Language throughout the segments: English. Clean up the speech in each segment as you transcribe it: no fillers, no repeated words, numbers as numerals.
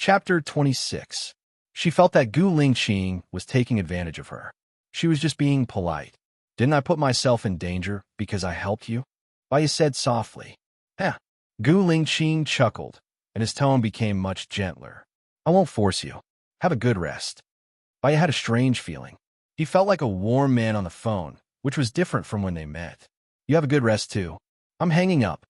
Chapter 26. She felt that Gu Lingqing was taking advantage of her. She was just being polite. Didn't I put myself in danger because I helped you? Baiya said softly. Huh. Gu Lingqing chuckled, and his tone became much gentler. I won't force you. Have a good rest. Baiya had a strange feeling. He felt like a warm man on the phone, which was different from when they met. You have a good rest too. I'm hanging up.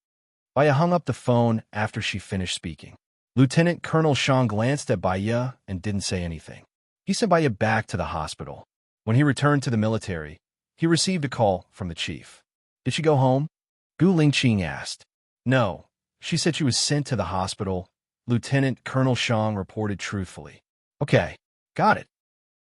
Baiya hung up the phone after she finished speaking. Lieutenant Colonel Shang glanced at Baiya and didn't say anything. He sent Baiya back to the hospital. When he returned to the military, he received a call from the chief. Did she go home? Gu Lingqing asked. No. She said she was sent to the hospital. Lieutenant Colonel Shang reported truthfully. Okay, got it.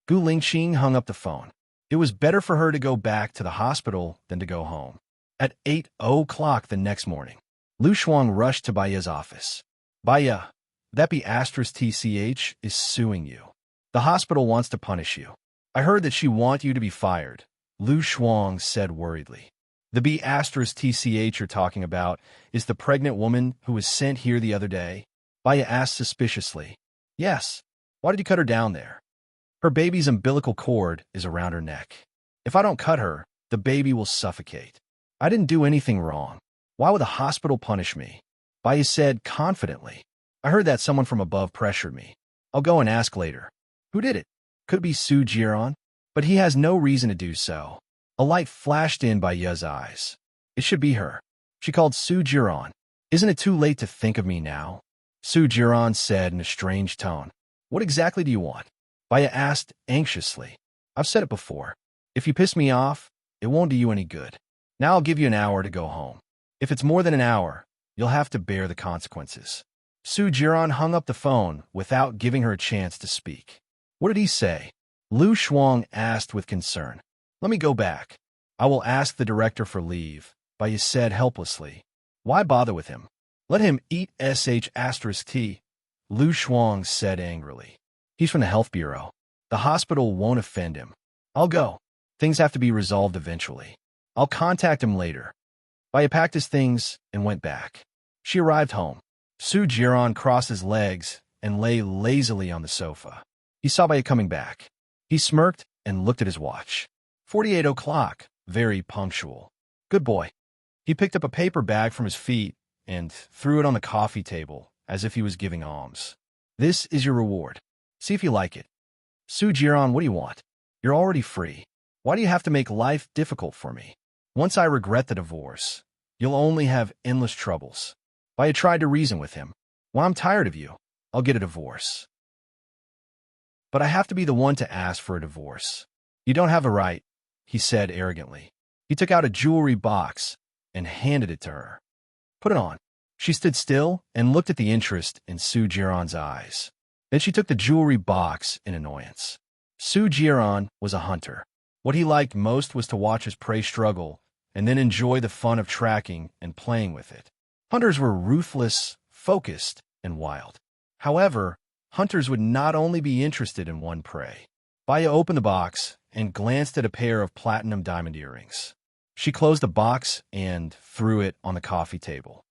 Gu Lingqing hung up the phone. It was better for her to go back to the hospital than to go home. At 8:00 the next morning, Lu Shuang rushed to Baiya's office. Baiya, that B*TCH is suing you. The hospital wants to punish you. I heard that she wants you to be fired, Lu Shuang said worriedly. The B*TCH you're talking about is the pregnant woman who was sent here the other day? Baiya asked suspiciously. Yes. Why did you cut her down there? Her baby's umbilical cord is around her neck. If I don't cut her, the baby will suffocate. I didn't do anything wrong. Why would the hospital punish me? Baiya said confidently. I heard that someone from above pressured me. I'll go and ask later. Who did it? Could be Su Jiran, but he has no reason to do so. A light flashed in Baiya's eyes. It should be her. She called Su Jiran. Isn't it too late to think of me now? Su Jiran said in a strange tone. What exactly do you want? Baiya asked anxiously. I've said it before. If you piss me off, it won't do you any good. Now I'll give you an hour to go home. If it's more than an hour, you'll have to bear the consequences. Su Jiran hung up the phone without giving her a chance to speak. What did he say? Lu Shuang asked with concern. Let me go back. I will ask the director for leave, Baiya said helplessly. Why bother with him? Let him eat *T, Lu Shuang said angrily. He's from the health bureau. The hospital won't offend him. I'll go. Things have to be resolved eventually. I'll contact him later. Baiya packed his things and went back. She arrived home. Su Jiran crossed his legs and lay lazily on the sofa. He saw Baiya coming back. He smirked and looked at his watch. 8:48, very punctual. Good boy. He picked up a paper bag from his feet and threw it on the coffee table as if he was giving alms. This is your reward. See if you like it. Su Jiran, what do you want? You're already free. Why do you have to make life difficult for me? Once I regret the divorce, you'll only have endless troubles. Baiya tried to reason with him. When I'm tired of you, I'll get a divorce. But I have to be the one to ask for a divorce. You don't have a right, he said arrogantly. He took out a jewelry box and handed it to her. Put it on. She stood still and looked at the interest in Su Jiran's eyes. Then she took the jewelry box in annoyance. Su Jiran was a hunter. What he liked most was to watch his prey struggle and then enjoy the fun of tracking and playing with it. Hunters were ruthless, focused, and wild. However, hunters would not only be interested in one prey. Baiya opened the box and glanced at a pair of platinum diamond earrings. She closed the box and threw it on the coffee table.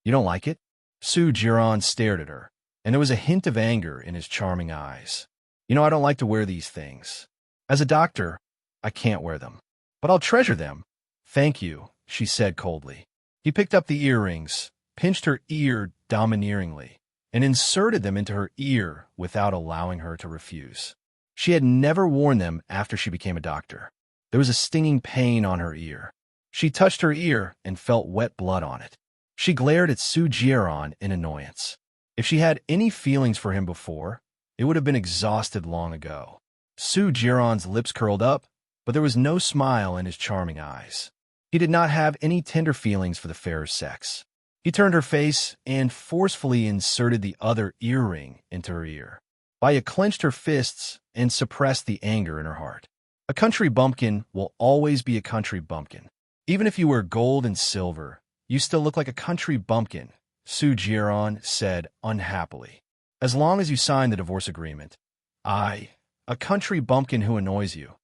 You don't like it? Su Jiran stared at her, and there was a hint of anger in his charming eyes. You know, I don't like to wear these things. As a doctor, I can't wear them. But I'll treasure them. Thank you, she said coldly. He picked up the earrings, pinched her ear domineeringly, and inserted them into her ear without allowing her to refuse. She had never worn them after she became a doctor. There was a stinging pain on her ear. She touched her ear and felt wet blood on it. She glared at Su Jiran in annoyance. If she had any feelings for him before, it would have been exhausted long ago. Su Jiran's lips curled up, but there was no smile in his charming eyes. He did not have any tender feelings for the fairer sex. He turned her face and forcefully inserted the other earring into her ear. Baiya clenched her fists and suppressed the anger in her heart. A country bumpkin will always be a country bumpkin. Even if you wear gold and silver, you still look like a country bumpkin, Su Jiran said unhappily. As long as you sign the divorce agreement, I, a country bumpkin who annoys you,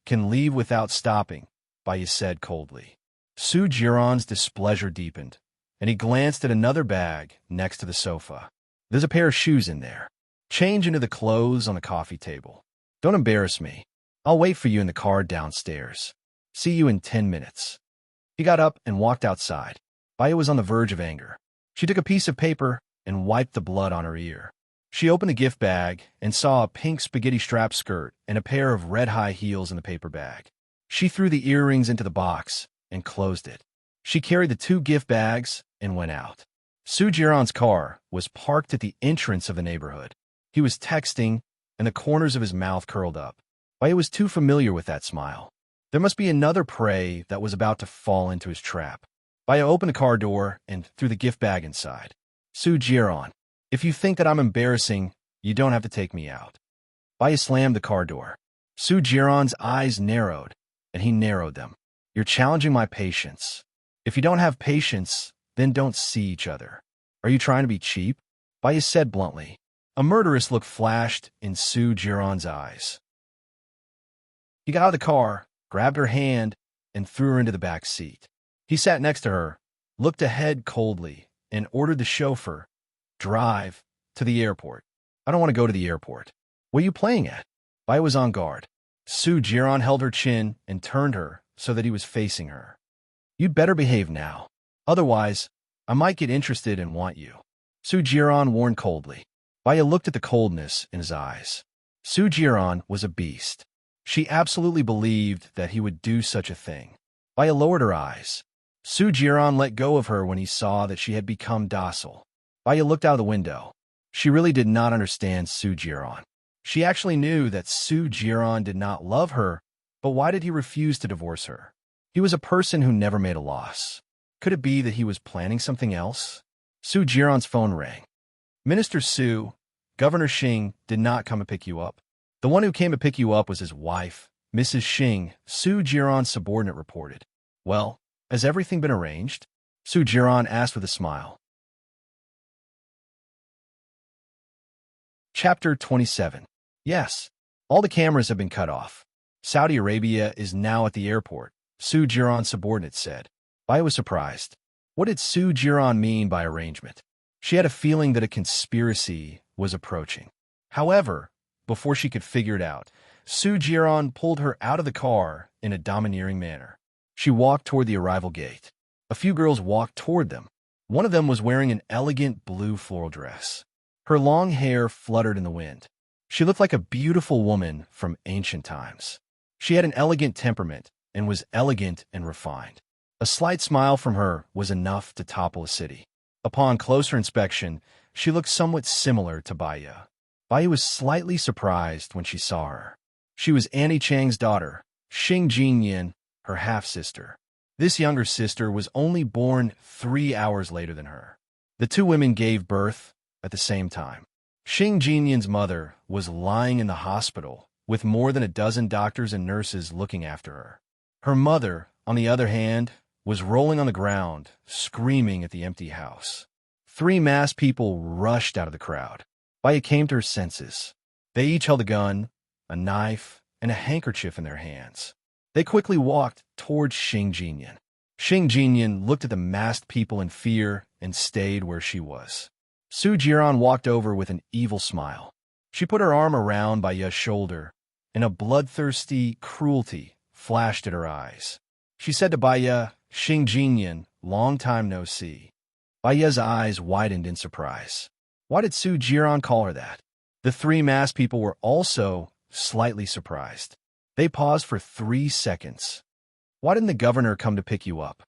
can leave without stopping, Baiya said coldly. Su Jiran's displeasure deepened, and he glanced at another bag next to the sofa. There's a pair of shoes in there. Change into the clothes on the coffee table. Don't embarrass me. I'll wait for you in the car downstairs. See you in 10 minutes. He got up and walked outside. Baya was on the verge of anger. She took a piece of paper and wiped the blood on her ear. She opened the gift bag and saw a pink spaghetti-strap skirt and a pair of red high heels in the paper bag. She threw the earrings into the box and closed it. She carried the 2 gift bags and went out. Sujiran's car was parked at the entrance of the neighborhood. He was texting, and the corners of his mouth curled up. Baya was too familiar with that smile. There must be another prey that was about to fall into his trap. Baya opened the car door and threw the gift bag inside. Sujiran, if you think that I'm embarrassing, you don't have to take me out. Baya slammed the car door. Sujiran's eyes narrowed, and he narrowed them. You're challenging my patience. If you don't have patience, then don't see each other. Are you trying to be cheap? Baya said bluntly. A murderous look flashed in Sujiran's eyes. He got out of the car, grabbed her hand, and threw her into the back seat. He sat next to her, looked ahead coldly, and ordered the chauffeur, drive to the airport. I don't want to go to the airport. What are you playing at? Baya was on guard. Sujiran held her chin and turned her so that he was facing her. You'd better behave now. Otherwise, I might get interested and want you. Sujiran warned coldly. Baya looked at the coldness in his eyes. Sujiran was a beast. She absolutely believed that he would do such a thing. Baya lowered her eyes. Sujiran let go of her when he saw that she had become docile. Baya looked out of the window. She really did not understand Sujiran. She actually knew that Sujiran did not love her, but why did he refuse to divorce her? He was a person who never made a loss. Could it be that he was planning something else? Sujiran's phone rang. Minister Su, Governor Xing, did not come to pick you up. The one who came to pick you up was his wife, Mrs. Xing, Sujiran's subordinate reported. Well, has everything been arranged? Sujiran asked with a smile. Chapter 27. Yes, all the cameras have been cut off. Saudi Arabia is now at the airport, Sujiran's subordinate said. Baya was surprised. What did Sujiran mean by arrangement? She had a feeling that a conspiracy was approaching. However, before she could figure it out, Sujiran pulled her out of the car in a domineering manner. She walked toward the arrival gate. A few girls walked toward them. One of them was wearing an elegant blue floral dress. Her long hair fluttered in the wind. She looked like a beautiful woman from ancient times. She had an elegant temperament and was elegant and refined. A slight smile from her was enough to topple a city. Upon closer inspection, she looked somewhat similar to Baya. Baya was slightly surprised when she saw her. She was Annie Chang's daughter, Xing Jinyan, her half-sister. This younger sister was only born 3 hours later than her. The two women gave birth at the same time. Xing Jinyan's mother was lying in the hospital with more than a dozen doctors and nurses looking after her. Her mother, on the other hand, was rolling on the ground, screaming at the empty house. 3 masked people rushed out of the crowd. Baya came to her senses. They each held a gun, a knife, and a handkerchief in their hands. They quickly walked towards Xing Jinyan. Xing Jinyan looked at the masked people in fear and stayed where she was. Sujiran walked over with an evil smile. She put her arm around Baya's shoulder, and a bloodthirsty cruelty flashed at her eyes. She said to Baya, Xing Jinyan, long time no see. Baya's eyes widened in surprise. Why did Sujiran call her that? The 3 masked people were also slightly surprised. They paused for 3 seconds. Why didn't the governor come to pick you up?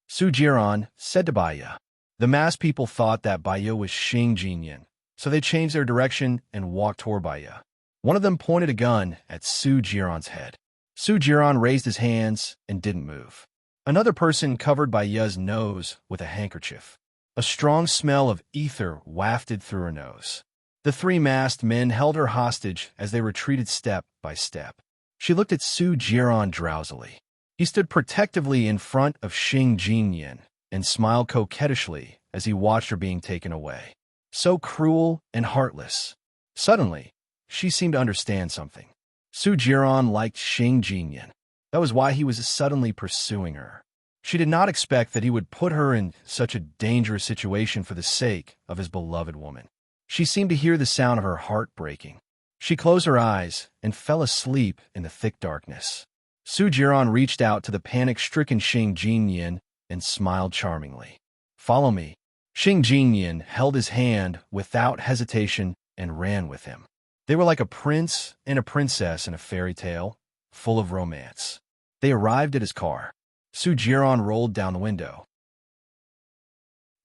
Sujiran said to Baya. The masked people thought that Baya was Xing Jinyan, so they changed their direction and walked toward Baya. One of them pointed a gun at Sujiran's head. Sujiran raised his hands and didn't move. Another person covered Baya's nose with a handkerchief. A strong smell of ether wafted through her nose. The 3 masked men held her hostage as they retreated step by step. She looked at Sujiran drowsily. He stood protectively in front of Xing Jinyan and smiled coquettishly as he watched her being taken away. So cruel and heartless. Suddenly, she seemed to understand something. Sujiran liked Xing Jinyan. That was why he was suddenly pursuing her. She did not expect that he would put her in such a dangerous situation for the sake of his beloved woman. She seemed to hear the sound of her heart breaking. She closed her eyes and fell asleep in the thick darkness. Su Jiran reached out to the panic-stricken Xing Jinyan and smiled charmingly. "Follow me." Xing Jinyan held his hand without hesitation and ran with him. They were like a prince and a princess in a fairy tale, full of romance. They arrived at his car. Su Jiran rolled down the window.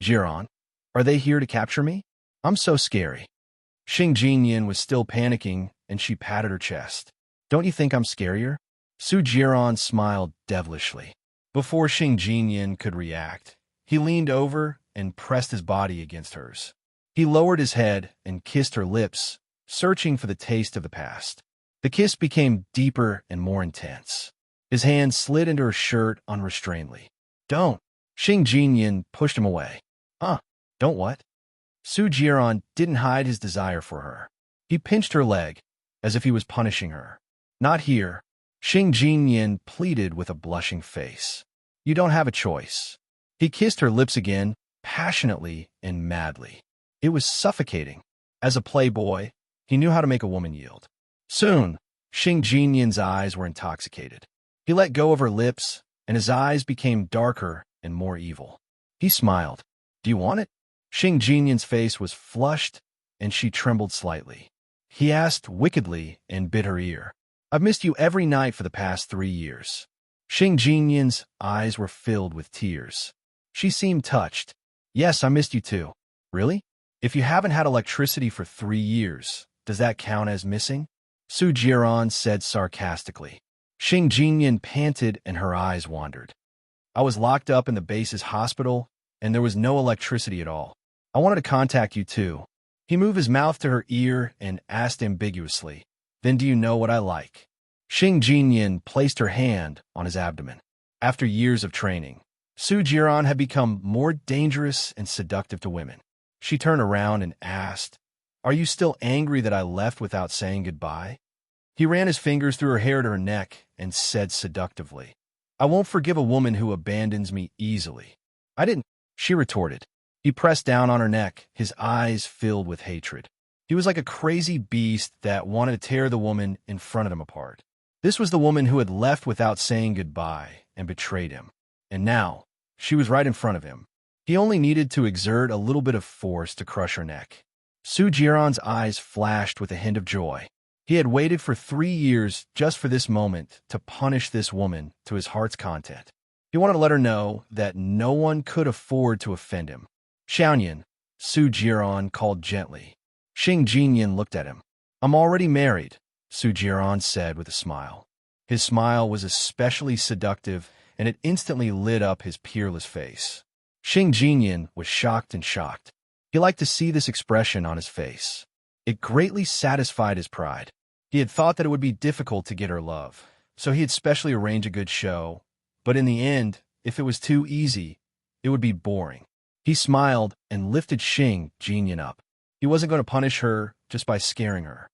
"Jiran, are they here to capture me? I'm so scary." Xing Jinyan was still panicking, and she patted her chest. "Don't you think I'm scarier?" Su Jiran smiled devilishly. Before Xing Jinyan could react, he leaned over and pressed his body against hers. He lowered his head and kissed her lips, searching for the taste of the past. The kiss became deeper and more intense. His hand slid into her shirt unrestrainedly. "Don't!" Xing Jinyan pushed him away. Don't what?" Su Jiran didn't hide his desire for her. He pinched her leg, as if he was punishing her. "Not here," Xing Jinyan pleaded with a blushing face. "You don't have a choice." He kissed her lips again, passionately and madly. It was suffocating. As a playboy, he knew how to make a woman yield. Soon, Xing Jinyan's eyes were intoxicated. He let go of her lips, and his eyes became darker and more evil. He smiled. "Do you want it?" Xing Jinyan's face was flushed, and she trembled slightly. He asked wickedly and bit her ear. "I've missed you every night for the past 3 years." Xing Jinyan's eyes were filled with tears. She seemed touched. "Yes, I missed you too." "Really? If you haven't had electricity for 3 years, does that count as missing?" Su Jiran said sarcastically. Xing Jinyan panted and her eyes wandered. "I was locked up in the base's hospital, and there was no electricity at all. I wanted to contact you too." He moved his mouth to her ear and asked ambiguously, "Then do you know what I like?" Xing Jinyan placed her hand on his abdomen. After years of training, Su Jiran had become more dangerous and seductive to women. She turned around and asked, "Are you still angry that I left without saying goodbye?" He ran his fingers through her hair to her neck and said seductively, "I won't forgive a woman who abandons me easily." "I didn't," she retorted. He pressed down on her neck, his eyes filled with hatred. He was like a crazy beast that wanted to tear the woman in front of him apart. This was the woman who had left without saying goodbye and betrayed him. And now, she was right in front of him. He only needed to exert a little bit of force to crush her neck. Su Jiran's eyes flashed with a hint of joy. He had waited for 3 years just for this moment to punish this woman to his heart's content. He wanted to let her know that no one could afford to offend him. "Xiaoyan," Su Jiran called gently. Xing Jinyan looked at him. "I'm already married," Su Jiran said with a smile. His smile was especially seductive, and it instantly lit up his peerless face. Xing Jinyan was shocked and shocked. He liked to see this expression on his face. It greatly satisfied his pride. He had thought that it would be difficult to get her love, so he had specially arranged a good show. But in the end, if it was too easy, it would be boring. He smiled and lifted Xing Jinyan up. He wasn't going to punish her just by scaring her.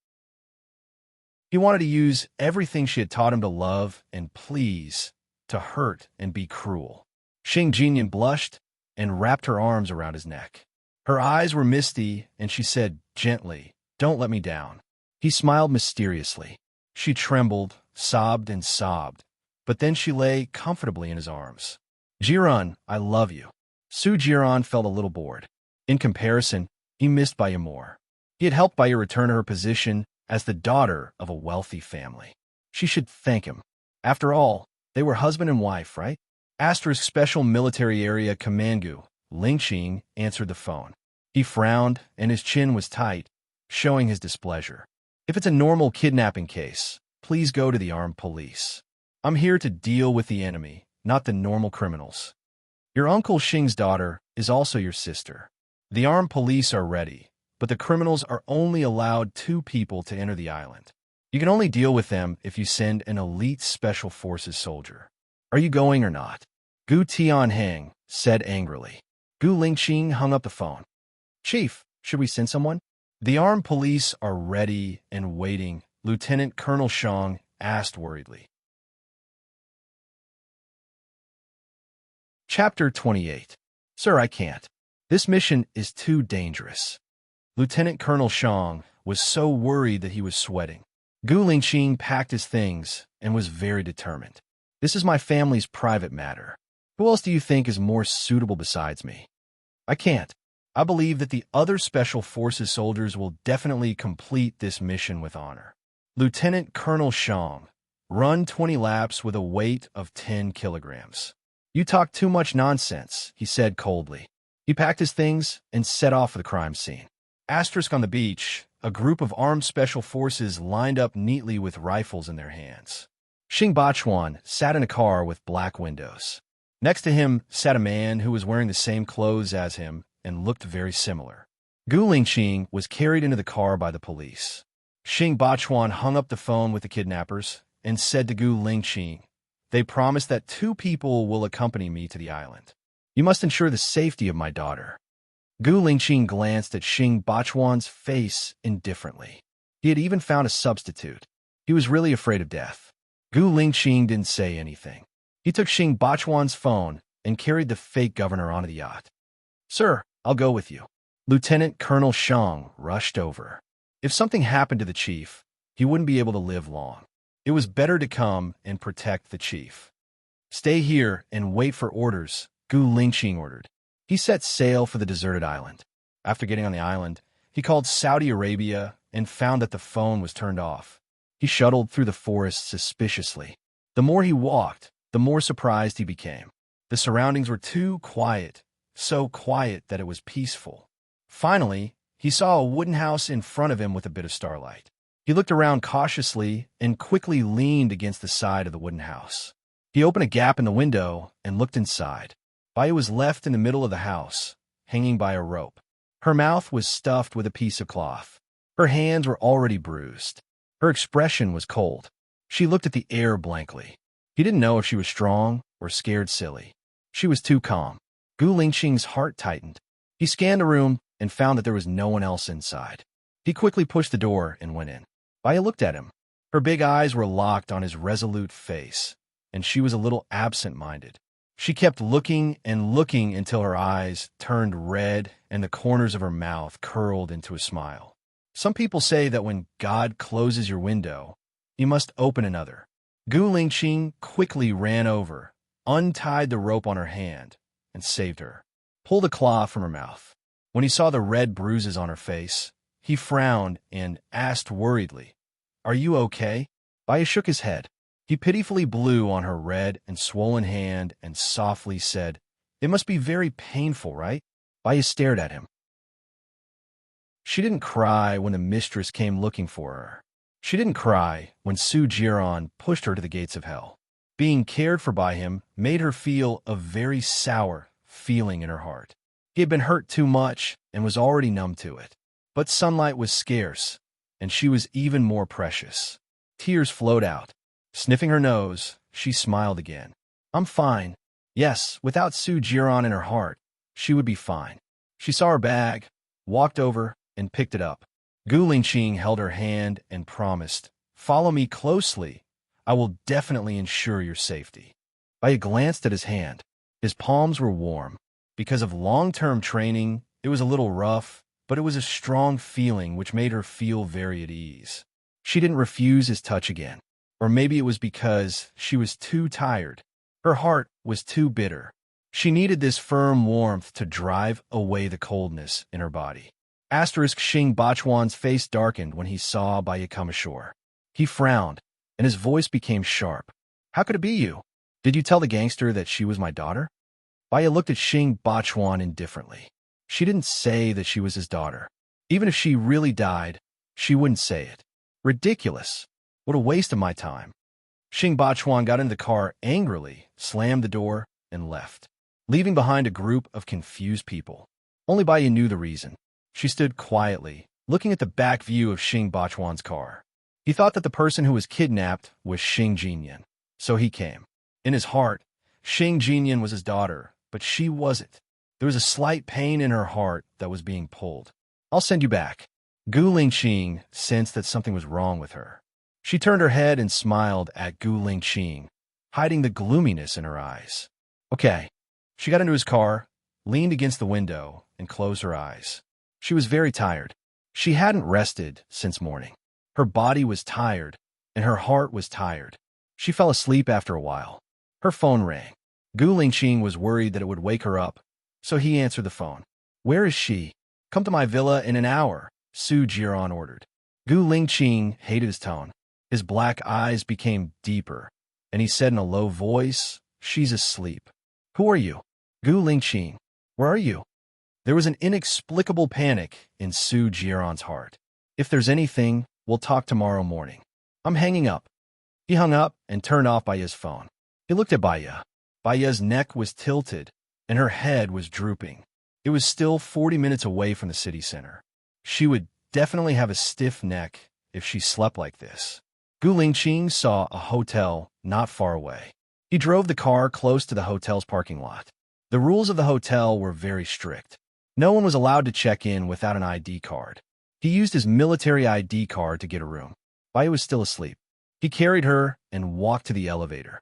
He wanted to use everything she had taught him to love and please, to hurt and be cruel. Xing Jinyan blushed and wrapped her arms around his neck. Her eyes were misty, and she said gently, "Don't let me down." He smiled mysteriously. She trembled, sobbed, and sobbed, but then she lay comfortably in his arms. "Jiran, I love you." Su Jiran felt a little bored. In comparison, he missed Baya more. He had helped Baya return to her position as the daughter of a wealthy family. She should thank him. After all, they were husband and wife, right? Asterisk Special Military Area Commangu, Lingqing, answered the phone. He frowned, and his chin was tight, showing his displeasure. "If it's a normal kidnapping case, please go to the armed police. I'm here to deal with the enemy, not the normal criminals. Your Uncle Xing's daughter is also your sister. The armed police are ready, but the criminals are only allowed 2 people to enter the island. You can only deal with them if you send an elite special forces soldier. Are you going or not?" Gu Tianheng said angrily. Gu Lingqing hung up the phone. "Chief, should we send someone?" "The armed police are ready and waiting," Lieutenant Colonel Shang asked worriedly. Chapter 28. "Sir, I can't. This mission is too dangerous." Lieutenant Colonel Shang was so worried that he was sweating. Gu Lingqing packed his things and was very determined. This is my family's private matter. Who else do you think is more suitable besides me? I can't. I believe that the other Special Forces soldiers will definitely complete this mission with honor. Lieutenant Colonel Shang, run 20 laps with a weight of 10 kilograms. You talk too much nonsense, he said coldly. He packed his things and set off for the crime scene. Asterisk on the beach, a group of armed special forces lined up neatly with rifles in their hands. Xing Bachuan sat in a car with black windows. Next to him sat a man who was wearing the same clothes as him and looked very similar. Gu Lingqing was carried into the car by the police. Xing Bachuan hung up the phone with the kidnappers and said to Gu Lingqing, "They promised that 2 people will accompany me to the island. You must ensure the safety of my daughter." Gu Lingqing glanced at Xing Bachuan's face indifferently. He had even found a substitute. He was really afraid of death. Gu Lingqing didn't say anything. He took Xing Bachuan's phone and carried the fake governor onto the yacht. "Sir, I'll go with you." Lieutenant Colonel Shang rushed over. If something happened to the chief, he wouldn't be able to live long. It was better to come and protect the chief. "Stay here and wait for orders," Gu Lingqing ordered. He set sail for the deserted island. After getting on the island, he called Saudi Arabia and found that the phone was turned off. He shuttled through the forest suspiciously. The more he walked, the more surprised he became. The surroundings were too quiet, so quiet that it was peaceful. Finally, he saw a wooden house in front of him with a bit of starlight. He looked around cautiously and quickly leaned against the side of the wooden house. He opened a gap in the window and looked inside. Bai was left in the middle of the house, hanging by a rope. Her mouth was stuffed with a piece of cloth. Her hands were already bruised. Her expression was cold. She looked at the air blankly. He didn't know if she was strong or scared silly. She was too calm. Gu Lingqing's heart tightened. He scanned the room and found that there was no one else inside. He quickly pushed the door and went in. Bai looked at him. Her big eyes were locked on his resolute face, and she was a little absent-minded. She kept looking and looking until her eyes turned red and the corners of her mouth curled into a smile. Some people say that when God closes your window, you must open another. Gu Lingqing quickly ran over, untied the rope on her hand, and saved her. Pulled a claw from her mouth. When he saw the red bruises on her face, he frowned and asked worriedly, "Are you okay?" Bai shook his head. He pitifully blew on her red and swollen hand and softly said, "It must be very painful, right?" Bai stared at him. She didn't cry when the mistress came looking for her. She didn't cry when Su Jiran pushed her to the gates of hell. Being cared for by him made her feel a very sour feeling in her heart. He had been hurt too much and was already numb to it. But sunlight was scarce, and she was even more precious. Tears flowed out. Sniffing her nose, she smiled again. "I'm fine." Yes, without Su Jiran in her heart, she would be fine. She saw her bag, walked over, and picked it up. Gu Lingqing held her hand and promised, "Follow me closely. I will definitely ensure your safety." Bai glanced at his hand. His palms were warm. Because of long-term training, it was a little rough, but it was a strong feeling which made her feel very at ease. She didn't refuse his touch again. Or maybe it was because she was too tired. Her heart was too bitter. She needed this firm warmth to drive away the coldness in her body. Asterisk Xing Bachuan's face darkened when he saw Bai come ashore. He frowned, and his voice became sharp. "How could it be you? Did you tell the gangster that she was my daughter?" Bai looked at Xing Bachuan indifferently. She didn't say that she was his daughter. Even if she really died, she wouldn't say it. Ridiculous. What a waste of my time. Xing Bachuan got into the car angrily, slammed the door, and left, leaving behind a group of confused people. Only Bai knew the reason. She stood quietly, looking at the back view of Xing Bachuan's car. He thought that the person who was kidnapped was Xing Jinyan, so he came. In his heart, Xing Jinyan was his daughter, but she wasn't. There was a slight pain in her heart that was being pulled. "I'll send you back." Gu Lingqing sensed that something was wrong with her. She turned her head and smiled at Gu Lingqing, hiding the gloominess in her eyes. "Okay." She got into his car, leaned against the window, and closed her eyes. She was very tired. She hadn't rested since morning. Her body was tired, and her heart was tired. She fell asleep after a while. Her phone rang. Gu Lingqing was worried that it would wake her up, so he answered the phone. "Where is she?" "Come to my villa in an hour," Su Jiran ordered. Gu Lingqing hated his tone. His black eyes became deeper, and he said in a low voice, "She's asleep." "Who are you?" "Gu Lingqing. Where are you?" There was an inexplicable panic in Su Jiran's heart. "If there's anything, we'll talk tomorrow morning. I'm hanging up." He hung up and turned off Baya's phone. He looked at Baya. Baya's neck was tilted, and her head was drooping. It was still 40 minutes away from the city center. She would definitely have a stiff neck if she slept like this. Gu Lingqing saw a hotel not far away. He drove the car close to the hotel's parking lot. The rules of the hotel were very strict. No one was allowed to check in without an ID card. He used his military ID card to get a room. Baya was still asleep. He carried her and walked to the elevator.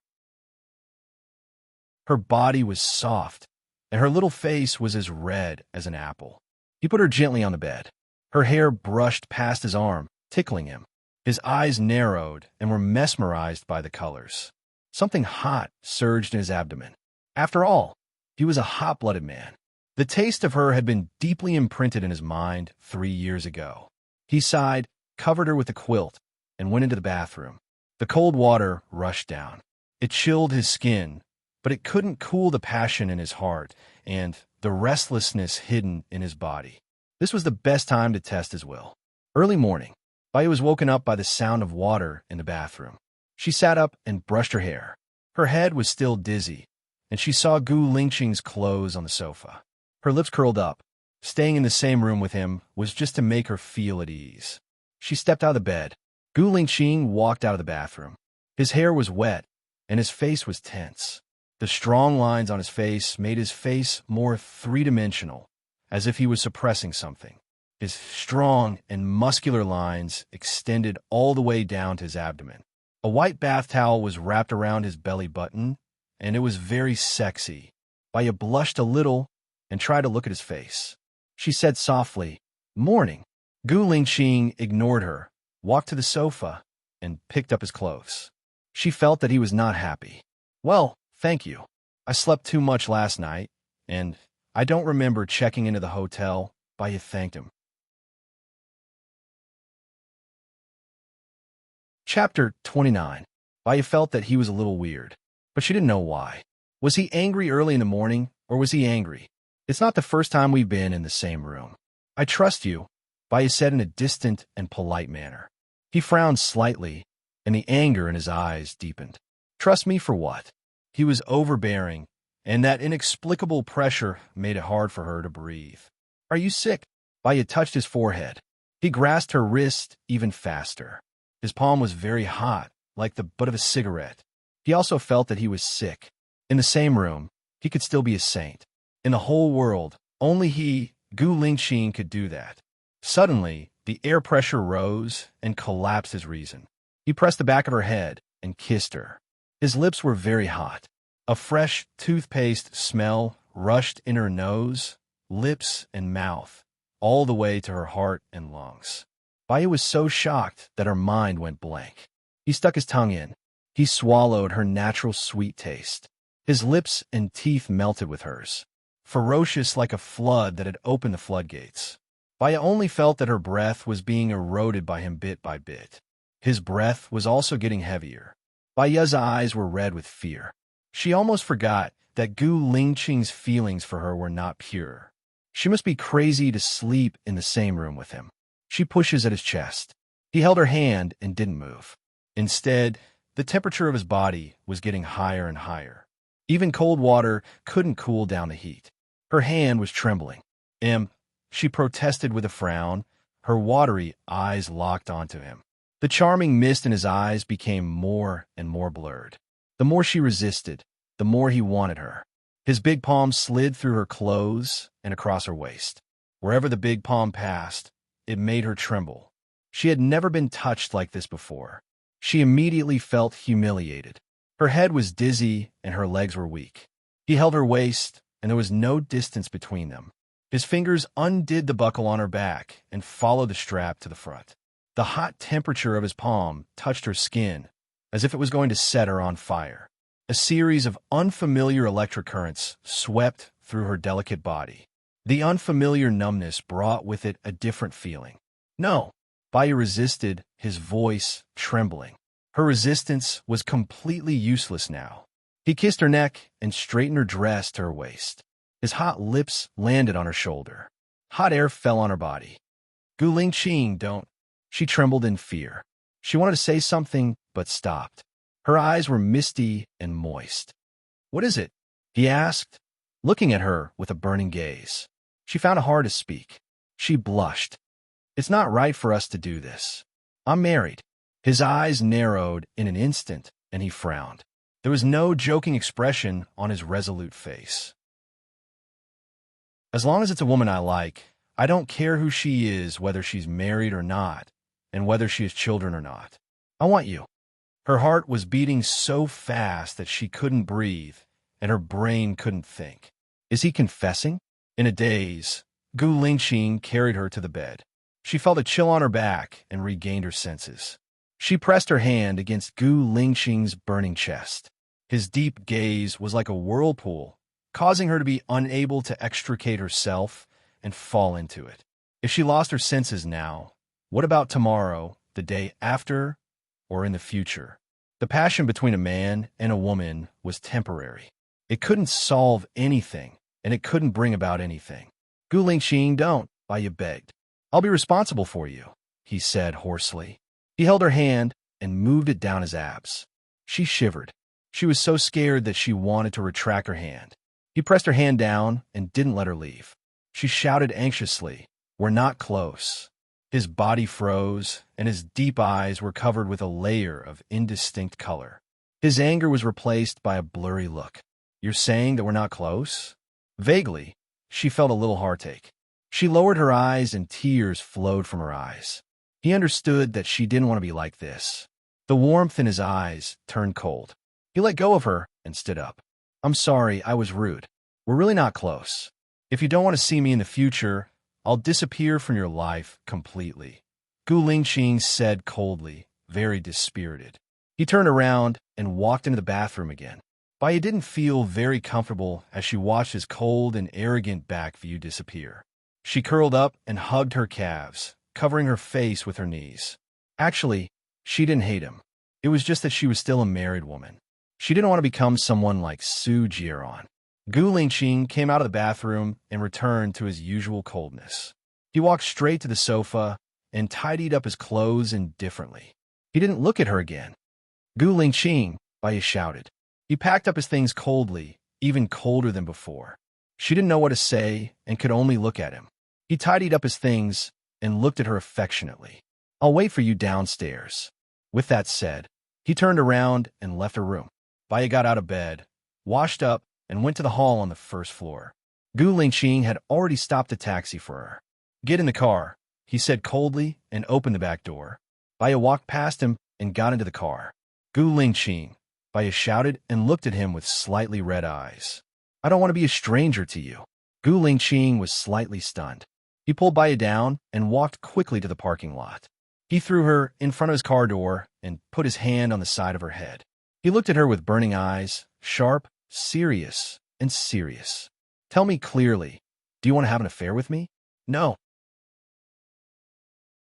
Her body was soft, and her little face was as red as an apple. He put her gently on the bed. Her hair brushed past his arm, tickling him. His eyes narrowed and were mesmerized by the colors. Something hot surged in his abdomen. After all, he was a hot-blooded man. The taste of her had been deeply imprinted in his mind 3 years ago. He sighed, covered her with a quilt, and went into the bathroom. The cold water rushed down. It chilled his skin, but it couldn't cool the passion in his heart and the restlessness hidden in his body. This was the best time to test his will. Early morning, Baya was woken up by the sound of water in the bathroom. She sat up and brushed her hair. Her head was still dizzy, and she saw Gu Lingqing's clothes on the sofa. Her lips curled up. Staying in the same room with him was just to make her feel at ease. She stepped out of the bed. Gu Lingqing walked out of the bathroom. His hair was wet, and his face was tense. The strong lines on his face made his face more three-dimensional, as if he was suppressing something. His strong and muscular lines extended all the way down to his abdomen. A white bath towel was wrapped around his belly button, and it was very sexy. Baya blushed a little and tried to look at his face. She said softly, "Morning." Gu Lingqing ignored her, walked to the sofa, and picked up his clothes. She felt that he was not happy. "Well, thank you. I slept too much last night, and I don't remember checking into the hotel." Baya thanked him. Chapter 29. Baya felt that he was a little weird, but she didn't know why. Was he angry early in the morning, or was he angry? "It's not the first time we've been in the same room. I trust you," Baya said in a distant and polite manner. He frowned slightly, and the anger in his eyes deepened. "Trust me for what?" He was overbearing, and that inexplicable pressure made it hard for her to breathe. "Are you sick?" Baya touched his forehead. He grasped her wrist even faster. His palm was very hot, like the butt of a cigarette. He also felt that he was sick. In the same room, he could still be a saint. In the whole world, only he, Gu Lingqing, could do that. Suddenly, the air pressure rose and collapsed his reason. He pressed the back of her head and kissed her. His lips were very hot. A fresh toothpaste smell rushed in her nose, lips, and mouth, all the way to her heart and lungs. Baya was so shocked that her mind went blank. He stuck his tongue in. He swallowed her natural sweet taste. His lips and teeth melted with hers, ferocious like a flood that had opened the floodgates. Baya only felt that her breath was being eroded by him bit by bit. His breath was also getting heavier. Baya's eyes were red with fear. She almost forgot that Gu Lingqing's feelings for her were not pure. She must be crazy to sleep in the same room with him. She pushes at his chest. He held her hand and didn't move. Instead, the temperature of his body was getting higher and higher. Even cold water couldn't cool down the heat. Her hand was trembling. She protested with a frown, her watery eyes locked onto him. The charming mist in his eyes became more and more blurred. The more she resisted, the more he wanted her. His big palm slid through her clothes and across her waist. Wherever the big palm passed, it made her tremble. She had never been touched like this before. She immediately felt humiliated. Her head was dizzy and her legs were weak. He held her waist, and there was no distance between them. His fingers undid the buckle on her back and followed the strap to the front. The hot temperature of his palm touched her skin as if it was going to set her on fire. A series of unfamiliar electric currents swept through her delicate body. The unfamiliar numbness brought with it a different feeling. No, Baya resisted, his voice trembling. Her resistance was completely useless now. He kissed her neck and straightened her dress to her waist. His hot lips landed on her shoulder. Hot air fell on her body. Gu Lingqing, don't. She trembled in fear. She wanted to say something, but stopped. Her eyes were misty and moist. What is it? He asked, looking at her with a burning gaze. She found it hard to speak. She blushed. It's not right for us to do this. I'm married. His eyes narrowed in an instant, and he frowned. There was no joking expression on his resolute face. As long as it's a woman I like, I don't care who she is, whether she's married or not, and whether she has children or not. I want you. Her heart was beating so fast that she couldn't breathe, and her brain couldn't think. Is he confessing? In a daze, Gu Lingqing carried her to the bed. She felt a chill on her back and regained her senses. She pressed her hand against Gu Lingqing's burning chest. His deep gaze was like a whirlpool, causing her to be unable to extricate herself and fall into it. If she lost her senses now, what about tomorrow, the day after, or in the future? The passion between a man and a woman was temporary. It couldn't solve anything, and it couldn't bring about anything. Gu Lingqing, don't, Baya begged. I'll be responsible for you, he said hoarsely. He held her hand and moved it down his abs. She shivered. She was so scared that she wanted to retract her hand. He pressed her hand down and didn't let her leave. She shouted anxiously, "We're not close." His body froze, and his deep eyes were covered with a layer of indistinct color. His anger was replaced by a blurry look. You're saying that we're not close? Vaguely, she felt a little heartache. She lowered her eyes and tears flowed from her eyes. He understood that she didn't want to be like this. The warmth in his eyes turned cold. He let go of her and stood up. I'm sorry, I was rude. We're really not close. If you don't want to see me in the future, I'll disappear from your life completely, Gu Lingqing said coldly, very dispirited. He turned around and walked into the bathroom again. Baya didn't feel very comfortable as she watched his cold and arrogant back view disappear. She curled up and hugged her calves, covering her face with her knees. Actually, she didn't hate him. It was just that she was still a married woman. She didn't want to become someone like Su Jiaran. Gu Lingqing came out of the bathroom and returned to his usual coldness. He walked straight to the sofa and tidied up his clothes indifferently. He didn't look at her again. Gu Lingqing, Baya shouted. He packed up his things coldly, even colder than before. She didn't know what to say and could only look at him. He tidied up his things and looked at her affectionately. I'll wait for you downstairs. With that said, he turned around and left her room. Baya got out of bed, washed up, and went to the hall on the first floor. Gu Lingqing had already stopped a taxi for her. Get in the car, he said coldly and opened the back door. Baya walked past him and got into the car. Gu Lingqing, Baya shouted and looked at him with slightly red eyes. I don't want to be a stranger to you. Gu Lingqing was slightly stunned. He pulled Baya down and walked quickly to the parking lot. He threw her in front of his car door and put his hand on the side of her head. He looked at her with burning eyes, sharp, serious, and serious. Tell me clearly, do you want to have an affair with me? No.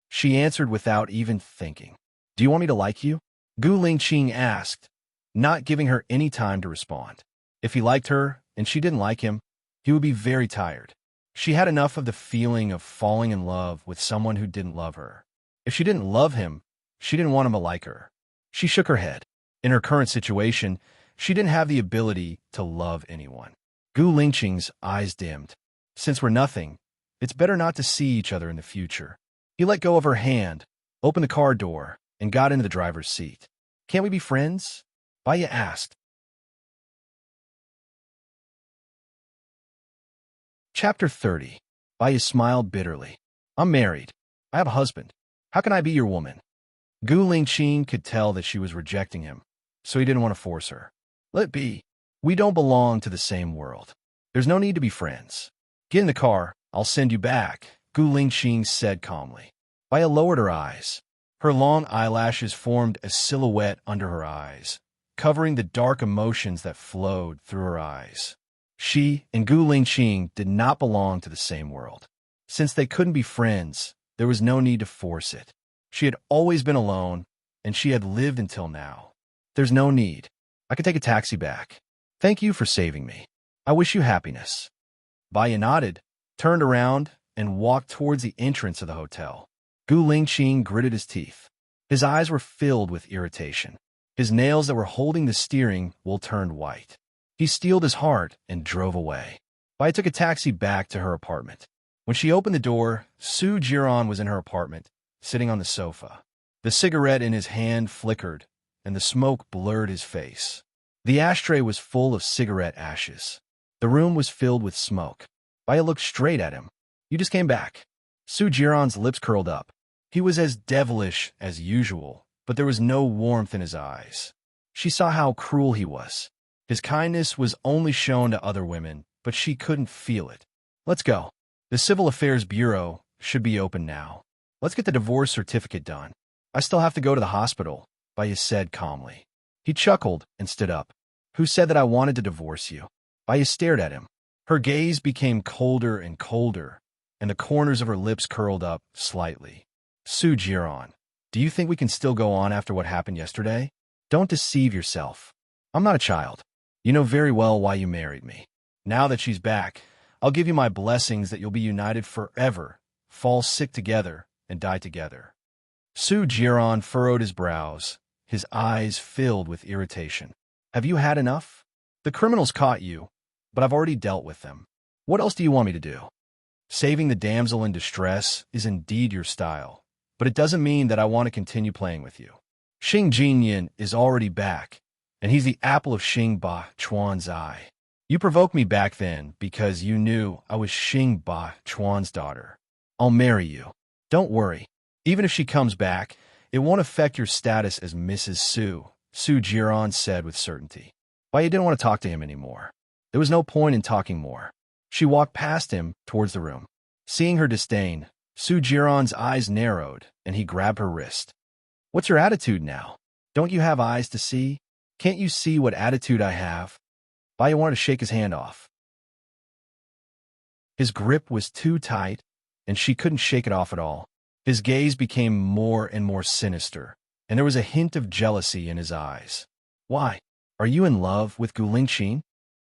She answered without even thinking. Do you want me to like you? Gu Lingqing asked, not giving her any time to respond. If he liked her and she didn't like him, he would be very tired. She had enough of the feeling of falling in love with someone who didn't love her. If she didn't love him, she didn't want him to like her. She shook her head. In her current situation, she didn't have the ability to love anyone. Gu Lingqing's eyes dimmed. Since we're nothing, it's better not to see each other in the future. He let go of her hand, opened the car door, and got into the driver's seat. Can't we be friends? Baya asked. Chapter 30. Baya smiled bitterly. I'm married. I have a husband. How can I be your woman? Gu Lingqing could tell that she was rejecting him, so he didn't want to force her. Let it be. We don't belong to the same world. There's no need to be friends. Get in the car, I'll send you back, Gu Lingqing said calmly. Baya lowered her eyes. Her long eyelashes formed a silhouette under her eyes, covering the dark emotions that flowed through her eyes. She and Gu Lingqing did not belong to the same world. Since they couldn't be friends, there was no need to force it. She had always been alone, and she had lived until now. There's no need. I could take a taxi back. Thank you for saving me. I wish you happiness. Baya nodded, turned around, and walked towards the entrance of the hotel. Gu Lingqing gritted his teeth. His eyes were filled with irritation. His nails that were holding the steering wheel turned white. He steeled his heart and drove away. Baya took a taxi back to her apartment. When she opened the door, Su Jiran was in her apartment, sitting on the sofa. The cigarette in his hand flickered, and the smoke blurred his face. The ashtray was full of cigarette ashes. The room was filled with smoke. Baya looked straight at him. You just came back. Su Jiran's lips curled up. He was as devilish as usual, but there was no warmth in his eyes. She saw how cruel he was. His kindness was only shown to other women, but she couldn't feel it. Let's go. The Civil Affairs Bureau should be open now. Let's get the divorce certificate done. I still have to go to the hospital, Baya said calmly. He chuckled and stood up. Who said that I wanted to divorce you? Baya stared at him. Her gaze became colder and colder, and the corners of her lips curled up slightly. Su Jiran, do you think we can still go on after what happened yesterday? Don't deceive yourself. I'm not a child. You know very well why you married me. Now that she's back, I'll give you my blessings that you'll be united forever, fall sick together, and die together. Su Jiran furrowed his brows, his eyes filled with irritation. Have you had enough? The criminals caught you, but I've already dealt with them. What else do you want me to do? Saving the damsel in distress is indeed your style, but it doesn't mean that I want to continue playing with you. Xing Jinyan is already back, and he's the apple of Xing Ba Chuan's eye. You provoked me back then because you knew I was Xing Ba Chuan's daughter. I'll marry you. Don't worry. Even if she comes back, it won't affect your status as Mrs. Su, Su Jiran said with certainty. Baya didn't want to talk to him anymore. There was no point in talking more. She walked past him towards the room. Seeing her disdain, Su Jiran's eyes narrowed, and he grabbed her wrist. What's your attitude now? Don't you have eyes to see? Can't you see what attitude I have? Baya wanted to shake his hand off. His grip was too tight, and she couldn't shake it off at all. His gaze became more and more sinister, and there was a hint of jealousy in his eyes. Why? Are you in love with Gu Lingqing?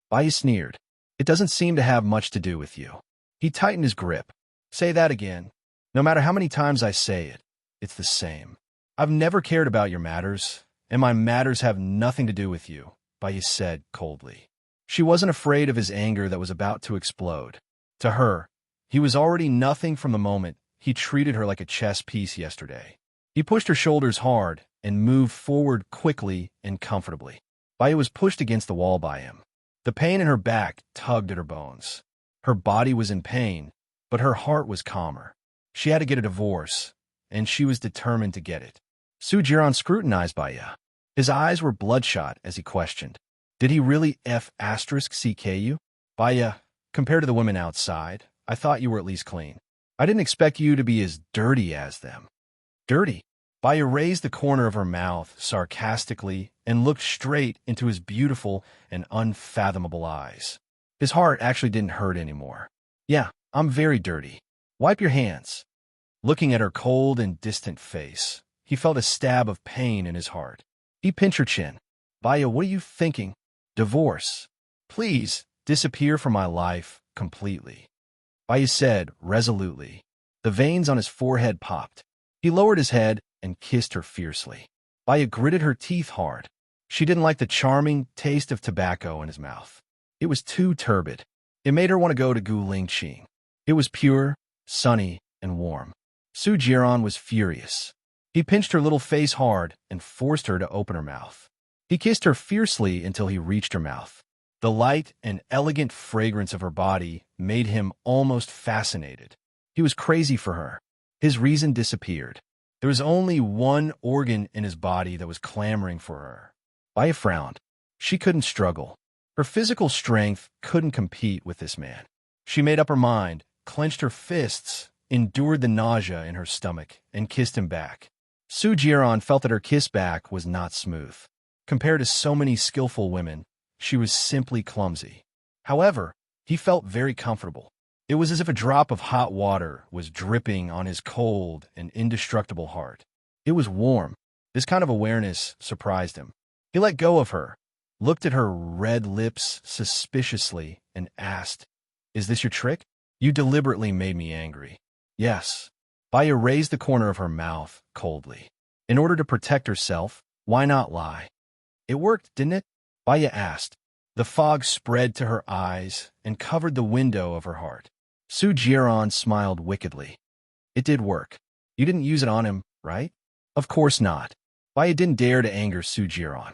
Baya sneered. It doesn't seem to have much to do with you. He tightened his grip. Say that again. No matter how many times I say it, it's the same. I've never cared about your matters, and my matters have nothing to do with you, Baya said coldly. She wasn't afraid of his anger that was about to explode. To her, he was already nothing from the moment he treated her like a chess piece yesterday. He pushed her shoulders hard and moved forward quickly and comfortably. Baya was pushed against the wall by him. The pain in her back tugged at her bones. Her body was in pain, but her heart was calmer. She had to get a divorce, and she was determined to get it. Su Jiran scrutinized Baya. His eyes were bloodshot as he questioned. Did he really F***CK you? Baya, compared to the women outside, I thought you were at least clean. I didn't expect you to be as dirty as them. Dirty? Baya raised the corner of her mouth sarcastically and looked straight into his beautiful and unfathomable eyes. His heart actually didn't hurt anymore. Yeah, I'm very dirty. Wipe your hands. Looking at her cold and distant face, he felt a stab of pain in his heart. He pinched her chin. Baya, what are you thinking? Divorce. Please, disappear from my life completely. Baya said resolutely. The veins on his forehead popped. He lowered his head and kissed her fiercely. Baya gritted her teeth hard. She didn't like the charming taste of tobacco in his mouth. It was too turbid. It made her want to go to Gu Lingqing. It was pure, sunny, and warm. Su Jiran was furious. He pinched her little face hard and forced her to open her mouth. He kissed her fiercely until he reached her mouth. The light and elegant fragrance of her body made him almost fascinated. He was crazy for her. His reason disappeared. There was only one organ in his body that was clamoring for her. Baya frowned. She couldn't struggle. Her physical strength couldn't compete with this man. She made up her mind, clenched her fists, endured the nausea in her stomach, and kissed him back. Su Jiran felt that her kiss back was not smooth. Compared to so many skillful women, she was simply clumsy. However, he felt very comfortable. It was as if a drop of hot water was dripping on his cold and indestructible heart. It was warm. This kind of awareness surprised him. He let go of her, looked at her red lips suspiciously, and asked, "Is this your trick? You deliberately made me angry." "Yes." Baya raised the corner of her mouth coldly. In order to protect herself, why not lie? "It worked, didn't it?" Baya asked. The fog spread to her eyes and covered the window of her heart. Su Jiran smiled wickedly. "It did work. You didn't use it on him, right?" "Of course not." Baya didn't dare to anger Su Jiran.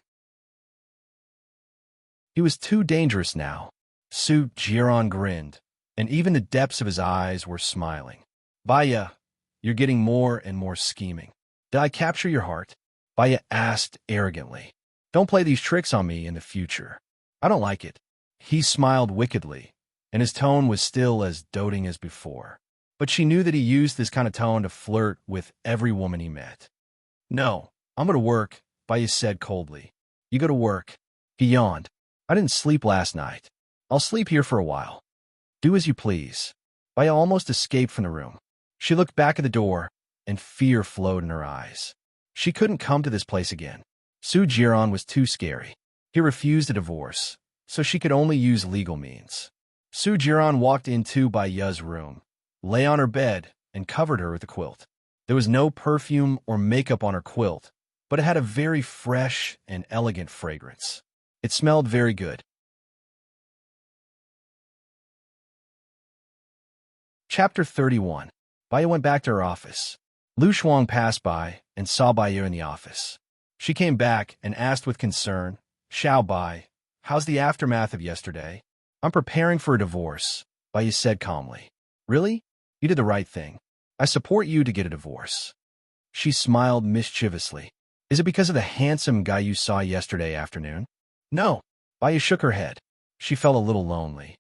He was too dangerous now. Su Jiran grinned, and even the depths of his eyes were smiling. "Baya, you're getting more and more scheming. Did I capture your heart?" Baya asked arrogantly. "Don't play these tricks on me in the future. I don't like it." He smiled wickedly, and his tone was still as doting as before. But she knew that he used this kind of tone to flirt with every woman he met. "No, I'm going to work," Baya said coldly. "You go to work." He yawned. "I didn't sleep last night. I'll sleep here for a while." "Do as you please." Baya almost escaped from the room. She looked back at the door, and fear flowed in her eyes. She couldn't come to this place again. Su Jiran was too scary. He refused a divorce, so she could only use legal means. Su Jiran walked into Baya's room, lay on her bed, and covered her with a quilt. There was no perfume or makeup on her quilt, but it had a very fresh and elegant fragrance. It smelled very good. Chapter 31. Baya went back to her office. Lu Shuang passed by and saw Baya in the office. She came back and asked with concern, "Xiao Bai, how's the aftermath of yesterday?" "I'm preparing for a divorce," Baya said calmly. "Really? You did the right thing. I support you to get a divorce." She smiled mischievously. "Is it because of the handsome guy you saw yesterday afternoon?" "No." Baya shook her head. She felt a little lonely.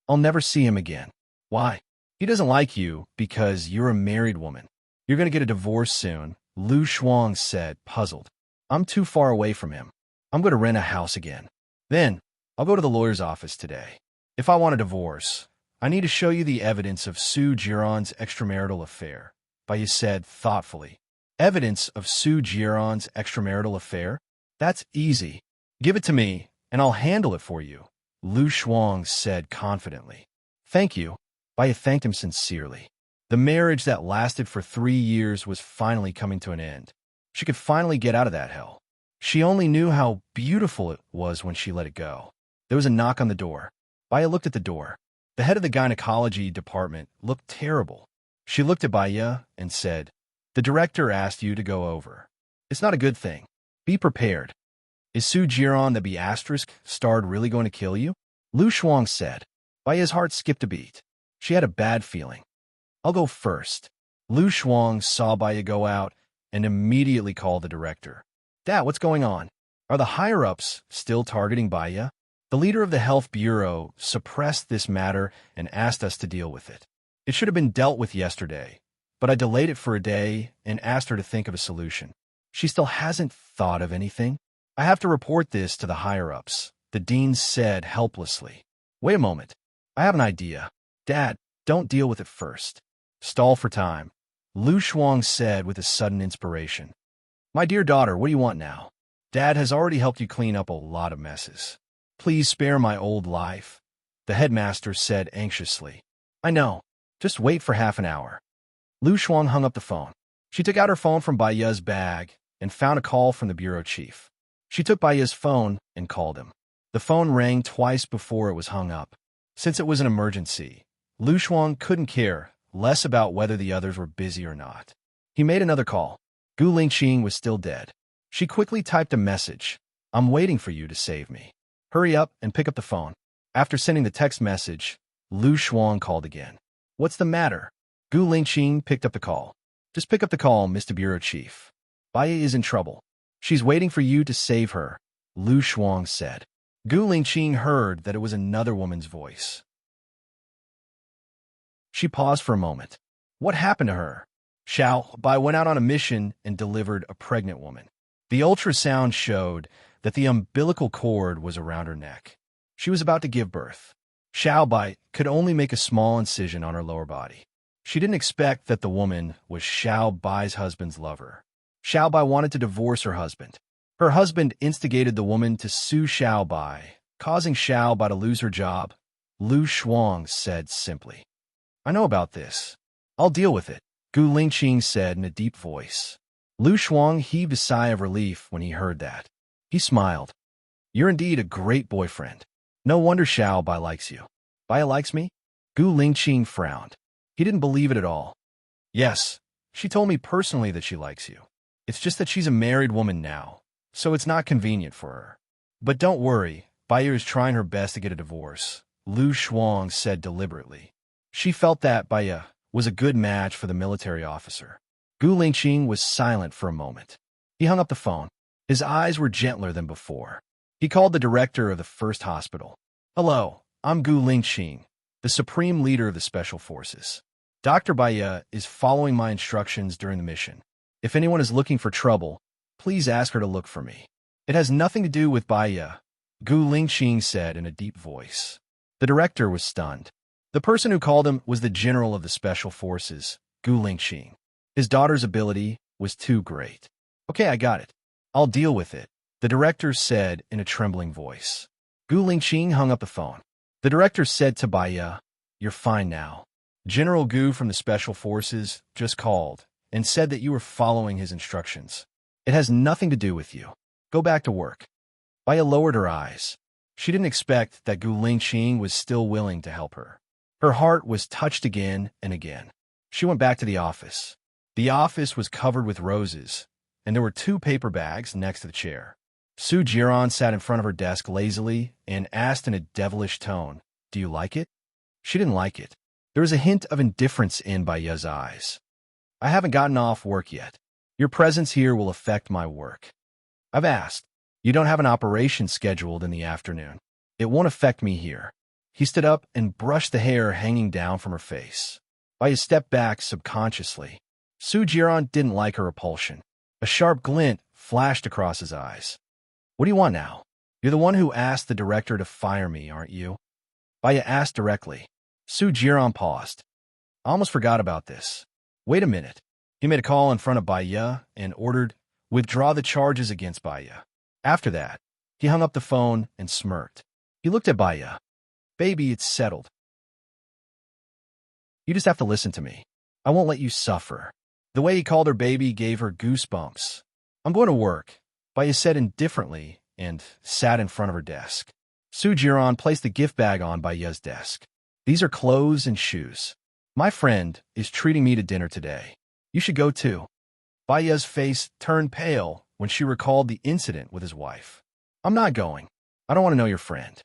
"I'll never see him again." "Why?" "He doesn't like you because you're a married woman. You're going to get a divorce soon," Lu Shuang said, puzzled. "I'm too far away from him. I'm going to rent a house again. Then, I'll go to the lawyer's office today. If I want a divorce, I need to show you the evidence of Su Jiran's extramarital affair," Baya said thoughtfully. "Evidence of Su Jiran's extramarital affair? That's easy. Give it to me, and I'll handle it for you," Lu Shuang said confidently. "Thank you." Baya thanked him sincerely. The marriage that lasted for 3 years was finally coming to an end. She could finally get out of that hell. She only knew how beautiful it was when she let it go. There was a knock on the door. Baya looked at the door. The head of the gynecology department looked terrible. She looked at Baya and said, "The director asked you to go over. It's not a good thing. Be prepared." "Is Su Jiran the B** starred really going to kill you?" Lu Shuang said. Baya's heart skipped a beat. She had a bad feeling. "I'll go first." Lu Shuang saw Baya go out and immediately called the director. "Dad, what's going on? Are the higher-ups still targeting Baya?" The leader of the health bureau suppressed this matter and asked us to deal with it. "It should have been dealt with yesterday, but I delayed it for a day and asked her to think of a solution. She still hasn't thought of anything. I have to report this to the higher-ups," the dean said helplessly. "Wait a moment. I have an idea. Dad, don't deal with it first. Stall for time," Lu Shuang said with a sudden inspiration. "My dear daughter, what do you want now? Dad has already helped you clean up a lot of messes. Please spare my old life," the headmaster said anxiously. "I know. Just wait for half an hour." Lu Shuang hung up the phone. She took out her phone from Baya's bag and found a call from the bureau chief. She took Baya's phone and called him. The phone rang twice before it was hung up. Since it was an emergency, Lu Shuang couldn't care less about whether the others were busy or not. He made another call. Gu Lingqing was still dead. She quickly typed a message. "I'm waiting for you to save me. Hurry up and pick up the phone." After sending the text message, Lu Shuang called again. "What's the matter?" Gu Lingqing picked up the call. "Just pick up the call, Mr. Bureau Chief. Baya is in trouble. She's waiting for you to save her," Lu Shuang said. Gu Lingqing heard that it was another woman's voice. She paused for a moment. What happened to her? Xiao Bai went out on a mission and delivered a pregnant woman. The ultrasound showed that the umbilical cord was around her neck. She was about to give birth. Xiao Bai could only make a small incision on her lower body. She didn't expect that the woman was Xiao Bai's husband's lover. Xiao Bai wanted to divorce her husband. Her husband instigated the woman to sue Xiao Bai, causing Xiao Bai to lose her job. Lu Shuang said simply. I know about this. I'll deal with it, Gu Lingqing said in a deep voice. Lu Shuang heaved a sigh of relief when he heard that. He smiled. You're indeed a great boyfriend. No wonder Xiao Bai likes you. Bai likes me? Gu Lingqing frowned. He didn't believe it at all. Yes, she told me personally that she likes you. It's just that she's a married woman now, so it's not convenient for her. But don't worry, Bai is trying her best to get a divorce, Lu Shuang said deliberately. She felt that Bai was a good match for the military officer. Gu Lingqing was silent for a moment. He hung up the phone. His eyes were gentler than before. He called the director of the first hospital. Hello, I'm Gu Lingqing, the supreme leader of the Special Forces. Dr. Bai is following my instructions during the mission. If anyone is looking for trouble, please ask her to look for me. It has nothing to do with Bai, Gu Lingqing said in a deep voice. The director was stunned. The person who called him was the general of the Special Forces, Gu Lingqing. His daughter's ability was too great. Okay, I got it. I'll deal with it, the director said in a trembling voice. Gu Lingqing hung up the phone. The director said to Bai, you're fine now. General Gu from the Special Forces just called and said that you were following his instructions. It has nothing to do with you. Go back to work. Bai lowered her eyes. She didn't expect that Gu Lingqing was still willing to help her. Her heart was touched again and again. She went back to the office. The office was covered with roses, and there were 2 paper bags next to the chair. Su Jiran sat in front of her desk lazily and asked in a devilish tone, Do you like it? She didn't like it. There was a hint of indifference in Bai's eyes. I haven't gotten off work yet. Your presence here will affect my work. I've asked. You don't have an operation scheduled in the afternoon. It won't affect me here. He stood up and brushed the hair hanging down from her face. Bai stepped back subconsciously. Su Jiran didn't like her repulsion. A sharp glint flashed across his eyes. What do you want now? You're the one who asked the director to fire me, aren't you? Bai asked directly. Su Jiran paused. I almost forgot about this. Wait a minute. He made a call in front of Bai and ordered, withdraw the charges against Bai. After that, he hung up the phone and smirked. He looked at Bai. Baby, it's settled. You just have to listen to me. I won't let you suffer. The way he called her baby gave her goosebumps. I'm going to work, Bai said indifferently and sat in front of her desk. Su Jiran placed the gift bag on Bai's desk. These are clothes and shoes. My friend is treating me to dinner today. You should go too. Bai's face turned pale when she recalled the incident with his wife. I'm not going. I don't want to know your friend.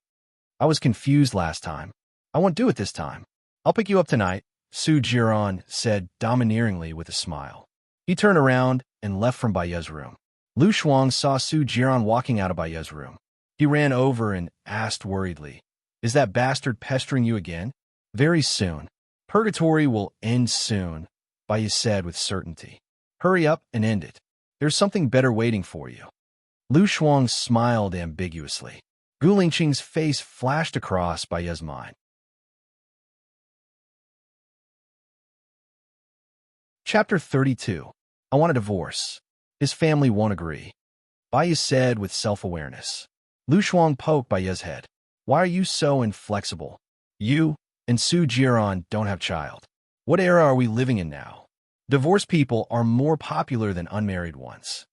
I was confused last time. I won't do it this time. I'll pick you up tonight, Su Jiran said domineeringly with a smile. He turned around and left from Bai's room. Lu Shuang saw Su Jiran walking out of Bai's room. He ran over and asked worriedly, Is that bastard pestering you again? Very soon. Purgatory will end soon, Bai said with certainty. Hurry up and end it. There's something better waiting for you. Lu Shuang smiled ambiguously. Gu Lingqing's face flashed across Bai's mind. Chapter 32. I want a divorce. His family won't agree. Bai said with self-awareness. Lu Shuang poked Bai's head. Why are you so inflexible? You and Su Jiran don't have child. What era are we living in now? Divorced people are more popular than unmarried ones.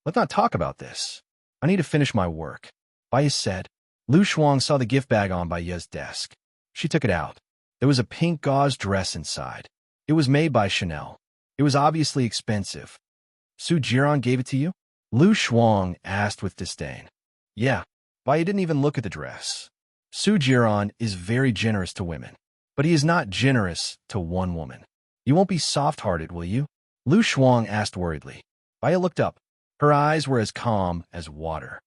Let's not talk about this. I need to finish my work, Bai said. Lu Shuang saw the gift bag on Bai's desk. She took it out. There was a pink gauze dress inside. It was made by Chanel. It was obviously expensive. Su Jiran gave it to you? Lu Shuang asked with disdain. Yeah, Bai didn't even look at the dress. Su Jiran is very generous to women, but he is not generous to one woman. You won't be soft-hearted, will you? Lu Shuang asked worriedly. Bai looked up. Her eyes were as calm as water.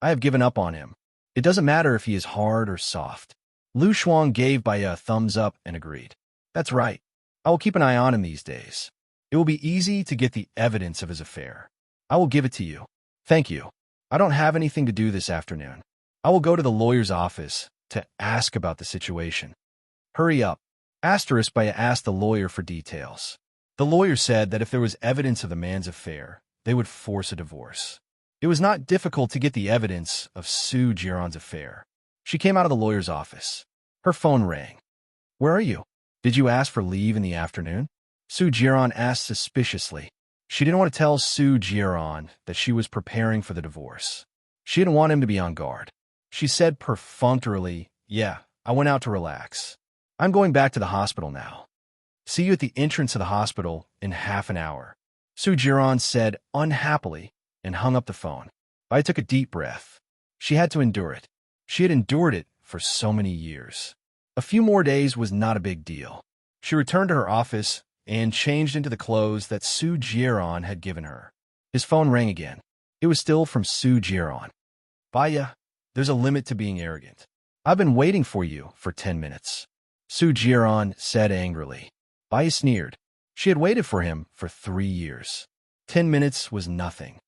I have given up on him. It doesn't matter if he is hard or soft. Lu Shuang gave Bai a thumbs up and agreed. That's right. I will keep an eye on him these days. It will be easy to get the evidence of his affair. I will give it to you. Thank you. I don't have anything to do this afternoon. I will go to the lawyer's office to ask about the situation. Hurry up. Asterisk by asked the lawyer for details. The lawyer said that if there was evidence of the man's affair, they would force a divorce. It was not difficult to get the evidence of Sue Giron's affair. She came out of the lawyer's office. Her phone rang. Where are you? Did you ask for leave in the afternoon? Sue Giron asked suspiciously. She didn't want to tell Sue Giron that she was preparing for the divorce. She didn't want him to be on guard. She said perfunctorily, yeah, I went out to relax. I'm going back to the hospital now. See you at the entrance of the hospital in half an hour. Sue Giron said unhappily and hung up the phone. I took a deep breath. She had to endure it. She had endured it for so many years. A few more days was not a big deal. She returned to her office and changed into the clothes that Sue Giron had given her. His phone rang again. It was still from Sue Giron. Baya, there's a limit to being arrogant. I've been waiting for you for 10 minutes. Sue Giron said angrily. Baya sneered. She had waited for him for 3 years. 10 minutes was nothing.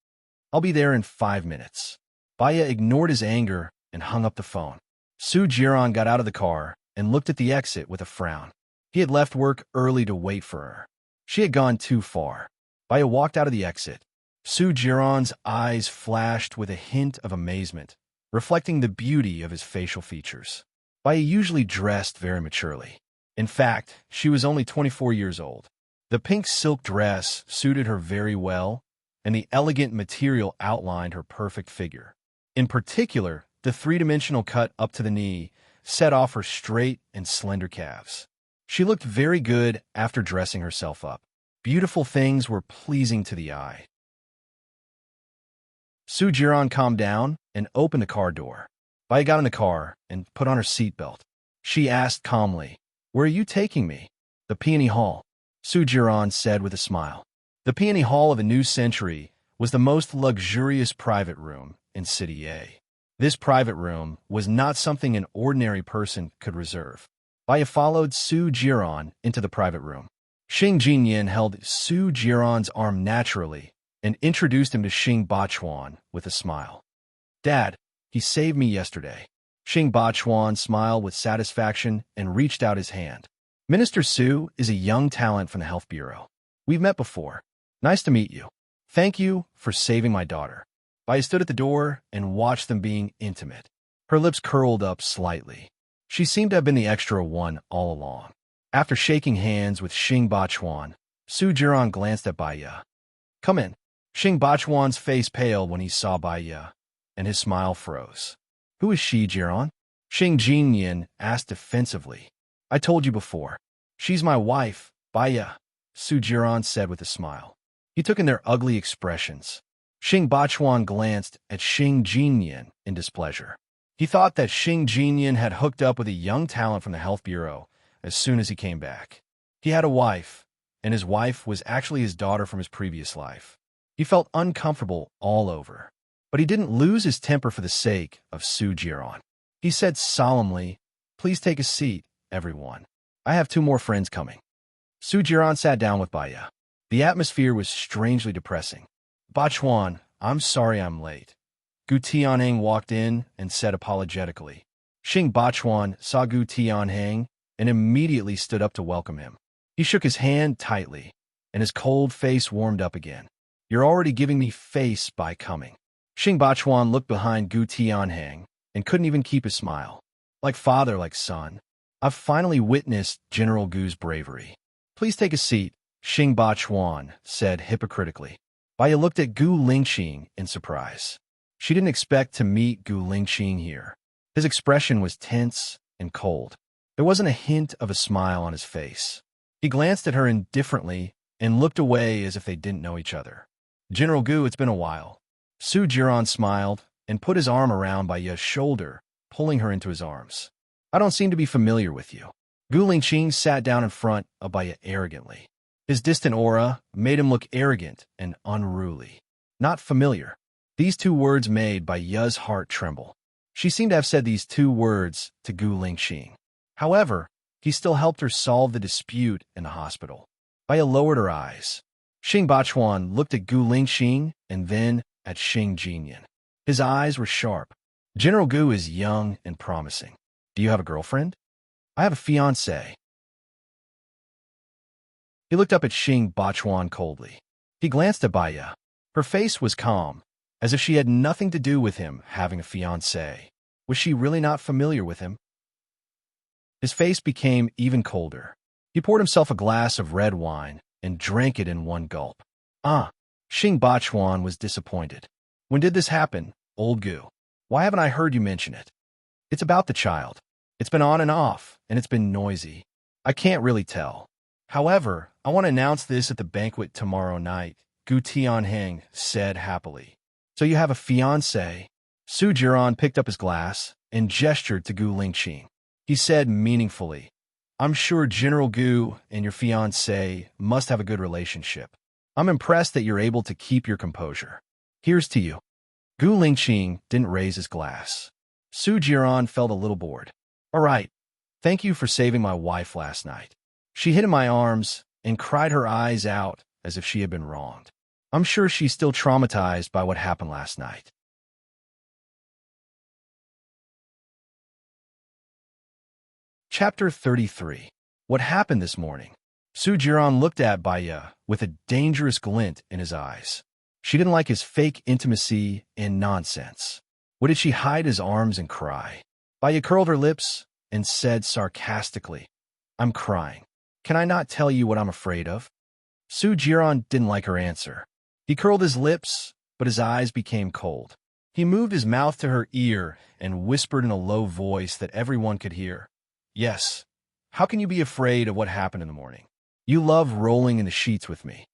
I'll be there in 5 minutes. Baya ignored his anger and hung up the phone. Sue Giron got out of the car and looked at the exit with a frown. He had left work early to wait for her. She had gone too far. Baya walked out of the exit. Sue Giron's eyes flashed with a hint of amazement, reflecting the beauty of his facial features. Baya usually dressed very maturely. In fact, she was only 24 years old. The pink silk dress suited her very well, and the elegant material outlined her perfect figure. In particular, the three-dimensional cut up to the knee set off her straight and slender calves. She looked very good after dressing herself up. Beautiful things were pleasing to the eye. Sue Giron calmed down and opened the car door. Baya got in the car and put on her seatbelt. She asked calmly, Where are you taking me? The Peony Hall, Sue Giron said with a smile. The Peony Hall of the New Century was the most luxurious private room in City A. This private room was not something an ordinary person could reserve. Baya followed Sue Giron into the private room. Xing Jinyan held Sue Giron's arm naturally and introduced him to Xing Bachuan with a smile. Dad, he saved me yesterday. Xing Bachuan smiled with satisfaction and reached out his hand. Minister Sue is a young talent from the Health Bureau. We've met before. Nice to meet you. Thank you for saving my daughter. Baya stood at the door and watched them being intimate. Her lips curled up slightly. She seemed to have been the extra one all along. After shaking hands with Xing Bachuan, Sue Giron glanced at Baya. Come in. Xing Bachuan's face paled when he saw Baya, and his smile froze. Who is she, Giron? Xing Jinyan asked defensively. I told you before. She's my wife, Baya, Sue Giron said with a smile. He took in their ugly expressions. Xing Bachuan glanced at Xing Jinyan in displeasure. He thought that Xing Jinyan had hooked up with a young talent from the Health Bureau as soon as he came back. He had a wife, and his wife was actually his daughter from his previous life. He felt uncomfortable all over, but he didn't lose his temper for the sake of Sue Giron. He said solemnly, Please take a seat, everyone. I have 2 more friends coming. Sue Giron sat down with Baya. The atmosphere was strangely depressing. Bachuan, I'm sorry I'm late. Gu Tianheng walked in and said apologetically. Xing Bachuan saw Gu Tianheng and immediately stood up to welcome him. He shook his hand tightly, and his cold face warmed up again. You're already giving me face by coming. Xing Bachuan looked behind Gu Tianheng and couldn't even keep his smile. Like father, like son. I've finally witnessed General Gu's bravery. Please take a seat, Xing Bachuan said hypocritically. Baya looked at Gu Lingqing in surprise. She didn't expect to meet Gu Lingqing here. His expression was tense and cold. There wasn't a hint of a smile on his face. He glanced at her indifferently and looked away as if they didn't know each other. General Gu, it's been a while. Sue Giron smiled and put his arm around Baya's shoulder, pulling her into his arms. I don't seem to be familiar with you. Gu Lingqing sat down in front of Baya arrogantly. His distant aura made him look arrogant and unruly. Not familiar. These 2 words made Baya's heart tremble. She seemed to have said these 2 words to Gu Lingqing. However, He still helped her solve the dispute in the hospital. Baya lowered her eyes. Xing Bachuan looked at Gu Lingxing and then at Xing Jinyan. His eyes were sharp. General Gu is young and promising. Do you have a girlfriend? I have a fiancé. He looked up at Xing Bachuan coldly. He glanced at Baya. Her face was calm, as if she had nothing to do with him having a fiancé. Was she really not familiar with him? His face became even colder. He poured himself a glass of red wine and drank it in one gulp. Xing Bachuan was disappointed. When did this happen, old Gu? Why haven't I heard you mention it? It's about the child. It's been on and off, and it's been noisy. I can't really tell. However, I want to announce this at the banquet tomorrow night, Gu Tianheng said happily. So you have a fiancé? Su Jiran picked up his glass and gestured to Gu Lingxing. He said meaningfully, I'm sure General Gu and your fiancé must have a good relationship. I'm impressed that you're able to keep your composure. Here's to you. Gu Lingxing didn't raise his glass. Su Jiran felt a little bored. All right, thank you for saving my wife last night. She hid in my arms and cried her eyes out as if she had been wronged. I'm sure she's still traumatized by what happened last night. Chapter 33. What happened this morning? Su Jiran looked at Baya with a dangerous glint in his eyes. She didn't like his fake intimacy and nonsense. What did she hide his arms and cry? Baya curled her lips and said sarcastically, I'm crying. Can I not tell you what I'm afraid of? Su Jiran didn't like her answer. He curled his lips, but his eyes became cold. He moved his mouth to her ear and whispered in a low voice that everyone could hear. Yes. How can you be afraid of what happened in the morning? You love rolling in the sheets with me.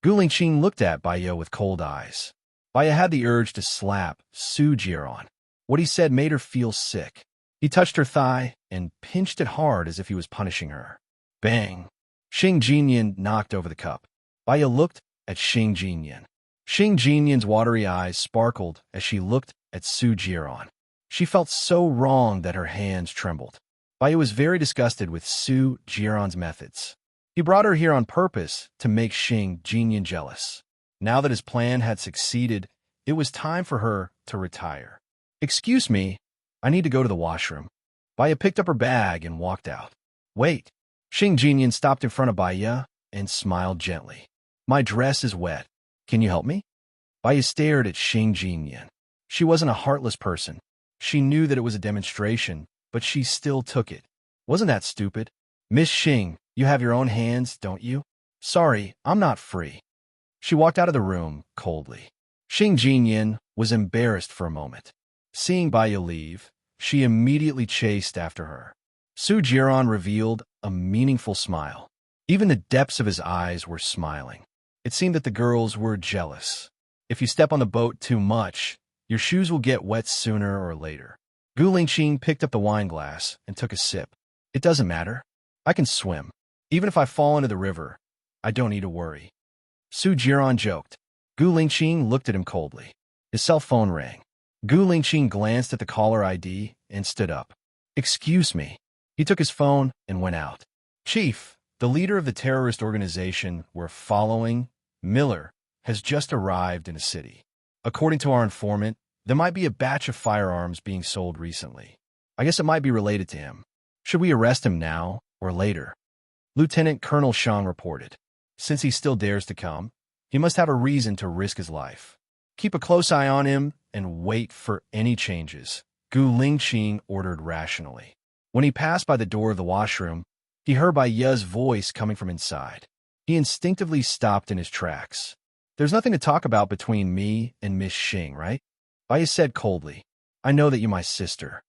Gu Lingxing looked at Baya with cold eyes. Baya had the urge to slap Su Jiran. What he said made her feel sick. He touched her thigh and pinched it hard as if he was punishing her. Bang! Xing Jinyan knocked over the cup. Baya looked at Xing Jinyan. Xing Jinyan's watery eyes sparkled as she looked at Su Jiran. She felt so wrong that her hands trembled. Baya was very disgusted with Su Jiran's methods. He brought her here on purpose to make Xing Jinyan jealous. Now that his plan had succeeded, it was time for her to retire. Excuse me, I need to go to the washroom. Baya picked up her bag and walked out. Wait. Xing Jinyan stopped in front of Baya and smiled gently. My dress is wet. Can you help me? Baya stared at Xing Jinyan. She wasn't a heartless person. She knew that it was a demonstration, but she still took it. Wasn't that stupid? Miss Xing, you have your own hands, don't you? Sorry, I'm not free. She walked out of the room coldly. Xing Jinyan was embarrassed for a moment. Seeing Baya leave, she immediately chased after her. Su Jiran revealed a meaningful smile. Even the depths of his eyes were smiling. It seemed that the girls were jealous. If you step on the boat too much, your shoes will get wet sooner or later. Gu Lingxing picked up the wine glass and took a sip. It doesn't matter. I can swim. Even if I fall into the river, I don't need to worry. Su Jiran joked. Gu Lingxing looked at him coldly. His cell phone rang. Gu Lingxing glanced at the caller ID and stood up. Excuse me. He took his phone and went out. Chief, the leader of the terrorist organization we're following, Miller, has just arrived in the city. According to our informant, there might be a batch of firearms being sold recently. I guess it might be related to him. Should we arrest him now or later? Lieutenant Colonel Shang reported. Since he still dares to come, he must have a reason to risk his life. Keep a close eye on him and wait for any changes, Gu Lingxing ordered rationally. When he passed by the door of the washroom, he heard Baya's voice coming from inside. He instinctively stopped in his tracks. There's nothing to talk about between me and Miss Xing, right? Baya said coldly. I know that you're my sister.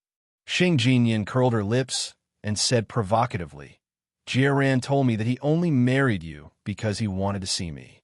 Xing Jinyan curled her lips and said provocatively, Jieran told me that he only married you because he wanted to see me.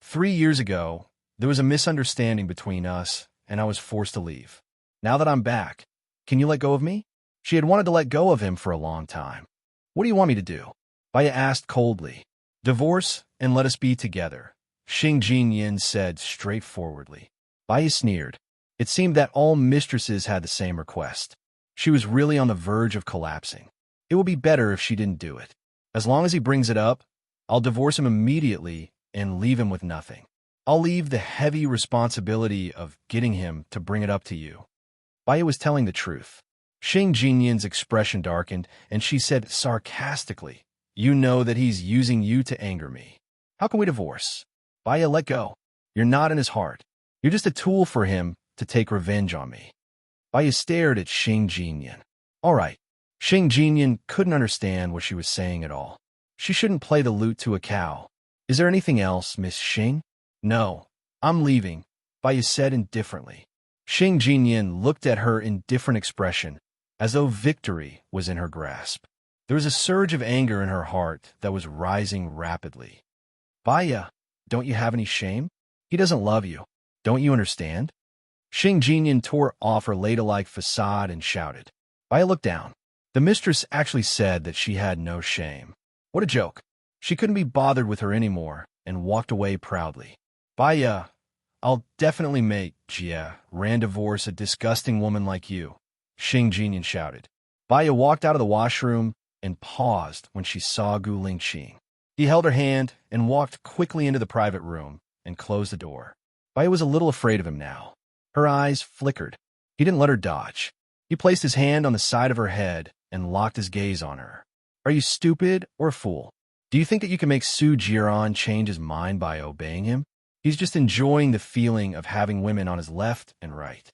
3 years ago, there was a misunderstanding between us, and I was forced to leave. Now that I'm back, can you let go of me? She had wanted to let go of him for a long time. What do you want me to do? Baya asked coldly. Divorce and let us be together, Xing Jinyan said straightforwardly. Baya sneered. It seemed that all mistresses had the same request. She was really on the verge of collapsing. It will be better if she didn't do it. As long as he brings it up, I'll divorce him immediately and leave him with nothing. I'll leave the heavy responsibility of getting him to bring it up to you. Baya was telling the truth. Xing Jinyan's expression darkened, and she said sarcastically, "You know that he's using you to anger me. How can we divorce? Baya, let go. You're not in his heart. You're just a tool for him to take revenge on me." Baya stared at Xing Jinyan. All right. Xing Jinyan couldn't understand what she was saying at all. She shouldn't play the lute to a cow. Is there anything else, Miss Xing? No, I'm leaving, Baya said indifferently. Xing Jinyan looked at her in different expression, as though victory was in her grasp. There was a surge of anger in her heart that was rising rapidly. Baya, don't you have any shame? He doesn't love you. Don't you understand? Xing Jinyan tore off her ladylike facade and shouted. Baya looked down. The mistress actually said that she had no shame. What a joke. She couldn't be bothered with her anymore and walked away proudly. Baya, I'll definitely make Jia divorce a disgusting woman like you, Xing Jinyan shouted. Baya walked out of the washroom and paused when she saw Gu Lingqing. He held her hand and walked quickly into the private room and closed the door. Baya was a little afraid of him now. Her eyes flickered. He didn't let her dodge. He placed his hand on the side of her head and locked his gaze on her. Are you stupid or a fool? Do you think that you can make Su Jiran change his mind by obeying him? He's just enjoying the feeling of having women on his left and right.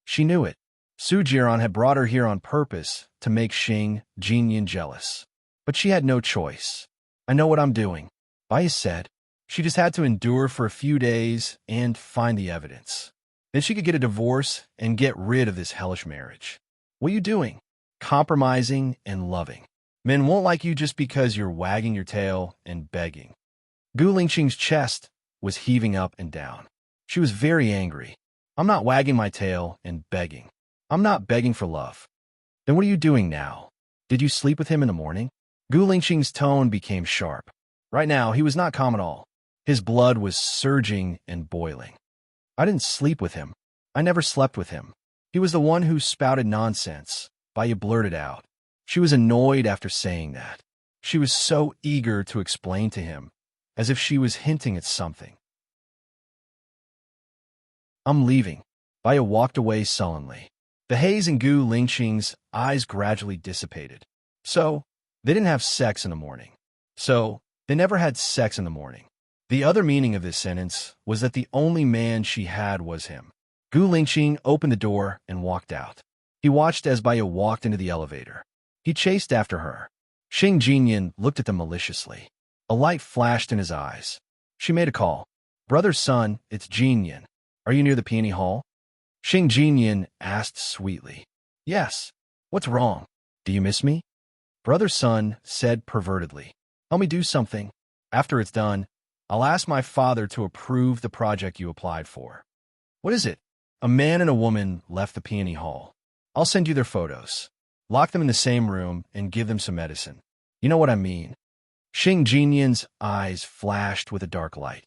She knew it. Su Jiran had brought her here on purpose to make Xing Jinyan jealous. But she had no choice. I know what I'm doing, Baya said. She just had to endure for a few days and find the evidence. Then she could get a divorce and get rid of this hellish marriage. What are you doing? Compromising and loving. Men won't like you just because you're wagging your tail and begging. Gu Lingqing's chest was heaving up and down. She was very angry. I'm not wagging my tail and begging. I'm not begging for love. Then what are you doing now? Did you sleep with him in the morning? Gu Lingqing's tone became sharp. Right now, he was not calm at all. His blood was surging and boiling. I didn't sleep with him. I never slept with him. He was the one who spouted nonsense, Baya blurted out. She was annoyed after saying that. She was so eager to explain to him, as if she was hinting at something. I'm leaving. Baya walked away sullenly. The haze in Gu Lingqing's eyes gradually dissipated. So, they didn't have sex in the morning. So, they never had sex in the morning. The other meaning of this sentence was that the only man she had was him. Gu Lingqing opened the door and walked out. He watched as Baya walked into the elevator. He chased after her. Xing Jinyan looked at them maliciously. A light flashed in his eyes. She made a call. Brother Sun, it's Jinyan. Are you near the peony hall? Xing Jinyan asked sweetly. Yes. What's wrong? Do you miss me? Brother Sun said pervertedly. Help me do something. After it's done, I'll ask my father to approve the project you applied for. What is it? A man and a woman left the peony hall. I'll send you their photos. Lock them in the same room and give them some medicine. You know what I mean. Xing Jinyan's eyes flashed with a dark light.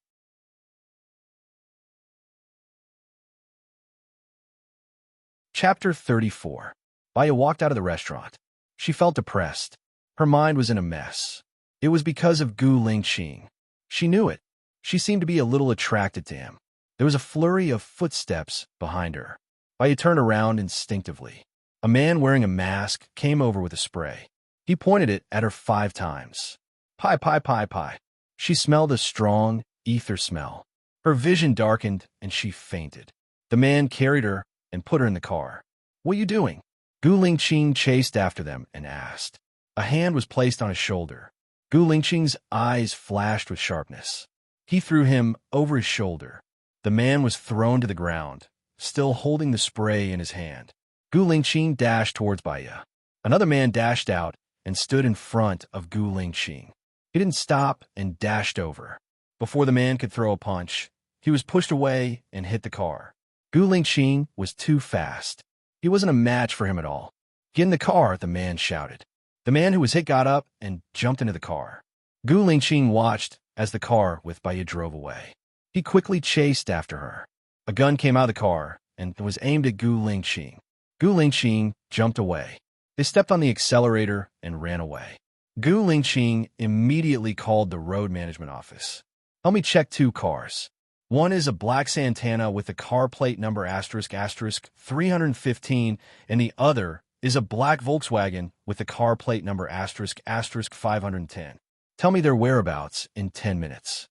Chapter 34. Baya walked out of the restaurant. She felt depressed. Her mind was in a mess. It was because of Gu Lingqing. She knew it. She seemed to be a little attracted to him. There was a flurry of footsteps behind her. Baya turned around instinctively. A man wearing a mask came over with a spray. He pointed it at her 5 times. Pie, pie, pie, pie. She smelled a strong ether smell. Her vision darkened and she fainted. The man carried her and put her in the car. What are you doing? Gu Lingqing chased after them and asked. A hand was placed on his shoulder. Gu Lingqing's eyes flashed with sharpness. He threw him over his shoulder. The man was thrown to the ground, still holding the spray in his hand. Gu Lingqing dashed towards Baya. Another man dashed out and stood in front of Gu Lingqing. He didn't stop and dashed over. Before the man could throw a punch, he was pushed away and hit the car. Gu Lingqing was too fast. He wasn't a match for him at all. Get in the car, the man shouted. The man who was hit got up and jumped into the car. Gu Lingqing watched as the car with Baya drove away. He quickly chased after her. A gun came out of the car and was aimed at Gu Lingqing. Gu Lingqing jumped away. They stepped on the accelerator and ran away. Gu Lingqing immediately called the road management office. Help me check 2 cars. One is a black Santana with a car plate number **315, and the other is a black Volkswagen with a car plate number **510. Tell me their whereabouts in 10 minutes.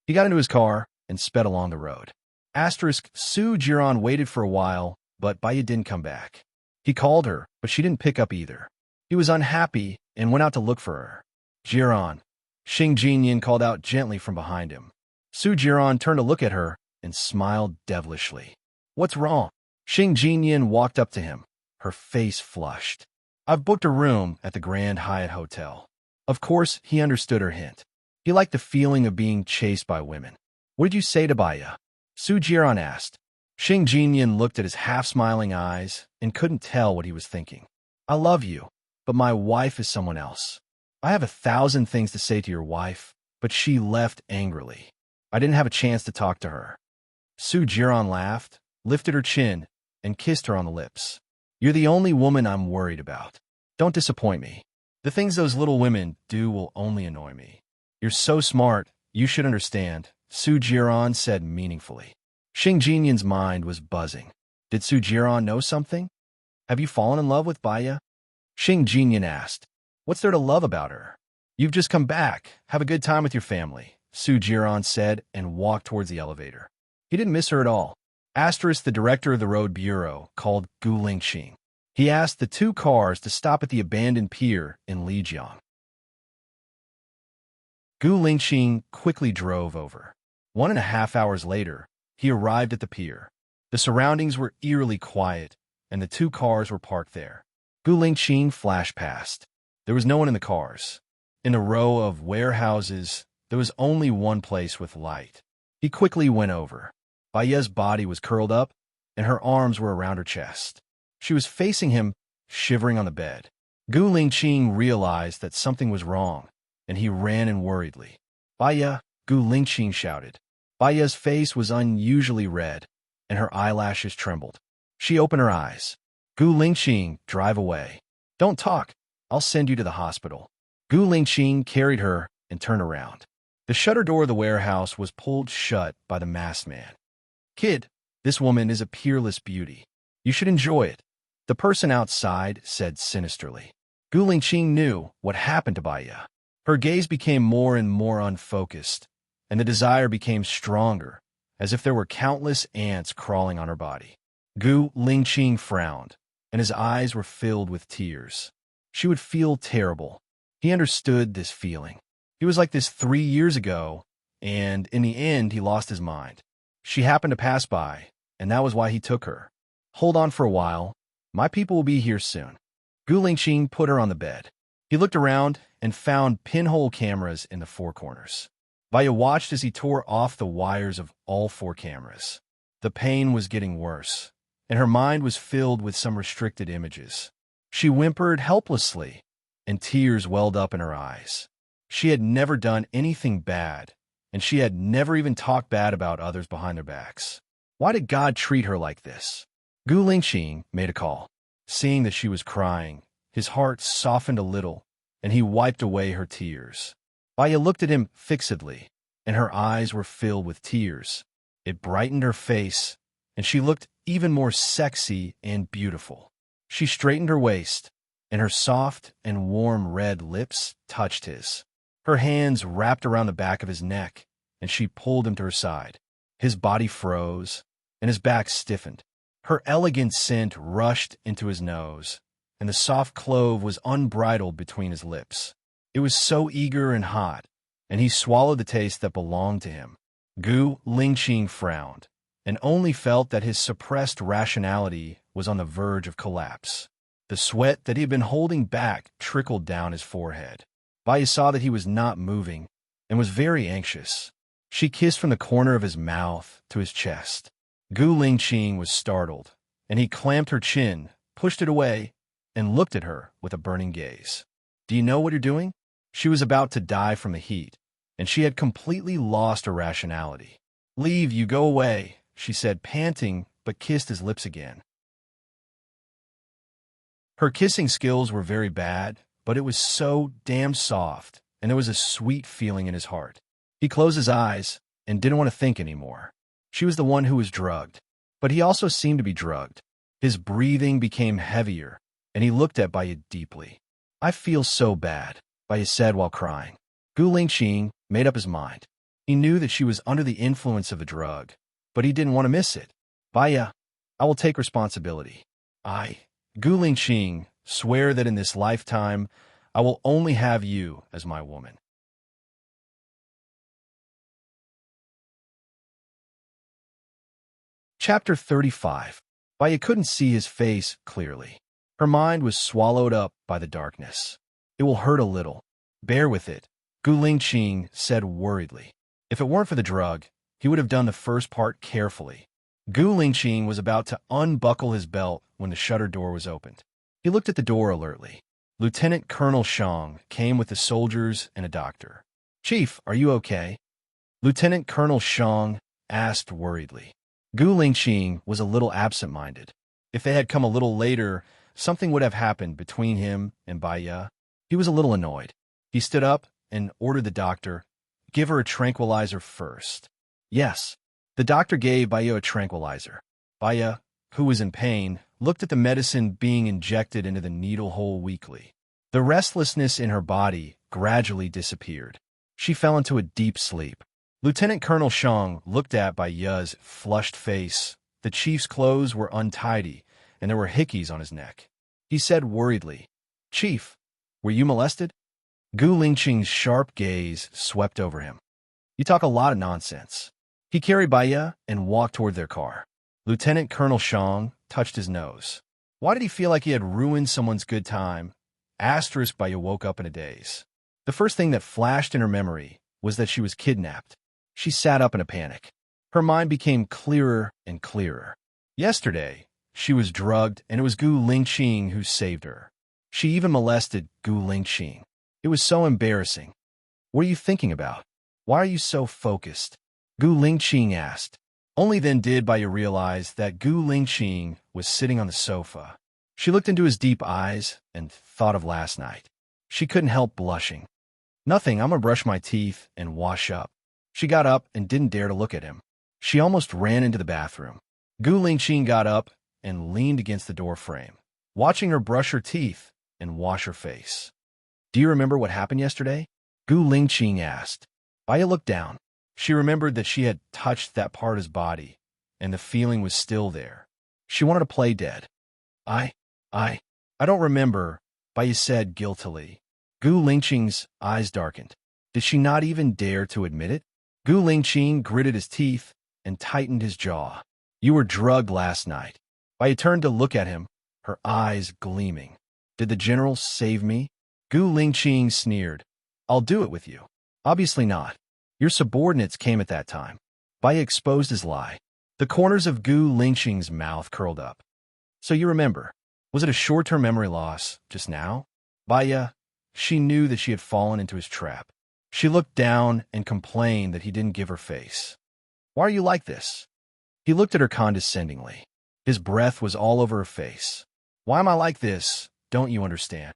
He got into his car and sped along the road. Su Jiran waited for a while, but Baya didn't come back. He called her, but she didn't pick up either. He was unhappy and went out to look for her. Jiran. Xing Jinyan called out gently from behind him. Su Jiran turned to look at her and smiled devilishly. What's wrong? Xing Jinyan walked up to him, her face flushed. I've booked a room at the Grand Hyatt Hotel. Of course, he understood her hint. He liked the feeling of being chased by women. What did you say to Baya? Su Jiran asked. Xing Jinyan looked at his half-smiling eyes and couldn't tell what he was thinking. I love you, but my wife is someone else. I have 1,000 things to say to your wife, but she left angrily. I didn't have a chance to talk to her. Su Jiran laughed, lifted her chin, and kissed her on the lips. You're the only woman I'm worried about. Don't disappoint me. The things those little women do will only annoy me. You're so smart, you should understand, Su Jiran said meaningfully. Xing Jinyan's mind was buzzing. Did Su Jiran know something? Have you fallen in love with Baya? Xing Jinyan asked. What's there to love about her? You've just come back. Have a good time with your family, Su Jiran said and walked towards the elevator. He didn't miss her at all. The director of the road bureau, called Gu Lingqing. He asked the 2 cars to stop at the abandoned pier in Lijiang. Gu Lingqing quickly drove over. 1.5 hours later, he arrived at the pier. The surroundings were eerily quiet, and the 2 cars were parked there. Gu Lingqing flashed past. There was no one in the cars. In the row of warehouses, there was only one place with light. He quickly went over. Baya's body was curled up, and her arms were around her chest. She was facing him, shivering on the bed. Gu Lingqing realized that something was wrong, and he ran in worriedly. Baya, Gu Lingqing shouted. Baya's face was unusually red, and her eyelashes trembled. She opened her eyes. Gu Lingqing, drive away. Don't talk. I'll send you to the hospital. Gu Lingqing carried her and turned around. The shutter door of the warehouse was pulled shut by the masked man. Kid, this woman is a peerless beauty. You should enjoy it, the person outside said sinisterly. Gu Lingqing knew what happened to Baya. Her gaze became more and more unfocused, and the desire became stronger, as if there were countless ants crawling on her body. Gu Lingqing frowned, and his eyes were filled with tears. She would feel terrible. He understood this feeling. He was like this 3 years ago, and in the end he lost his mind. She happened to pass by, and that was why he took her. Hold on for a while. My people will be here soon. Gu Lingqing put her on the bed. He looked around and found pinhole cameras in the 4 corners. Baya watched as he tore off the wires of all 4 cameras. The pain was getting worse, and her mind was filled with some restricted images. She whimpered helplessly, and tears welled up in her eyes. She had never done anything bad, and she had never even talked bad about others behind their backs. Why did God treat her like this? Gu Lingqing made a call. Seeing that she was crying, his heart softened a little, and he wiped away her tears. Baya looked at him fixedly, and her eyes were filled with tears. It brightened her face, and she looked even more sexy and beautiful. She straightened her waist, and her soft and warm red lips touched his. Her hands wrapped around the back of his neck, and she pulled him to her side. His body froze, and his back stiffened. Her elegant scent rushed into his nose, and the soft clove was unbridled between his lips. It was so eager and hot, and he swallowed the taste that belonged to him. Gu Lingqing frowned, and only felt that his suppressed rationality was on the verge of collapse. The sweat that he had been holding back trickled down his forehead. Baya saw that he was not moving, and was very anxious. She kissed from the corner of his mouth to his chest. Gu Lingqing was startled, and he clamped her chin, pushed it away, and looked at her with a burning gaze. Do you know what you're doing? She was about to die from the heat, and she had completely lost her rationality. Leave, you go away, she said, panting, but kissed his lips again. Her kissing skills were very bad, but it was so damn soft, and there was a sweet feeling in his heart. He closed his eyes and didn't want to think anymore. She was the one who was drugged, but he also seemed to be drugged. His breathing became heavier, and he looked at Baya deeply. I feel so bad, Baya said while crying. Gu Lingqing made up his mind. He knew that she was under the influence of the drug, but he didn't want to miss it. Baya, I will take responsibility. Gu Lingqing, swear that in this lifetime, I will only have you as my woman. Chapter 35. Baya couldn't see his face clearly. Her mind was swallowed up by the darkness. It will hurt a little. Bear with it, Gu Lingqing said worriedly. If it weren't for the drug, he would have done the first part carefully. Gu Lingqing was about to unbuckle his belt when the shutter door was opened. He looked at the door alertly. Lieutenant Colonel Shang came with the soldiers and a doctor. Chief, are you okay? Lieutenant Colonel Shang asked worriedly. Gu Lingqing was a little absent-minded. If they had come a little later, something would have happened between him and Baya. He was a little annoyed. He stood up and ordered the doctor, give her a tranquilizer first. Yes, the doctor gave Baya a tranquilizer. Baya, who was in pain, looked at the medicine being injected into the needle hole weakly. The restlessness in her body gradually disappeared. She fell into a deep sleep. Lieutenant Colonel Shang looked at Baya's flushed face. The chief's clothes were untidy, and there were hickeys on his neck. He said worriedly, Chief, were you molested? Gu Lingqing's sharp gaze swept over him. You talk a lot of nonsense. He carried Baya and walked toward their car. Lieutenant Colonel Shang touched his nose. Why did he feel like he had ruined someone's good time? Baya woke up in a daze. The first thing that flashed in her memory was that she was kidnapped. She sat up in a panic. Her mind became clearer and clearer. Yesterday, she was drugged, and it was Gu Lingqing who saved her. She even molested Gu Lingqing. It was so embarrassing. What are you thinking about? Why are you so focused? Gu Lingqing asked. Only then did Baya realize that Gu Lingqing was sitting on the sofa. She looked into his deep eyes and thought of last night. She couldn't help blushing. Nothing, I'm gonna brush my teeth and wash up. She got up and didn't dare to look at him. She almost ran into the bathroom. Gu Lingqing got up and leaned against the door frame, watching her brush her teeth and wash her face. Do you remember what happened yesterday? Gu Lingqing asked. Baya looked down. She remembered that she had touched that part of his body, and the feeling was still there. She wanted to play dead. I don't remember, Baya said guiltily. Gu Lingqing's eyes darkened. Did she not even dare to admit it? Gu Lingqing gritted his teeth and tightened his jaw. You were drugged last night. Baya turned to look at him, her eyes gleaming. Did the general save me? Gu Lingqing sneered. I'll do it with you. Obviously not. Your subordinates came at that time. Baya exposed his lie. The corners of Gu Lingqing's mouth curled up. So you remember. Was it a short-term memory loss just now? Baya, she knew that she had fallen into his trap. She looked down and complained that he didn't give her face. Why are you like this? He looked at her condescendingly. His breath was all over her face. Why am I like this? Don't you understand?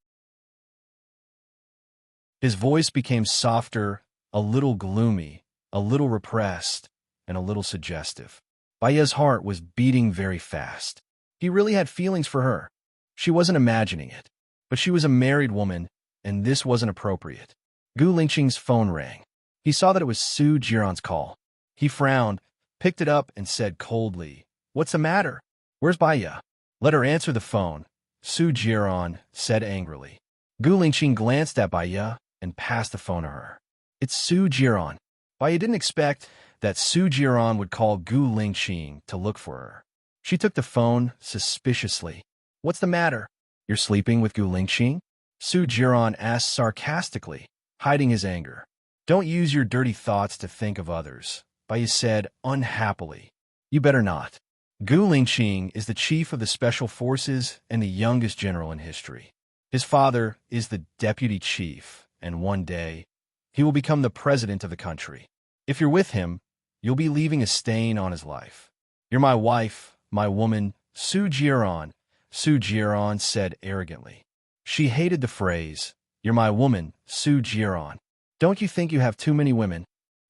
His voice became softer, a little gloomy, a little repressed, and a little suggestive. Baya's heart was beating very fast. He really had feelings for her. She wasn't imagining it. But she was a married woman, and this wasn't appropriate. Gu Lingqing's phone rang. He saw that it was Su Jiran's call. He frowned, picked it up, and said coldly, What's the matter? Where's Baya? Let her answer the phone, Su Jiran said angrily. Gu Lingqing glanced at Baya and passed the phone to her. It's Su Jiran. Baya didn't expect that Su Jiran would call Gu Lingqing to look for her. She took the phone suspiciously. What's the matter? You're sleeping with Gu Lingqing? Su Jiran asked sarcastically, hiding his anger. Don't use your dirty thoughts to think of others, Baya said unhappily. You better not. Gu Lingqing is the chief of the special forces and the youngest general in history. His father is the deputy chief, and one day, he will become the president of the country. If you're with him, you'll be leaving a stain on his life. You're my wife, my woman, Su Jiran, Su Jiran said arrogantly. She hated the phrase, "You're my woman, Su Jiran. Don't you think you have too many women?"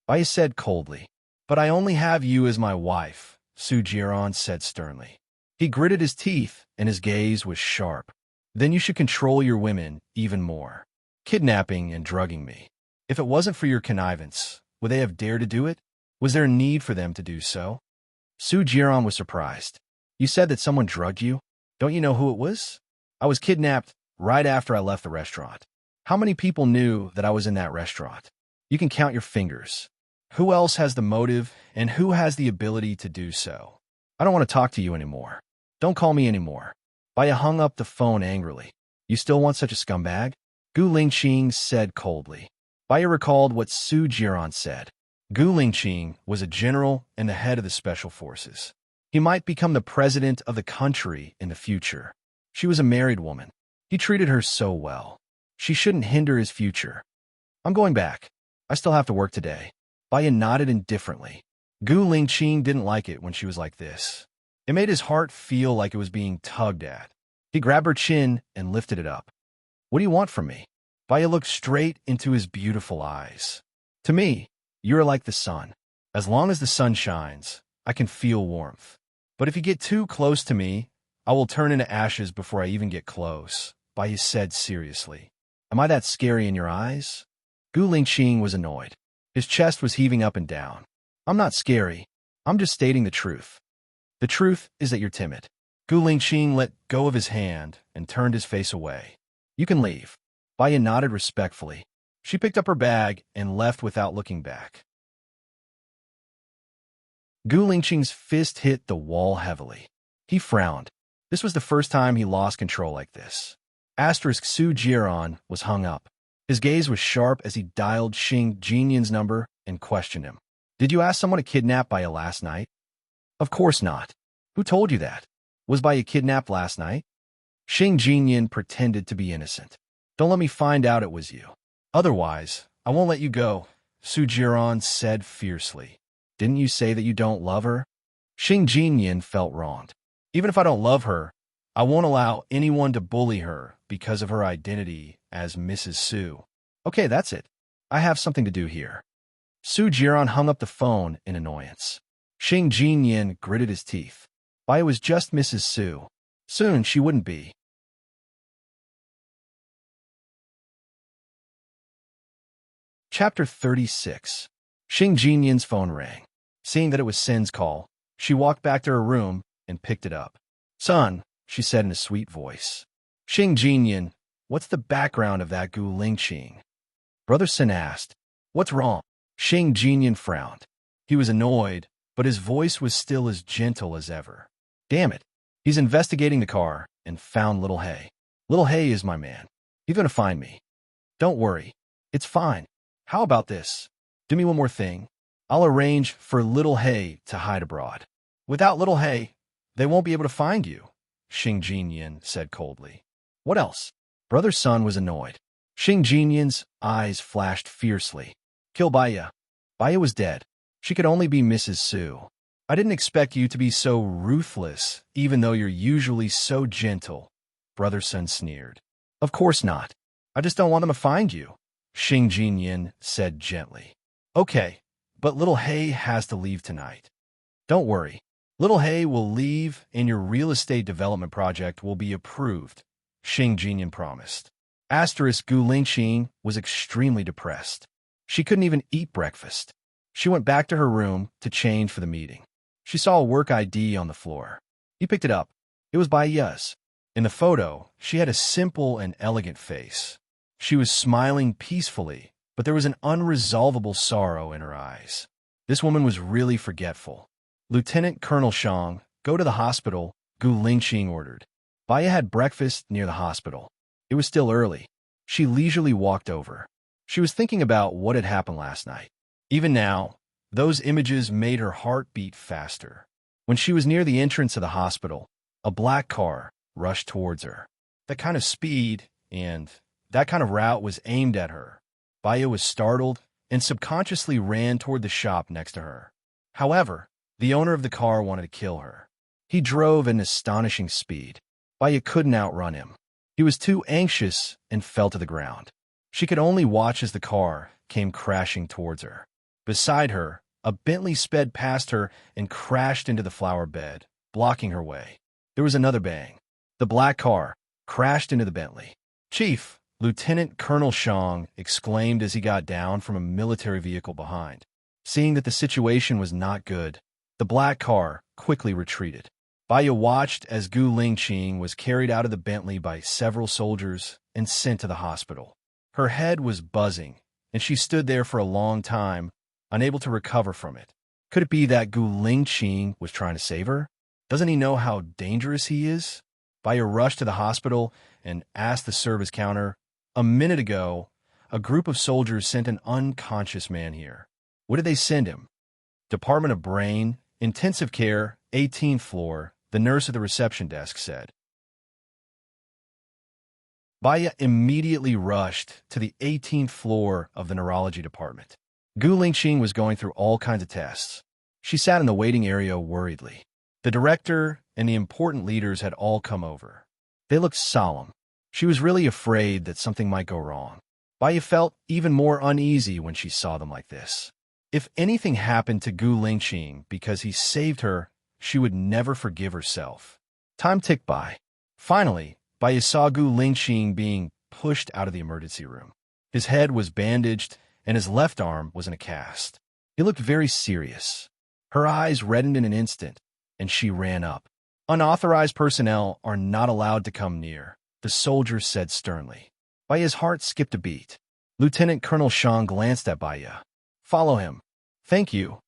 Baya said coldly. "But I only have you as my wife," Su Jiran said sternly. He gritted his teeth, and his gaze was sharp. "Then you should control your women even more. Kidnapping and drugging me. If it wasn't for your connivance, would they have dared to do it? Was there a need for them to do so?" Su Jiran was surprised. "You said that someone drugged you? Don't you know who it was?" "I was kidnapped right after I left the restaurant." "How many people knew that I was in that restaurant?" "You can count your fingers. Who else has the motive, and who has the ability to do so?" "I don't want to talk to you anymore. Don't call me anymore." Baya hung up the phone angrily. "You still want such a scumbag?" Gu Lingqing said coldly. Baya recalled what Su Jiran said. Gu Lingqing was a general and the head of the special forces. He might become the president of the country in the future. She was a married woman. He treated her so well. She shouldn't hinder his future. "I'm going back. I still have to work today." Baya nodded indifferently. Gu Lingqing didn't like it when she was like this. It made his heart feel like it was being tugged at. He grabbed her chin and lifted it up. "What do you want from me?" Baya looked straight into his beautiful eyes. "To me, you are like the sun. As long as the sun shines, I can feel warmth. But if you get too close to me, I will turn into ashes before I even get close," Baya said seriously. "Am I that scary in your eyes?" Gu Lingqing was annoyed. His chest was heaving up and down. "I'm not scary. I'm just stating the truth. The truth is that you're timid." Gu Lingqing let go of his hand and turned his face away. "You can leave." Baya nodded respectfully. She picked up her bag and left without looking back. Gu Lingqing's fist hit the wall heavily. He frowned. This was the first time he lost control like this. Asterisk Su Jiran was hung up. His gaze was sharp as he dialed Xing Jinyan's number and questioned him. "Did you ask someone to kidnap Baya last night?" "Of course not. Who told you that? Was Baya kidnapped last night?" Xing Jinyan pretended to be innocent. "Don't let me find out it was you. Otherwise, I won't let you go," Su Jiran said fiercely. "Didn't you say that you don't love her?" Xing Jinyan felt wronged. "Even if I don't love her, I won't allow anyone to bully her because of her identity as Mrs. Su. Okay, that's it. I have something to do here." Su Jiran hung up the phone in annoyance. Xing Jinyan gritted his teeth. Baya was just Mrs. Su. Soon she wouldn't be. Chapter 36. Xing Jinyan's phone rang. Seeing that it was Sin's call, she walked back to her room and picked it up. "Son," she said in a sweet voice. "Xing Jinyan, what's the background of that Gu Lingqing?" Brother Sin asked. "What's wrong?" Xing Jinyan frowned. He was annoyed, but his voice was still as gentle as ever. "Damn it. He's investigating the car and found Little Hay. Little Hay is my man. He's going to find me. Don't worry. It's fine. How about this? Do me one more thing. I'll arrange for Little Hay to hide abroad. Without Little Hay, they won't be able to find you," Xing Jinyan said coldly. "What else?" Brother Sun was annoyed. Xing Jinyan's eyes flashed fiercely. "Kill Baya." Baya was dead. She could only be Mrs. Su. "I didn't expect you to be so ruthless, even though you're usually so gentle," Brother Sun sneered. "Of course not. I just don't want them to find you," Xing Jinyan said gently. "Okay, but Little Hay has to leave tonight." "Don't worry. Little Hay will leave and your real estate development project will be approved," Xing Jinyan promised. Asterisk Gu Lingqing was extremely depressed. She couldn't even eat breakfast. She went back to her room to change for the meeting. She saw a work ID on the floor. He picked it up. It was Baya's. In the photo, she had a simple and elegant face. She was smiling peacefully, but there was an unresolvable sorrow in her eyes. This woman was really forgetful. "Lieutenant Colonel Shang, go to the hospital," Gu Lingqing ordered. Baya had breakfast near the hospital. It was still early. She leisurely walked over. She was thinking about what had happened last night. Even now, those images made her heart beat faster. When she was near the entrance of the hospital, a black car rushed towards her. That kind of speed and that kind of route was aimed at her. Baya was startled and subconsciously ran toward the shop next to her. However, the owner of the car wanted to kill her. He drove at an astonishing speed. Baya couldn't outrun him. He was too anxious and fell to the ground. She could only watch as the car came crashing towards her. Beside her, a Bentley sped past her and crashed into the flower bed, blocking her way. There was another bang. The black car crashed into the Bentley. "Chief!" Lieutenant Colonel Shang exclaimed as he got down from a military vehicle behind. Seeing that the situation was not good, the black car quickly retreated. Baya watched as Gu Lingqing was carried out of the Bentley by several soldiers and sent to the hospital. Her head was buzzing, and she stood there for a long time, unable to recover from it. Could it be that Gu Lingqing was trying to save her? Doesn't he know how dangerous he is? Baya rushed to the hospital and asked the service counter, "A minute ago, a group of soldiers sent an unconscious man here. What did they send him?" "Department of Brain, Intensive Care, 18th floor," the nurse at the reception desk said. Baya immediately rushed to the 18th floor of the neurology department. Gu Lingqing was going through all kinds of tests. She sat in the waiting area worriedly. The director and the important leaders had all come over. They looked solemn. She was really afraid that something might go wrong. Baya felt even more uneasy when she saw them like this. If anything happened to Gu Lingqing because he saved her, she would never forgive herself. Time ticked by. Finally, Baya saw Gu Lingqing being pushed out of the emergency room. His head was bandaged, and his left arm was in a cast. He looked very serious. Her eyes reddened in an instant, and she ran up. "Unauthorized personnel are not allowed to come near," the soldier said sternly. Baya's heart skipped a beat. Lieutenant Colonel Shang glanced at Baya. "Follow him." Thank you,"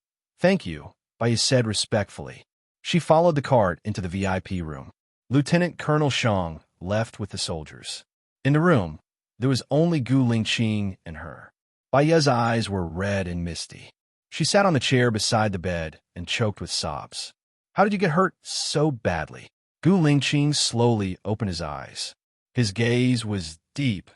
Baya said respectfully. She followed the cart into the VIP room. Lieutenant Colonel Shang left with the soldiers. In the room, there was only Gu Lingqing and her. Baya's eyes were red and misty. She sat on the chair beside the bed and choked with sobs. "How did you get hurt so badly?" Gu Lingqing slowly opened his eyes. His gaze was deep,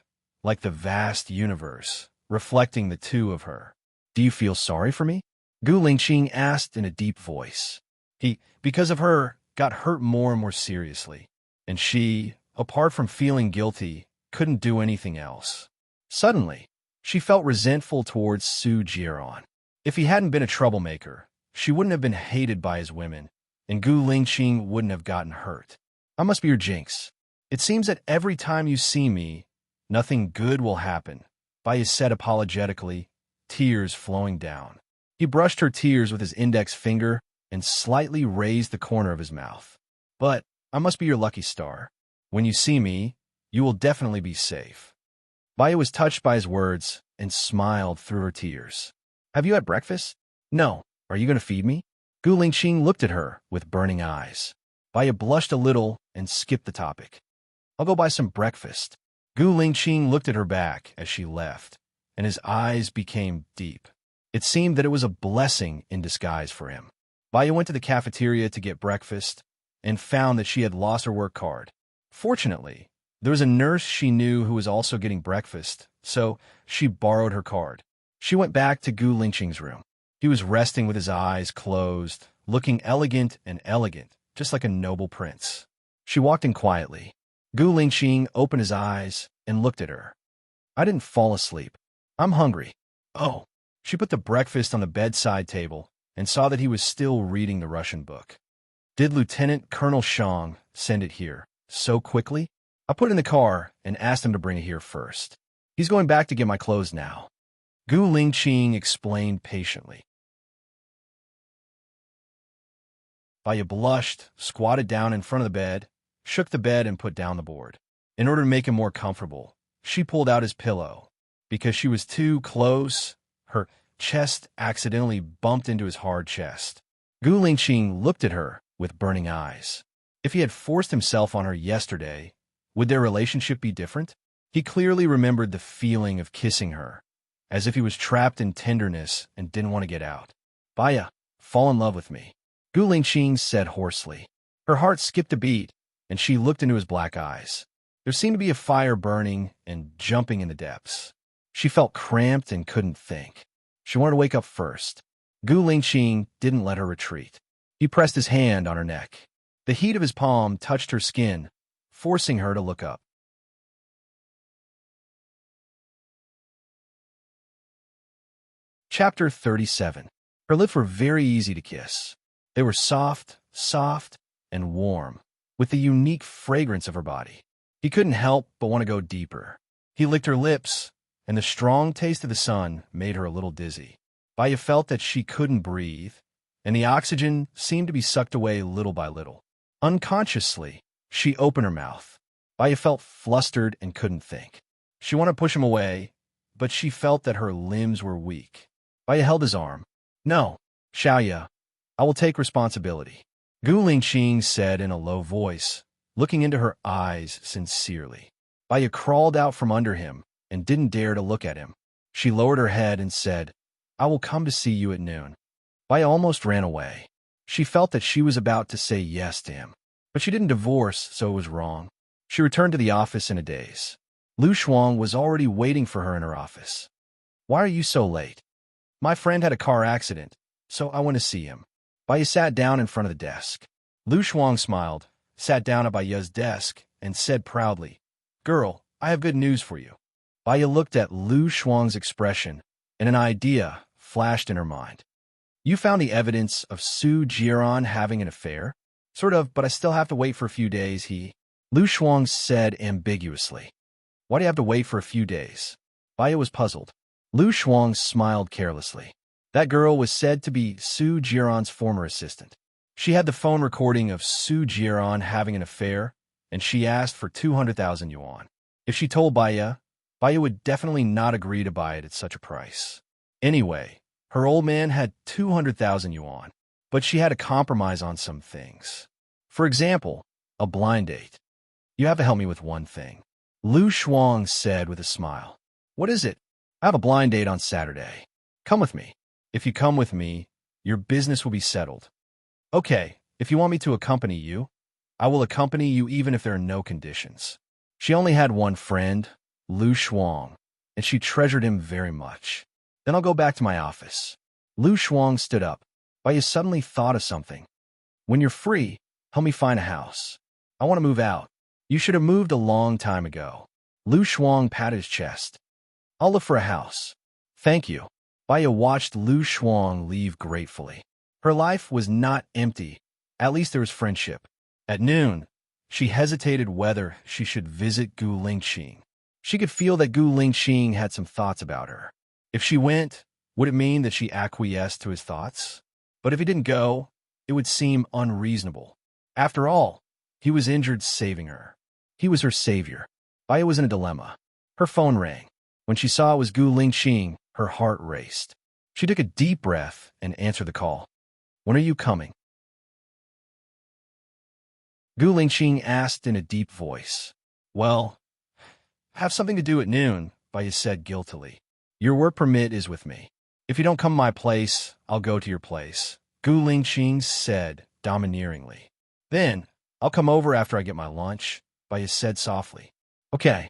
like the vast universe, reflecting the two of her. "Do you feel sorry for me?" Gu Lingqing asked in a deep voice. He, because of her, got hurt more and more seriously, and she, apart from feeling guilty, couldn't do anything else. Suddenly, she felt resentful towards Su Jiron. If he hadn't been a troublemaker, she wouldn't have been hated by his women, and Gu Lingqing wouldn't have gotten hurt. "I must be your jinx. It seems that every time you see me, nothing good will happen," Baya said apologetically, tears flowing down. He brushed her tears with his index finger and slightly raised the corner of his mouth. "But I must be your lucky star. When you see me, you will definitely be safe." Baya was touched by his words and smiled through her tears. "Have you had breakfast?" "No. Are you going to feed me?" Gu Lingqing looked at her with burning eyes. Baya blushed a little and skipped the topic. "I'll go buy some breakfast." Gu Lingqing looked at her back as she left, and his eyes became deep. It seemed that it was a blessing in disguise for him. Baya went to the cafeteria to get breakfast and found that she had lost her work card. Fortunately, there was a nurse she knew who was also getting breakfast, so she borrowed her card. She went back to Gu Lingqing's room. He was resting with his eyes closed, looking elegant, just like a noble prince. She walked in quietly. Gu Lingqing opened his eyes and looked at her. "I didn't fall asleep. I'm hungry." "Oh." She put the breakfast on the bedside table and saw that he was still reading the Russian book. "Did Lieutenant Colonel Shang send it here so quickly?" "I put it in the car and asked him to bring it here first. He's going back to get my clothes now." Gu Lingqing explained patiently. Baya blushed, squatted down in front of the bed, shook the bed, and put down the board. In order to make him more comfortable, she pulled out his pillow. Because she was too close, her chest accidentally bumped into his hard chest. Gu Lingqing looked at her with burning eyes. If he had forced himself on her yesterday, would their relationship be different? He clearly remembered the feeling of kissing her, as if he was trapped in tenderness and didn't want to get out. "Baya, fall in love with me," Gu Lingqing said hoarsely. Her heart skipped a beat, and she looked into his black eyes. There seemed to be a fire burning and jumping in the depths. She felt cramped and couldn't think. She wanted to wake up first. Gu Lingqing didn't let her retreat. He pressed his hand on her neck. The heat of his palm touched her skin, forcing her to look up. Chapter 37. Her lips were very easy to kiss. They were soft, and warm, with the unique fragrance of her body. He couldn't help but want to go deeper. He licked her lips, and the strong taste of the sun made her a little dizzy. Baya felt that she couldn't breathe, and the oxygen seemed to be sucked away little by little. Unconsciously, she opened her mouth. Baya felt flustered and couldn't think. She wanted to push him away, but she felt that her limbs were weak. Baya held his arm. "No, Xiaoya, I will take responsibility," Gu Lingqing said in a low voice, looking into her eyes sincerely. Baya crawled out from under him and didn't dare to look at him. She lowered her head and said, "I will come to see you at noon." Baya almost ran away. She felt that she was about to say yes to him, but she didn't divorce, so it was wrong. She returned to the office in a daze. Lu Shuang was already waiting for her in her office. "Why are you so late?" "My friend had a car accident, so I went to see him." Baya sat down in front of the desk. Lu Shuang smiled, sat down at Baya's desk, and said proudly, "Girl, I have good news for you." Baya looked at Lu Shuang's expression, and an idea flashed in her mind. "You found the evidence of Su Jiran having an affair?" "Sort of, but I still have to wait for a few days," Lu Shuang said ambiguously. "Why do you have to wait for a few days?" Baya was puzzled. Lu Shuang smiled carelessly. That girl was said to be Su Jiran's former assistant. She had the phone recording of Su Jiran having an affair, and she asked for 200,000 yuan. If she told Baya would definitely not agree to buy it at such a price. Anyway, her old man had 200,000 yuan, but she had to compromise on some things. For example, a blind date. "You have to help me with one thing," Lu Shuang said with a smile. "What is it?" "I have a blind date on Saturday. Come with me. If you come with me, your business will be settled." "Okay, if you want me to accompany you, I will accompany you even if there are no conditions." She only had one friend, Lu Shuang, and she treasured him very much. "Then I'll go back to my office." Lu Shuang stood up. Baya suddenly thought of something. "When you're free, help me find a house. I want to move out." "You should have moved a long time ago." Lu Shuang patted his chest. "I'll look for a house." "Thank you." Baya watched Lu Shuang leave gratefully. Her life was not empty. At least there was friendship. At noon, she hesitated whether she should visit Gu Lingqing. She could feel that Gu Lingqing had some thoughts about her. If she went, would it mean that she acquiesced to his thoughts? But if he didn't go, it would seem unreasonable. After all, he was injured saving her. He was her savior. Baya was in a dilemma. Her phone rang. When she saw it was Gu Lingqing, her heart raced. She took a deep breath and answered the call. "When are you coming?" Gu Lingqing asked in a deep voice. "Well, have something to do at noon," Baya said guiltily. "Your work permit is with me. If you don't come to my place, I'll go to your place," Gu Lingqing said domineeringly. "Then, I'll come over after I get my lunch," Baya said softly. "Okay."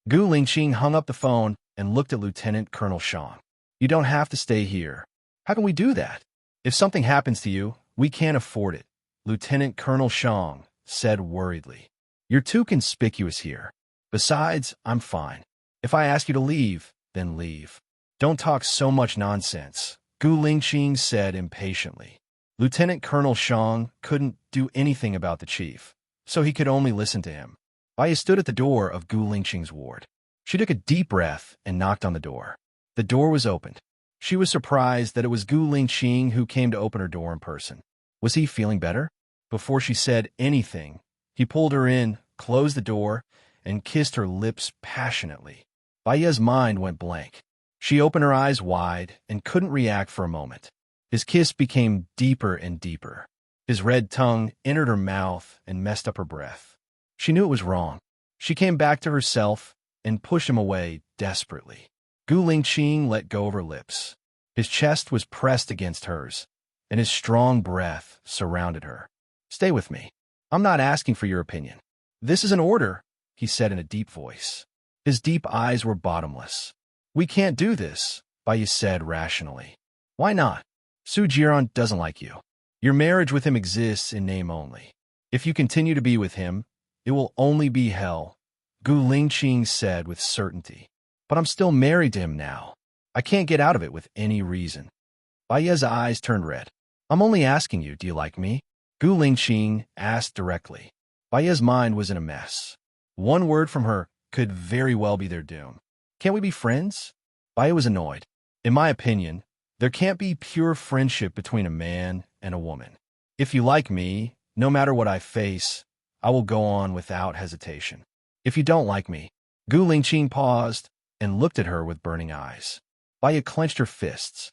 Gu Lingqing hung up the phone and looked at Lieutenant Colonel Shang. "You don't have to stay here." "How can we do that?" "If something happens to you, we can't afford it," Lieutenant Colonel Shang said worriedly. "You're too conspicuous here. Besides, I'm fine. If I ask you to leave, then leave." "Don't talk so much nonsense," Gu Lingqing said impatiently. Lieutenant Colonel Shang couldn't do anything about the chief, so he could only listen to him. Baya stood at the door of Gu Lingqing's ward. She took a deep breath and knocked on the door. The door was opened. She was surprised that it was Gu Lingqing who came to open her door in person. Was he feeling better? Before she said anything, he pulled her in, closed the door, and kissed her lips passionately. Baya's mind went blank. She opened her eyes wide and couldn't react for a moment. His kiss became deeper and deeper. His red tongue entered her mouth and messed up her breath. She knew it was wrong. She came back to herself and pushed him away desperately. Gu Lingqing let go of her lips. His chest was pressed against hers, and his strong breath surrounded her. "Stay with me. I'm not asking for your opinion. This is an order," he said in a deep voice. His deep eyes were bottomless. "We can't do this," Baya said rationally. "Why not? Su Jiran doesn't like you. Your marriage with him exists in name only. If you continue to be with him, It will only be hell, Gu Lingqing said with certainty. But I'm still married to him now. I can't get out of it with any reason. Baiye's eyes turned red. I'm only asking you, do you like me? Gu Lingqing asked directly. Baiye's mind was in a mess. One word from her could very well be their doom. Can't we be friends? Baiye was annoyed. In my opinion, there can't be pure friendship between a man and a woman. If you like me, no matter what I face, I will go on without hesitation. If you don't like me, Gu Lingqing paused and looked at her with burning eyes. Baiye clenched her fists.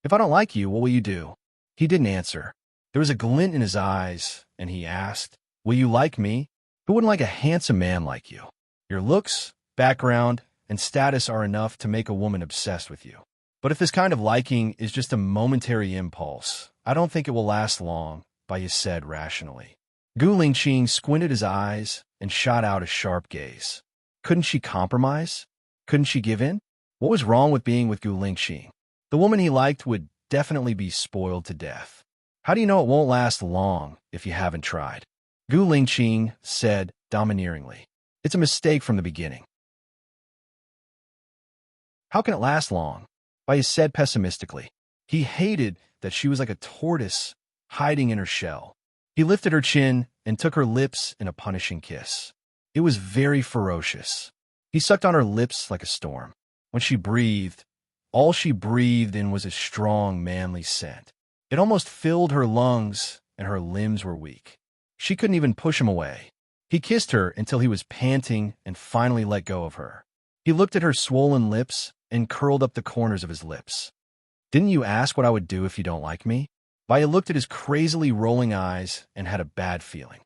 If I don't like you, what will you do? He didn't answer. There was a glint in his eyes, and he asked, will you like me? Who wouldn't like a handsome man like you? Your looks, background, and status are enough to make a woman obsessed with you. But if this kind of liking is just a momentary impulse, I don't think it will last long, Baiye said rationally. Gu Lingqing squinted his eyes and shot out a sharp gaze. Couldn't she compromise? Couldn't she give in? What was wrong with being with Gu Lingqing? The woman he liked would definitely be spoiled to death. How do you know it won't last long if you haven't tried? Gu Lingqing said domineeringly. It's a mistake from the beginning. How can it last long? Baiye said pessimistically. He hated that she was like a tortoise hiding in her shell. He lifted her chin and took her lips in a punishing kiss. It was very ferocious. He sucked on her lips like a storm. When she breathed, all she breathed in was a strong, manly scent. It almost filled her lungs, and her limbs were weak. She couldn't even push him away. He kissed her until he was panting and finally let go of her. He looked at her swollen lips and curled up the corners of his lips. Didn't you ask what I would do if you don't like me? Baiye looked at his crazily rolling eyes and had a bad feeling.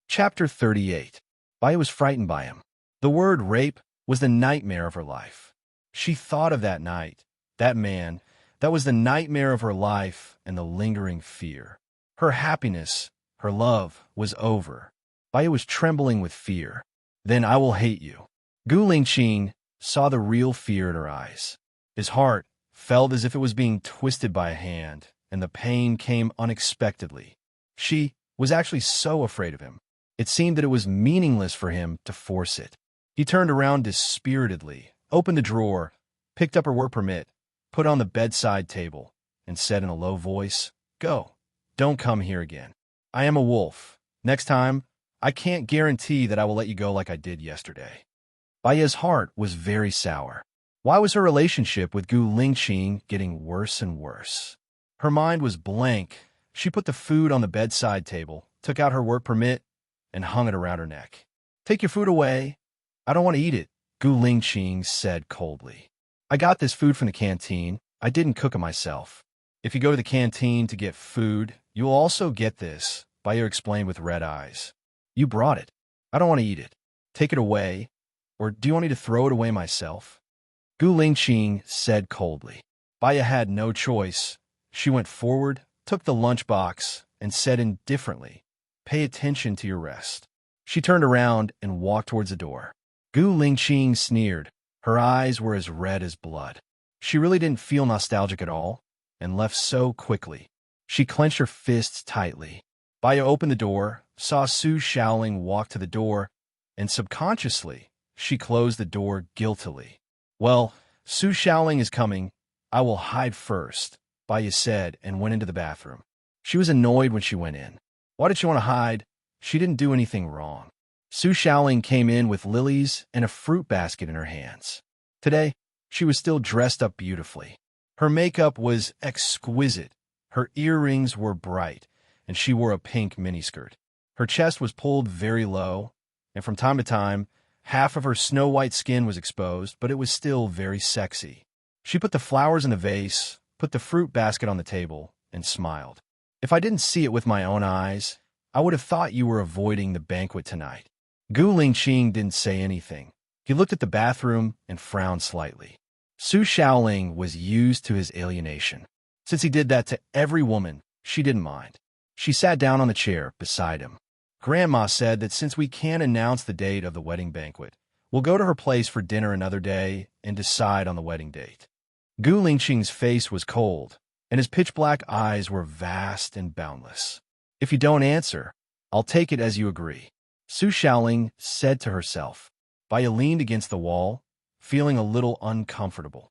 Chapter 38. Baiye was frightened by him. The word rape was the nightmare of her life. She thought of that night, that man. That was the nightmare of her life and the lingering fear. Her happiness, her love, was over. Baiye was trembling with fear. Then I will hate you. Gu Lingqing saw the real fear in her eyes. His heart felt as if it was being twisted by a hand, and the pain came unexpectedly. She was actually so afraid of him. It seemed that it was meaningless for him to force it. He turned around dispiritedly, opened the drawer, picked up her work permit, put on the bedside table, and said in a low voice, Go. Don't come here again. I am a wolf. Next time, I can't guarantee that I will let you go like I did yesterday. Baiye's heart was very sour. Why was her relationship with Gu Lingqing getting worse and worse? Her mind was blank. She put the food on the bedside table, took out her work permit, and hung it around her neck. Take your food away. I don't want to eat it, Gu Lingqing said coldly. I got this food from the canteen. I didn't cook it myself. If you go to the canteen to get food, you will also get this, Baiye explained with red eyes. You brought it. I don't want to eat it. Take it away. Or do you want me to throw it away myself? Gu Lingqing said coldly. Baiye had no choice. She went forward, took the lunchbox, and said indifferently, Pay attention to your rest. She turned around and walked towards the door. Gu Lingqing sneered. Her eyes were as red as blood. She really didn't feel nostalgic at all, and left so quickly. She clenched her fists tightly. Baiye opened the door, saw Su Shaoling walk to the door, and subconsciously, she closed the door guiltily. Well, Su Shaoling is coming. I will hide first, Baiye said and went into the bathroom. She was annoyed when she went in. Why did she want to hide? She didn't do anything wrong. Su Shaoling came in with lilies and a fruit basket in her hands. Today, she was still dressed up beautifully. Her makeup was exquisite. Her earrings were bright, and she wore a pink miniskirt. Her chest was pulled very low, and from time to time, half of her snow-white skin was exposed, but it was still very sexy. She put the flowers in the vase, put the fruit basket on the table, and smiled. If I didn't see it with my own eyes, I would have thought you were avoiding the banquet tonight. Gu Lingqing didn't say anything. He looked at the bathroom and frowned slightly. Su Shaoling was used to his alienation. Since he did that to every woman, she didn't mind. She sat down on the chair beside him. Grandma said that since we can't announce the date of the wedding banquet, we'll go to her place for dinner another day and decide on the wedding date. Gu Lingqing's face was cold. and his pitch-black eyes were vast and boundless. "If you don't answer, I'll take it as you agree," Su Xiaoling said to herself. Baya leaned against the wall, feeling a little uncomfortable.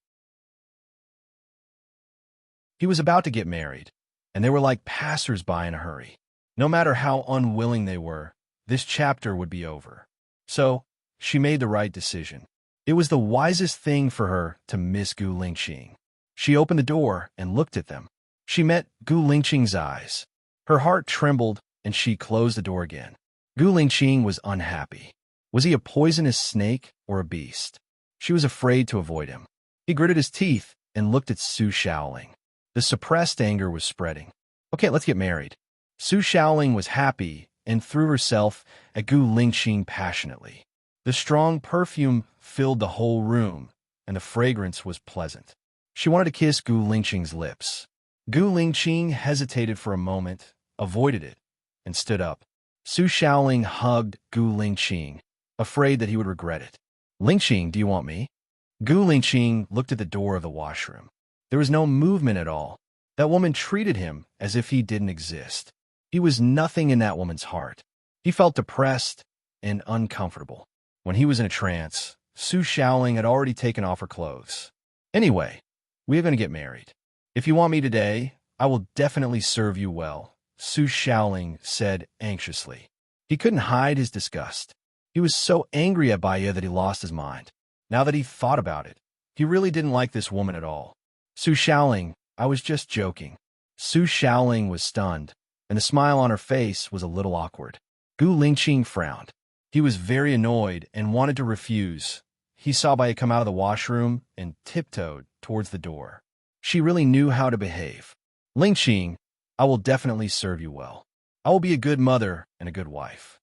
He was about to get married, and they were like passers-by in a hurry. No matter how unwilling they were, this chapter would be over. So, she made the right decision. It was the wisest thing for her to miss Gu Lingqing. She opened the door and looked at them. She met Gu Lingqing's eyes. Her heart trembled, and she closed the door again. Gu Lingqing was unhappy. Was he a poisonous snake or a beast? She was afraid to avoid him. He gritted his teeth and looked at Su Xiaoling. The suppressed anger was spreading. "Okay, let's get married." Su Xiaoling was happy and threw herself at Gu Lingqing passionately. The strong perfume filled the whole room, and the fragrance was pleasant. She wanted to kiss Gu Lingqing's lips. Gu Lingqing hesitated for a moment, avoided it, and stood up. Su Xiaoling hugged Gu Lingqing, afraid that he would regret it. "Lingqing, do you want me?" Gu Lingqing looked at the door of the washroom. There was no movement at all. That woman treated him as if he didn't exist. He was nothing in that woman's heart. He felt depressed and uncomfortable. When he was in a trance, Su Xiaoling had already taken off her clothes. "Anyway, we are going to get married. If you want me today, I will definitely serve you well," Su Xiaoling said anxiously. He couldn't hide his disgust. He was so angry at Baya that he lost his mind. Now that he thought about it, he really didn't like this woman at all. "Su Xiaoling, I was just joking." Su Xiaoling was stunned, and the smile on her face was a little awkward. Gu Lingqing frowned. He was very annoyed and wanted to refuse. He saw Baya come out of the washroom and tiptoed towards the door. She really knew how to behave. "Lingqing, I will definitely serve you well. I will be a good mother and a good wife."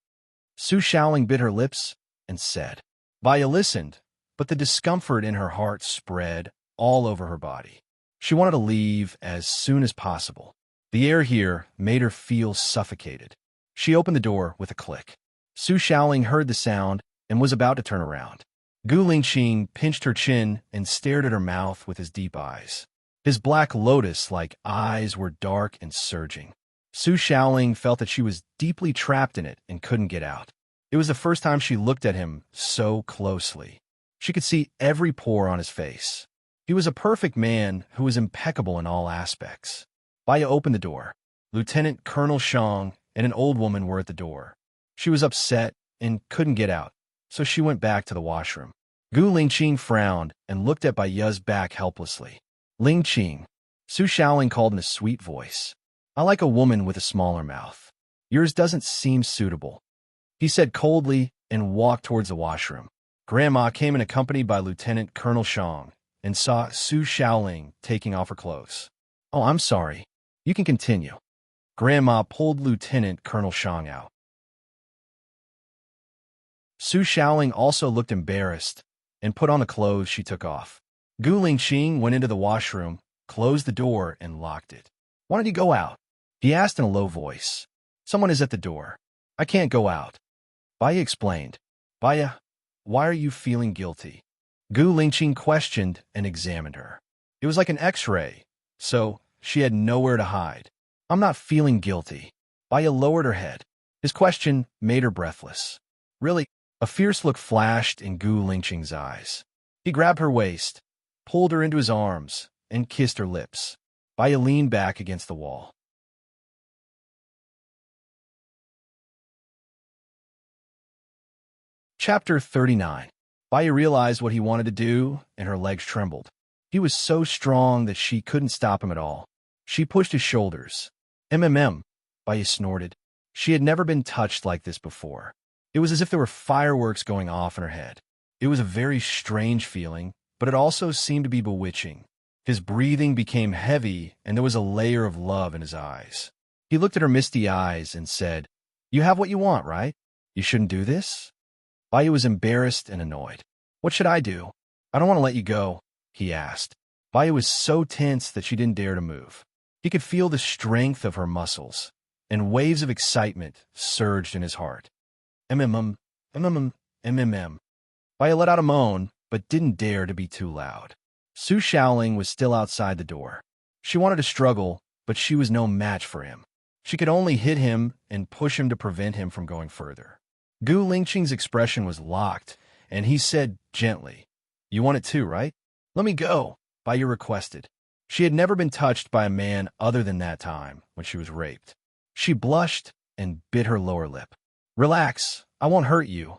Su Xiaoling bit her lips and said. Baya listened, but the discomfort in her heart spread all over her body. She wanted to leave as soon as possible. The air here made her feel suffocated. She opened the door with a click. Su Xiaoling heard the sound and was about to turn around. Gu Lingqing pinched her chin and stared at her mouth with his deep eyes. His black lotus-like eyes were dark and surging. Su Xiaoling felt that she was deeply trapped in it and couldn't get out. It was the first time she looked at him so closely. She could see every pore on his face. He was a perfect man who was impeccable in all aspects. Baya opened the door. Lieutenant Colonel Shang and an old woman were at the door. She was upset and couldn't get out, so she went back to the washroom. Gu Lingqing frowned and looked at Baya's back helplessly. "Lingqing," Su Xiaoling called in a sweet voice. "I like a woman with a smaller mouth. Yours doesn't seem suitable," he said coldly and walked towards the washroom. Grandma came in accompanied by Lieutenant Colonel Shang and saw Su Xiaoling taking off her clothes. "Oh, I'm sorry. You can continue." Grandma pulled Lieutenant Colonel Shang out. Su Xiaoling also looked embarrassed and put on the clothes she took off. Gu Lingqing went into the washroom, closed the door, and locked it. "Why don't you go out?" he asked in a low voice. "Someone is at the door. I can't go out." Baya explained. "Baya, why are you feeling guilty?" Gu Lingqing questioned and examined her. It was like an X-ray, so she had nowhere to hide. "I'm not feeling guilty." Baya lowered her head. His question made her breathless. "Really?" A fierce look flashed in Gu Lingqing's eyes. He grabbed her waist, pulled her into his arms, and kissed her lips. Baya leaned back against the wall. Chapter 39. Baya realized what he wanted to do, and her legs trembled. He was so strong that she couldn't stop him at all. She pushed his shoulders. Baya snorted. She had never been touched like this before. It was as if there were fireworks going off in her head. It was a very strange feeling, but it also seemed to be bewitching. His breathing became heavy, and there was a layer of love in his eyes. He looked at her misty eyes and said, "You have what you want, right? You shouldn't do this?" Baya was embarrassed and annoyed. "What should I do? I don't want to let you go," he asked. Baya was so tense that she didn't dare to move. He could feel the strength of her muscles, and waves of excitement surged in his heart. Baya let out a moan, but didn't dare to be too loud. Su Xiaoling was still outside the door. She wanted to struggle, but she was no match for him. She could only hit him and push him to prevent him from going further. Gu Lingqing's expression was locked, and he said gently, "You want it too, right? Let me go," Baya requested. She had never been touched by a man other than that time when she was raped. She blushed and bit her lower lip. "Relax, I won't hurt you.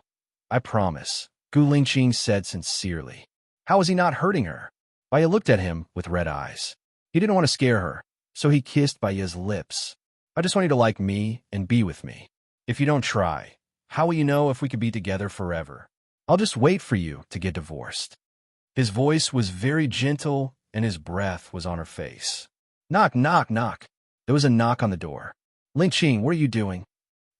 I promise," Gu Lingqing said sincerely. How was he not hurting her? Baya looked at him with red eyes. He didn't want to scare her, so he kissed Baya's lips. "I just want you to like me and be with me. If you don't try, how will you know if we could be together forever? I'll just wait for you to get divorced." His voice was very gentle, and his breath was on her face. "Knock, knock, knock." There was a knock on the door. "Lingqing, what are you doing?"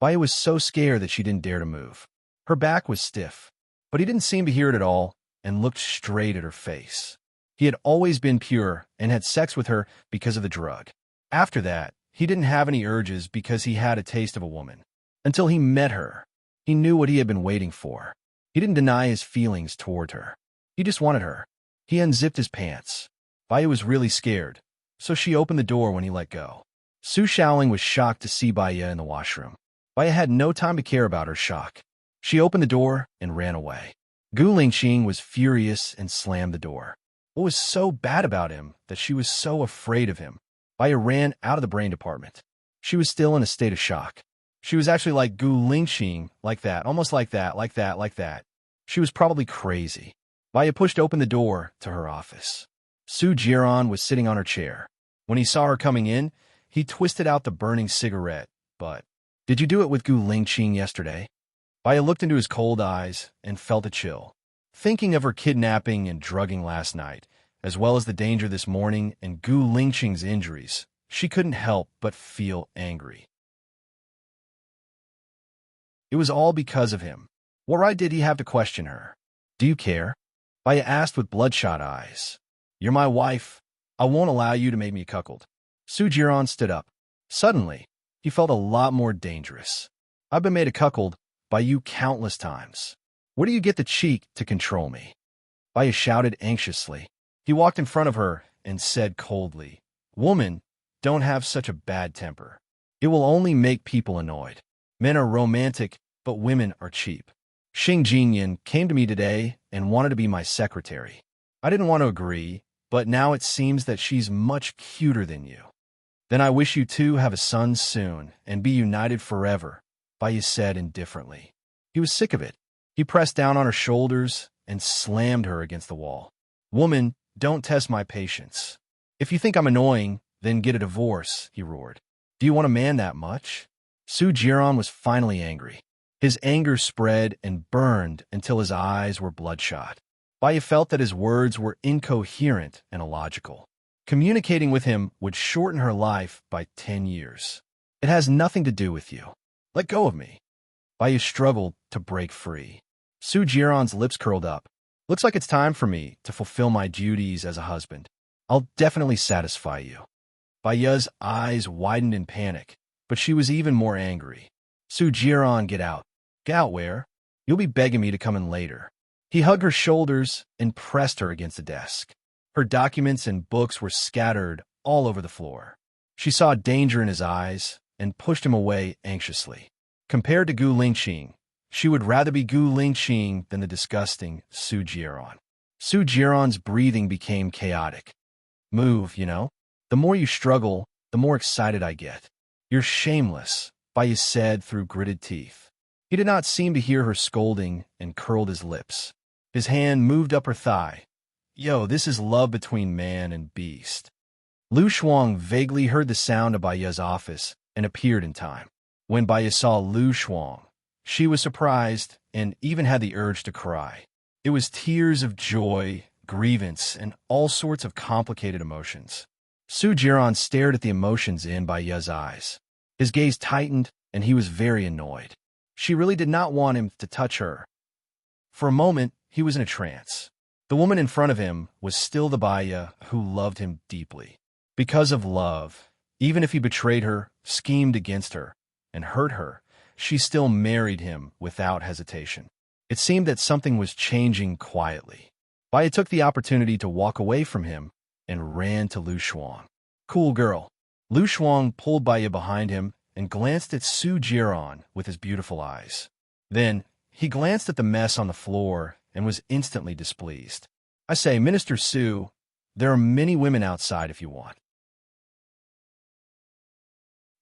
Baya was so scared that she didn't dare to move. Her back was stiff, but he didn't seem to hear it at all and looked straight at her face. He had always been pure and had sex with her because of the drug. After that, he didn't have any urges because he had a taste of a woman. Until he met her, he knew what he had been waiting for. He didn't deny his feelings toward her. He just wanted her. He unzipped his pants. Baya was really scared, so she opened the door when he let go. Su Shaoling was shocked to see Baya in the washroom. Baya had no time to care about her shock. She opened the door and ran away. Gu Lingqing was furious and slammed the door. What was so bad about him that she was so afraid of him? Baya ran out of the brain department. She was still in a state of shock. She was actually like Gu Lingqing, like that, almost like that, like that, like that. She was probably crazy. Baya pushed open the door to her office. Su Jiran was sitting on her chair. When he saw her coming in, he twisted out the burning cigarette, but, "Did you do it with Gu Lingqing yesterday?" Baya looked into his cold eyes and felt a chill. Thinking of her kidnapping and drugging last night, as well as the danger this morning and Gu Lingqing's injuries, she couldn't help but feel angry. It was all because of him. What right did he have to question her? "Do you care?" Baya asked with bloodshot eyes. "You're my wife. I won't allow you to make me a cuckold." Su Jiran stood up. Suddenly, he felt a lot more dangerous. "I've been made a cuckold by you countless times. Where do you get the cheek to control me?" Baya shouted anxiously. He walked in front of her and said coldly, "Woman, don't have such a bad temper. It will only make people annoyed. Men are romantic, but women are cheap. Xing Jinyan came to me today and wanted to be my secretary. I didn't want to agree, but now it seems that she's much cuter than you. Then I wish you two have a son soon and be united forever," Baya said indifferently. He was sick of it. He pressed down on her shoulders and slammed her against the wall. "Woman, don't test my patience. If you think I'm annoying, then get a divorce," he roared. "Do you want a man that much?" Su Jiran was finally angry. His anger spread and burned until his eyes were bloodshot. Baya felt that his words were incoherent and illogical. Communicating with him would shorten her life by 10 years. "It has nothing to do with you. Let go of me." Baya struggled to break free. Su Jiran's lips curled up. "Looks like it's time for me to fulfill my duties as a husband. I'll definitely satisfy you." Baya's eyes widened in panic, but she was even more angry. "Su Jiran, get out." "Get out where? You'll be begging me to come in later." He hugged her shoulders and pressed her against the desk. Her documents and books were scattered all over the floor. She saw danger in his eyes and pushed him away anxiously. Compared to Gu Lingqing, she would rather be Gu Lingqing than the disgusting Su Jiran. Su Jiran's breathing became chaotic. "Move, you know? The more you struggle, the more excited I get." "You're shameless," Baya said through gritted teeth. He did not seem to hear her scolding and curled his lips. His hand moved up her thigh. "Yo, this is love between man and beast." Lu Shuang vaguely heard the sound of Baya's office and appeared in time. When Baya saw Lu Shuang, she was surprised and even had the urge to cry. It was tears of joy, grievance, and all sorts of complicated emotions. Su Jiran stared at the emotions in Baya's eyes. His gaze tightened, and he was very annoyed. She really did not want him to touch her. For a moment, he was in a trance. The woman in front of him was still the Baya who loved him deeply. Because of love, even if he betrayed her, schemed against her, and hurt her, she still married him without hesitation. It seemed that something was changing quietly. Baya took the opportunity to walk away from him and ran to Lu Shuang. Cool girl. Lu Shuang pulled Baya behind him and glanced at Su Jiran with his beautiful eyes. Then, he glanced at the mess on the floor and was instantly displeased. I say, Minister Su, there are many women outside if you want.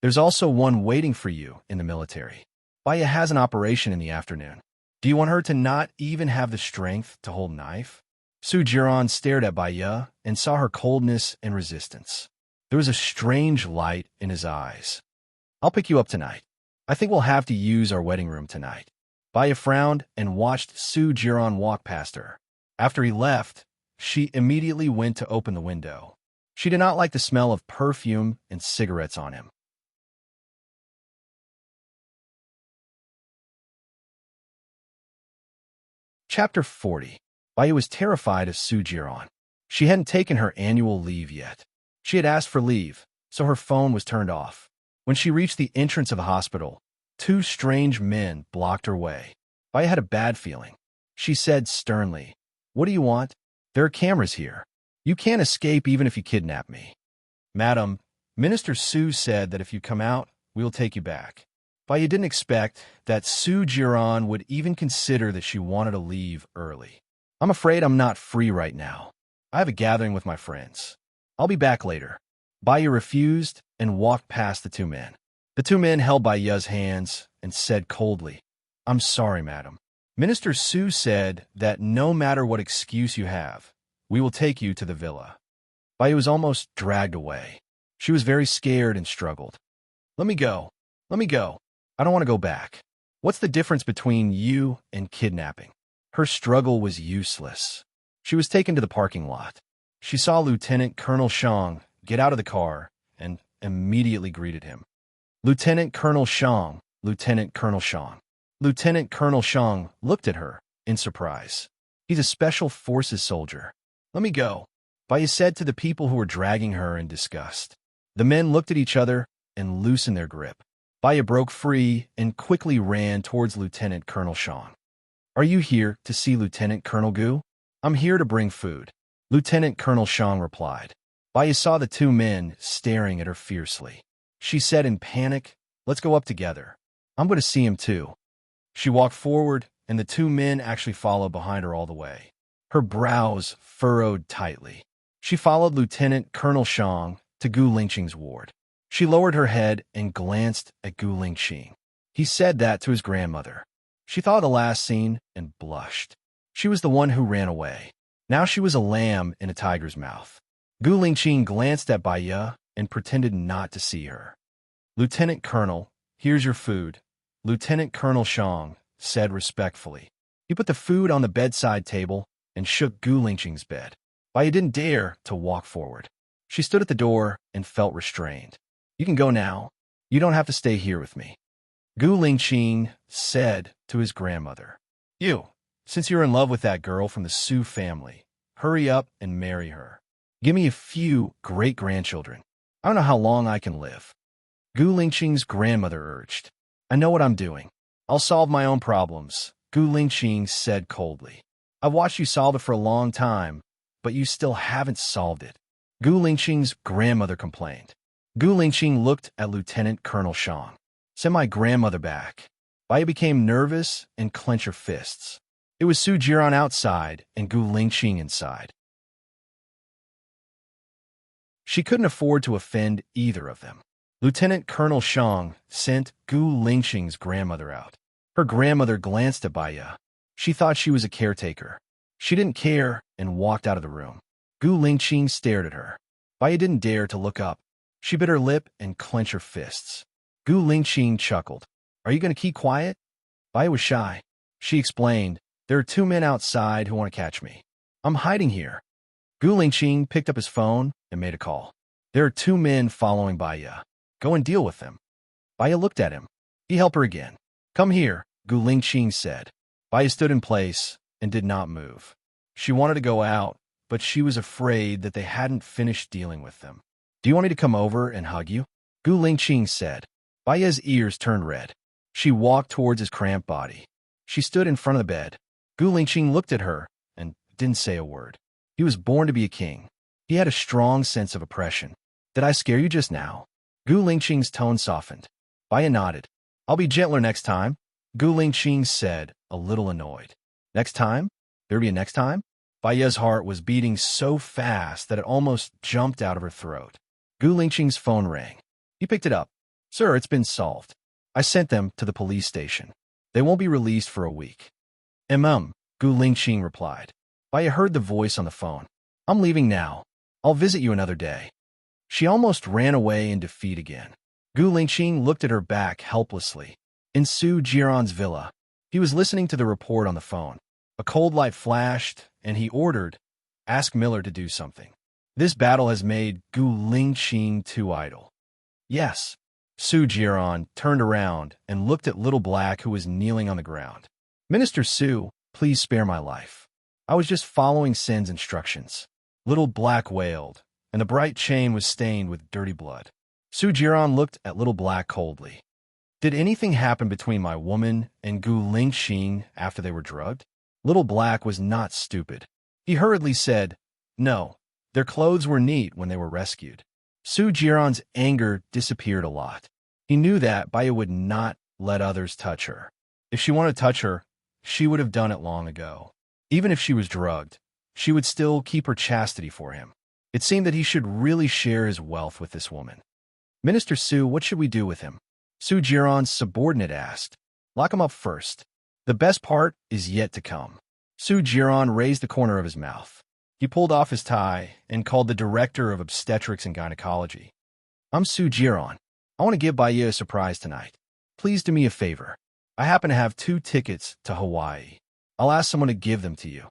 There's also one waiting for you in the military. Baya has an operation in the afternoon. Do you want her to not even have the strength to hold a knife? Su Jiran stared at Baya and saw her coldness and resistance. There was a strange light in his eyes. I'll pick you up tonight. I think we'll have to use our wedding room tonight. Baya frowned and watched Su Jiran walk past her. After he left, she immediately went to open the window. She did not like the smell of perfume and cigarettes on him. Chapter 40. Baya was terrified of Su Jiran. She hadn't taken her annual leave yet. She had asked for leave, so her phone was turned off. When she reached the entrance of the hospital, two strange men blocked her way. Baya had a bad feeling. She said sternly, "What do you want? There are cameras here. You can't escape even if you kidnap me." "Madam, Minister Su said that if you come out, we'll take you back." Baya didn't expect that Su Jiran would even consider that she wanted to leave early. "I'm afraid I'm not free right now. I have a gathering with my friends. I'll be back later." Baya refused and walked past the two men. The two men held Baya's hands and said coldly, "I'm sorry, madam. Minister Su said that no matter what excuse you have, we will take you to the villa." Baya was almost dragged away. She was very scared and struggled. "Let me go. Let me go. I don't want to go back. What's the difference between you and kidnapping?" Her struggle was useless. She was taken to the parking lot. She saw Lieutenant Colonel Shang get out of the car and immediately greeted him. "Lieutenant Colonel Shang, Lieutenant Colonel Shang." Lieutenant Colonel Shang looked at her in surprise. "He's a special forces soldier." "Let me go," Baya said to the people who were dragging her in disgust. The men looked at each other and loosened their grip. Baya broke free and quickly ran towards Lieutenant Colonel Shang. "Are you here to see Lieutenant Colonel Gu?" "I'm here to bring food," Lieutenant Colonel Shang replied. Baya saw the two men staring at her fiercely. She said in panic, "Let's go up together. I'm going to see him too." She walked forward, and the two men actually followed behind her all the way. Her brows furrowed tightly. She followed Lieutenant Colonel Shang to Gu Lingqing's ward. She lowered her head and glanced at Gu Lingqing. He said that to his grandmother. She thought of the last scene and blushed. She was the one who ran away. Now she was a lamb in a tiger's mouth. Gu Lingqing glanced at Baya and pretended not to see her. "Lieutenant Colonel, here's your food," Lieutenant Colonel Shang said respectfully. He put the food on the bedside table and shook Gu Lingqing's bed. Baya didn't dare to walk forward. She stood at the door and felt restrained. "You can go now. You don't have to stay here with me," Gu Lingqing said to his grandmother. "You, since you're in love with that girl from the Su family, hurry up and marry her. Give me a few great-grandchildren. I don't know how long I can live," Gu Lingqing's grandmother urged. "I know what I'm doing. I'll solve my own problems," Gu Lingqing said coldly. "I've watched you solve it for a long time, but you still haven't solved it," Gu Lingqing's grandmother complained. Gu Lingqing looked at Lieutenant Colonel Shang. "Send my grandmother back." Baya became nervous and clenched her fists. It was Su Jiran outside and Gu Lingqing inside. She couldn't afford to offend either of them. Lieutenant Colonel Shang sent Gu Lingqing's grandmother out. Her grandmother glanced at Baya. She thought she was a caretaker. She didn't care and walked out of the room. Gu Lingqing stared at her. Baya didn't dare to look up. She bit her lip and clenched her fists. Gu Lingqing chuckled. "Are you going to keep quiet?" Baya was shy. She explained, "There are two men outside who want to catch me. I'm hiding here." Gu Lingqing picked up his phone and made a call. "There are two men following Baya. Go and deal with them." Baya looked at him. He helped her again. "Come here," Gu Lingqing said. Baya stood in place and did not move. She wanted to go out, but she was afraid that they hadn't finished dealing with them. "Do you want me to come over and hug you?" Gu Lingqing said. Baya's ears turned red. She walked towards his cramped body. She stood in front of the bed. Gu Lingqing looked at her and didn't say a word. He was born to be a king. He had a strong sense of oppression. Did I scare you just now? Gu Lingqing's tone softened. Baiya nodded. I'll be gentler next time, Gu Lingqing said, a little annoyed. Next time? There'll be a next time? Baiya's heart was beating so fast that it almost jumped out of her throat. Gu Lingqing's phone rang. He picked it up. Sir, it's been solved. I sent them to the police station. They won't be released for a week. Gu Lingqing replied. Baiya heard the voice on the phone. I'm leaving now. I'll visit you another day. She almost ran away in defeat again. Gu Lingqing looked at her back helplessly. In Su Jiran's villa, he was listening to the report on the phone. A cold light flashed, and he ordered, Ask Miller to do something. This battle has made Gu Lingqing too idle. Yes. Su Jiran turned around and looked at Little Black, who was kneeling on the ground. Minister Su, please spare my life. I was just following Sen's instructions. Little Black wailed, and the bright chain was stained with dirty blood. Su Jiran looked at Little Black coldly. Did anything happen between my woman and Gu Lingqing after they were drugged? Little Black was not stupid. He hurriedly said, No, their clothes were neat when they were rescued. Su Jiran's anger disappeared a lot. He knew that Baiya would not let others touch her. If she wanted to touch her, she would have done it long ago. Even if she was drugged, she would still keep her chastity for him. It seemed that he should really share his wealth with this woman. Minister Su, what should we do with him? Su Jiran's subordinate asked. Lock him up first. The best part is yet to come. Su Jiran raised the corner of his mouth. He pulled off his tie and called the director of obstetrics and gynecology. I'm Su Jiran. I want to give Baiya a surprise tonight. Please do me a favor. I happen to have 2 tickets to Hawaii. I'll ask someone to give them to you.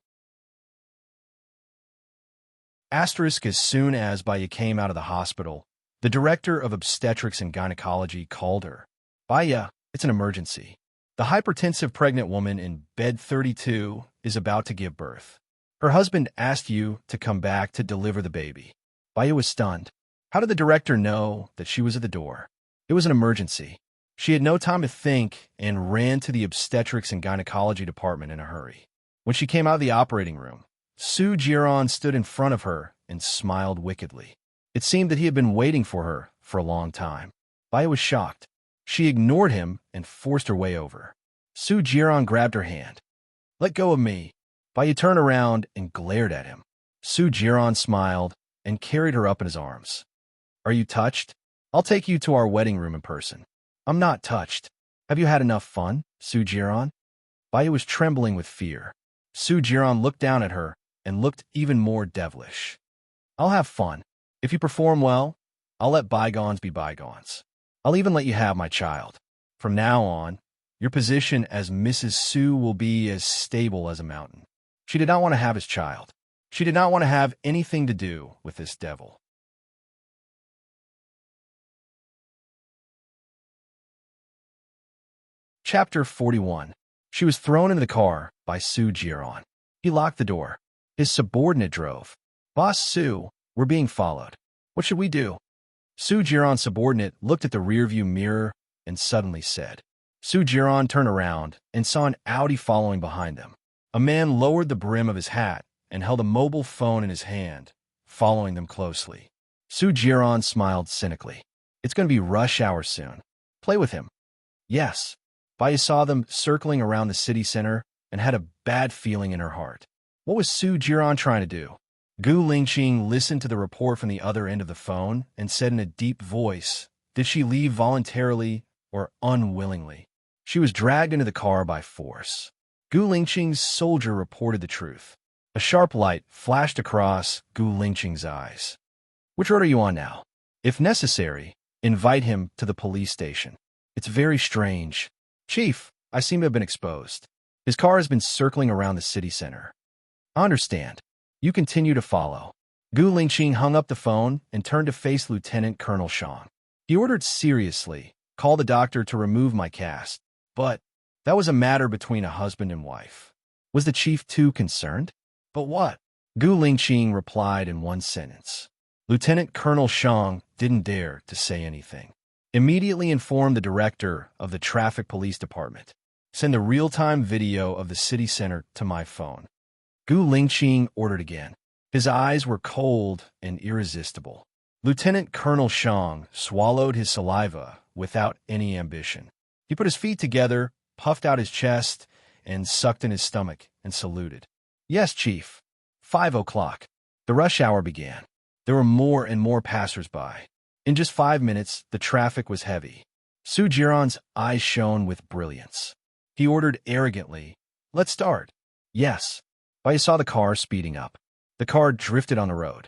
Asterisk, as soon as Baiya came out of the hospital, the director of obstetrics and gynecology called her. Baiya, it's an emergency. The hypertensive pregnant woman in bed 32 is about to give birth. Her husband asked you to come back to deliver the baby. Baiya was stunned. How did the director know that she was at the door? It was an emergency. She had no time to think and ran to the obstetrics and gynecology department in a hurry. When she came out of the operating room, Su Jiran stood in front of her and smiled wickedly. It seemed that he had been waiting for her for a long time. Baiya was shocked. She ignored him and forced her way over. Su Jiran grabbed her hand. Let go of me. Baiya turned around and glared at him. Su Jiran smiled and carried her up in his arms. Are you touched? I'll take you to our wedding room in person. I'm not touched. Have you had enough fun, Su Jiran? Baiya was trembling with fear. Su Jiran looked down at her and looked even more devilish. I'll have fun. If you perform well, I'll let bygones be bygones. I'll even let you have my child. From now on, your position as Mrs. Su will be as stable as a mountain. She did not want to have his child. She did not want to have anything to do with this devil. Chapter 41. She was thrown into the car by Su Jiran. He locked the door. His subordinate drove. Boss Su, we're being followed. What should we do? Su Jiran's subordinate looked at the rearview mirror and suddenly said. Su Jiran turned around and saw an Audi following behind them. A man lowered the brim of his hat and held a mobile phone in his hand, following them closely. Su Jiran smiled cynically. It's going to be rush hour soon. Play with him. Yes. Baiya saw them circling around the city center and had a bad feeling in her heart. What was Su Jiran trying to do? Gu Lingqing listened to the report from the other end of the phone and said in a deep voice, did she leave voluntarily or unwillingly? She was dragged into the car by force. Gu Lingqing's soldier reported the truth. A sharp light flashed across Gu Lingqing's eyes. Which road are you on now? If necessary, invite him to the police station. It's very strange. Chief, I seem to have been exposed. His car has been circling around the city center. I understand. You continue to follow. Gu Lingqing hung up the phone and turned to face Lieutenant Colonel Shang. He ordered seriously, call the doctor to remove my cast. But that was a matter between a husband and wife. Was the chief too concerned? But what? Gu Lingqing replied in one sentence. Lieutenant Colonel Shang didn't dare to say anything. Immediately inform the director of the traffic police department. Send a real-time video of the city center to my phone. Gu Lingqing ordered again. His eyes were cold and irresistible. Lieutenant Colonel Shang swallowed his saliva without any ambition. He put his feet together, puffed out his chest, and sucked in his stomach and saluted. Yes, Chief. 5 o'clock. The rush hour began. There were more and more passers-by. In just 5 minutes, the traffic was heavy. Su Jiran's eyes shone with brilliance. He ordered arrogantly, "Let's start." Yes. Baya saw the car speeding up. The car drifted on the road.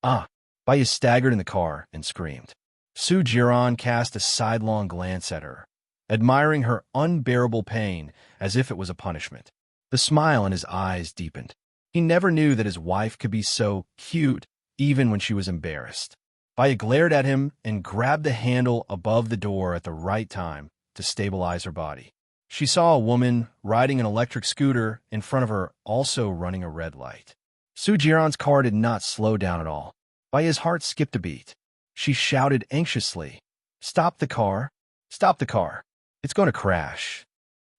Ah! Baya staggered in the car and screamed. Su Jiran cast a sidelong glance at her, admiring her unbearable pain as if it was a punishment. The smile in his eyes deepened. He never knew that his wife could be so cute, even when she was embarrassed. Baya glared at him and grabbed the handle above the door at the right time to stabilize her body. She saw a woman riding an electric scooter in front of her, also running a red light. Su Jiran's car did not slow down at all. Baya's heart skipped a beat. She shouted anxiously, "Stop the car! Stop the car! It's going to crash."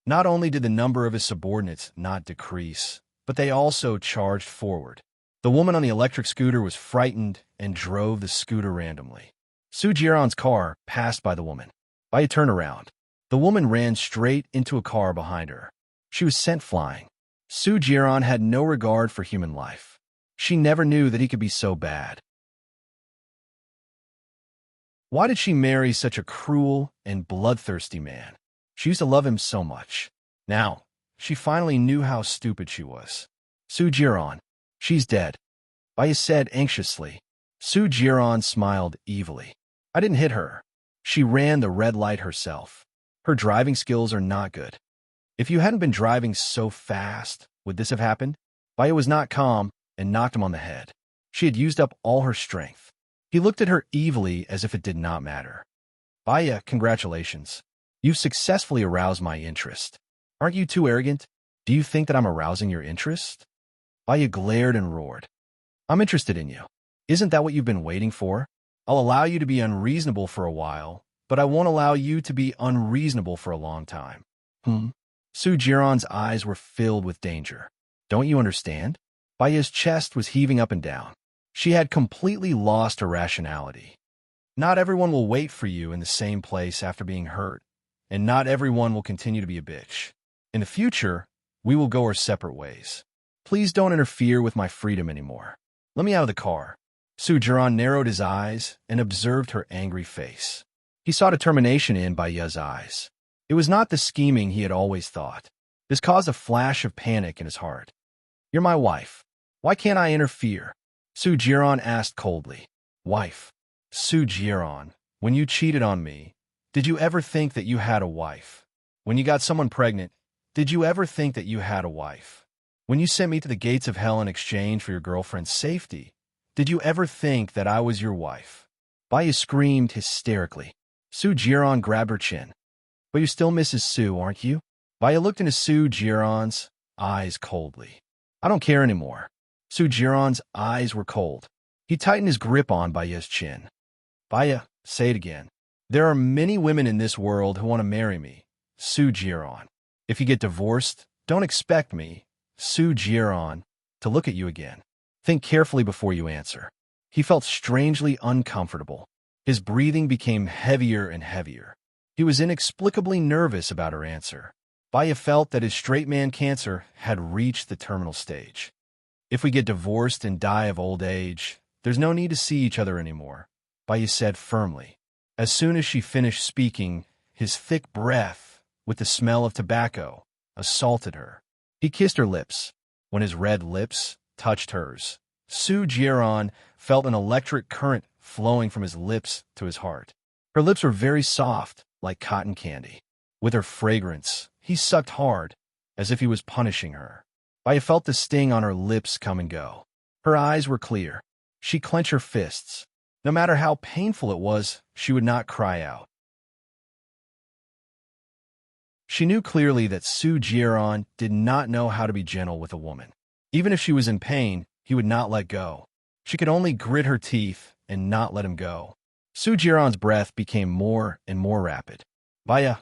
Not only did the number of his subordinates not decrease, but they also charged forward. The woman on the electric scooter was frightened and drove the scooter randomly. Su Jiran's car passed by the woman. Baya turned around. The woman ran straight into a car behind her. She was sent flying. Su Jiran had no regard for human life. She never knew that he could be so bad. Why did she marry such a cruel and bloodthirsty man? She used to love him so much. Now, she finally knew how stupid she was. Su Jiran, she's dead. Baya said anxiously. Su Jiran smiled evilly. I didn't hit her. She ran the red light herself. Her driving skills are not good. If you hadn't been driving so fast, would this have happened? Baya was not calm and knocked him on the head. She had used up all her strength. He looked at her evilly as if it did not matter. Baya, congratulations. You've successfully aroused my interest. Aren't you too arrogant? Do you think that I'm arousing your interest? Baya glared and roared. I'm interested in you. Isn't that what you've been waiting for? I'll allow you to be unreasonable for a while, but I won't allow you to be unreasonable for a long time. Su Jiran's eyes were filled with danger. Don't you understand? Baya's chest was heaving up and down. She had completely lost her rationality. Not everyone will wait for you in the same place after being hurt, and not everyone will continue to be a bitch. In the future, we will go our separate ways. Please don't interfere with my freedom anymore. Let me out of the car. Su Jiran narrowed his eyes and observed her angry face. He saw determination in Baya's eyes. It was not the scheming he had always thought. This caused a flash of panic in his heart. You're my wife. Why can't I interfere? Su Jiran asked coldly. Wife. Su Jiran, when you cheated on me, did you ever think that you had a wife? When you got someone pregnant, did you ever think that you had a wife? When you sent me to the gates of hell in exchange for your girlfriend's safety, did you ever think that I was your wife? Baya screamed hysterically. Su Jiran grabbed her chin. But you're still Mrs. Su, aren't you? Baya looked into Su Jiran's eyes coldly. I don't care anymore. Su Jiran's eyes were cold. He tightened his grip on Baya's chin. Baya, say it again. There are many women in this world who want to marry me, Su Jiran. If you get divorced, don't expect me, Su Jiran, to look at you again. Think carefully before you answer. He felt strangely uncomfortable. His breathing became heavier and heavier. He was inexplicably nervous about her answer. Baya felt that his straight man cancer had reached the terminal stage. If we get divorced and die of old age, there's no need to see each other anymore, Baya said firmly. As soon as she finished speaking, his thick breath, with the smell of tobacco, assaulted her. He kissed her lips. When his red lips touched hers, Su Jiran felt an electric current flowing from his lips to his heart. Her lips were very soft, like cotton candy. With her fragrance, he sucked hard, as if he was punishing her. Baya felt the sting on her lips come and go. Her eyes were clear. She clenched her fists. No matter how painful it was, she would not cry out. She knew clearly that Su Jiran did not know how to be gentle with a woman. Even if she was in pain, he would not let go. She could only grit her teeth and not let him go. Su Jiran's breath became more and more rapid. Baya,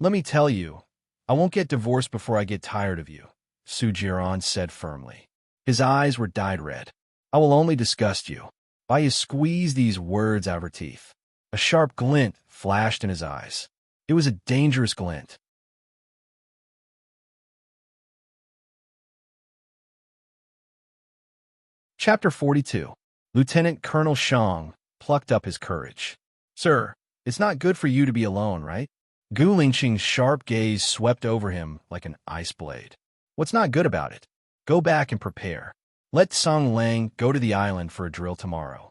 let me tell you, I won't get divorced before I get tired of you, Su Jiran said firmly. His eyes were dyed red. I will only disgust you. Baya squeezed these words out of her teeth. A sharp glint flashed in his eyes. It was a dangerous glint. Chapter 42. Lieutenant Colonel Shang plucked up his courage. Sir, it's not good for you to be alone, right? Gu Lingqing's sharp gaze swept over him like an ice blade. What's not good about it? Go back and prepare. Let Song Lang go to the island for a drill tomorrow.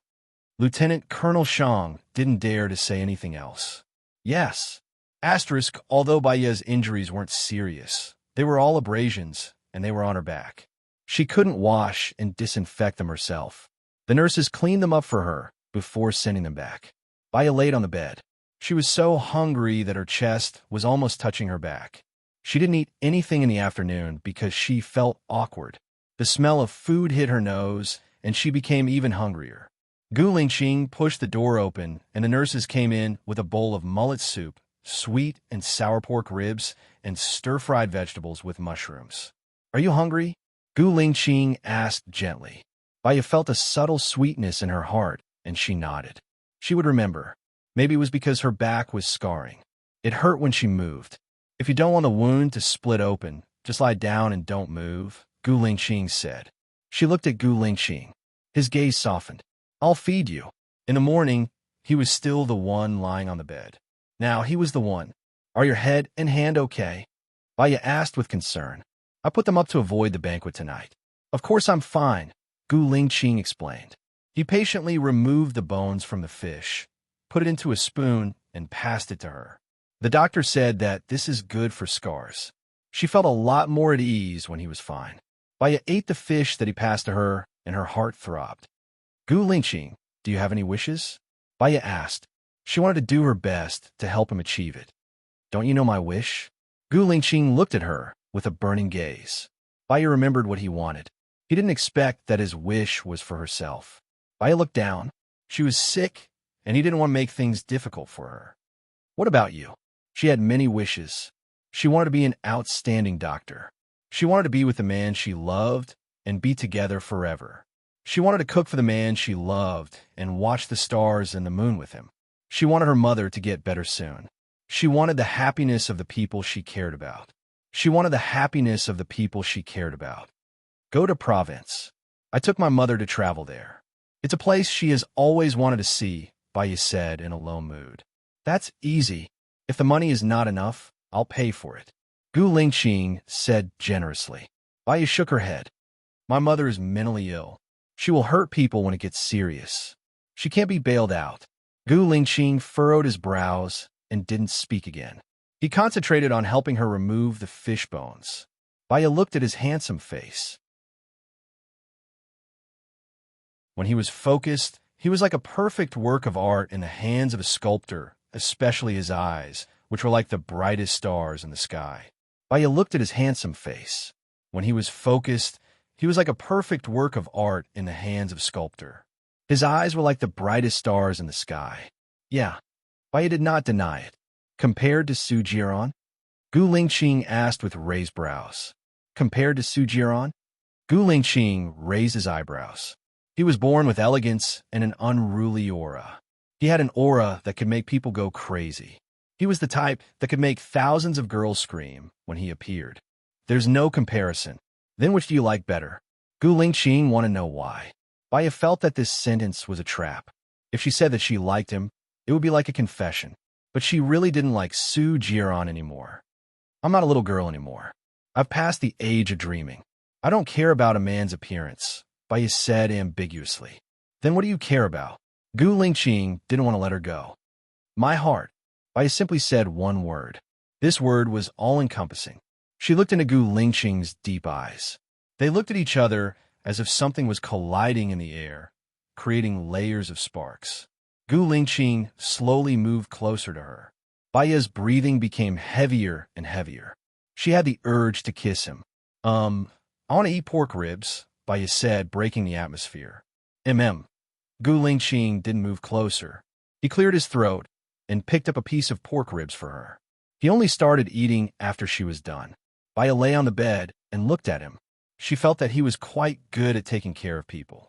Lieutenant Colonel Shang didn't dare to say anything else. Yes. Asterisk, although Baya's injuries weren't serious, they were all abrasions, and they were on her back. She couldn't wash and disinfect them herself. The nurses cleaned them up for her before sending them back. Baya laid on the bed. She was so hungry that her chest was almost touching her back. She didn't eat anything in the afternoon because she felt awkward. The smell of food hit her nose, and she became even hungrier. Gu Lingqing pushed the door open, and the nurses came in with a bowl of mullet soup, sweet and sour pork ribs, and stir-fried vegetables with mushrooms. Are you hungry? Gu Lingqing asked gently. Baya felt a subtle sweetness in her heart, and she nodded. She would remember. Maybe it was because her back was scarring. It hurt when she moved. If you don't want the wound to split open, just lie down and don't move, Gu Lingqing said. She looked at Gu Lingqing. His gaze softened. I'll feed you. In the morning, he was still the one lying on the bed. Now he was the one. Are your head and hand okay? Baya asked with concern. I put them up to avoid the banquet tonight. Of course I'm fine, Gu Lingqing explained. He patiently removed the bones from the fish, put it into a spoon, and passed it to her. The doctor said that this is good for scars. She felt a lot more at ease when he was fine. Baya ate the fish that he passed to her, and her heart throbbed. Gu Lingqing, do you have any wishes? Baya asked. She wanted to do her best to help him achieve it. Don't you know my wish? Gu Lingqing looked at her with a burning gaze. Baya remembered what he wanted. He didn't expect that his wish was for herself. Baya looked down. She was sick, and he didn't want to make things difficult for her. What about you? She had many wishes. She wanted to be an outstanding doctor. She wanted to be with the man she loved and be together forever. She wanted to cook for the man she loved and watch the stars and the moon with him. She wanted her mother to get better soon. She wanted the happiness of the people she cared about. She wanted the happiness of the people she cared about. Go to Provence. I took my mother to travel there. It's a place she has always wanted to see, Baya said in a low mood. That's easy. If the money is not enough, I'll pay for it. Gu Lingqing said generously. Baya shook her head. My mother is mentally ill. She will hurt people when it gets serious. She can't be bailed out. Gu Lingqing furrowed his brows and didn't speak again. He concentrated on helping her remove the fish bones. Baya looked at his handsome face. When he was focused, he was like a perfect work of art in the hands of a sculptor, especially his eyes, which were like the brightest stars in the sky. Baya looked at his handsome face. When he was focused, he was like a perfect work of art in the hands of a sculptor. His eyes were like the brightest stars in the sky. Yeah, Baya did not deny it. Compared to Su Jiran? Gu Lingqing asked with raised brows. Compared to Su Jiran? Gu Lingqing raised his eyebrows. He was born with elegance and an unruly aura. He had an aura that could make people go crazy. He was the type that could make thousands of girls scream when he appeared. There's no comparison. Then which do you like better? Gu Lingqing wanted to know why. Baya felt that this sentence was a trap. If she said that she liked him, it would be like a confession. But she really didn't like Su Jiran anymore. I'm not a little girl anymore. I've passed the age of dreaming. I don't care about a man's appearance, Baya said ambiguously. Then what do you care about? Gu Lingqing didn't want to let her go. My heart. Baya simply said one word. This word was all-encompassing. She looked into Gu Lingqing's deep eyes. They looked at each other as if something was colliding in the air, creating layers of sparks. Gu Lingqing slowly moved closer to her. Baya's breathing became heavier and heavier. She had the urge to kiss him. I want to eat pork ribs, Baya said, breaking the atmosphere. Gu Lingqing didn't move closer. He cleared his throat and picked up a piece of pork ribs for her. He only started eating after she was done. Baya lay on the bed and looked at him. She felt that he was quite good at taking care of people.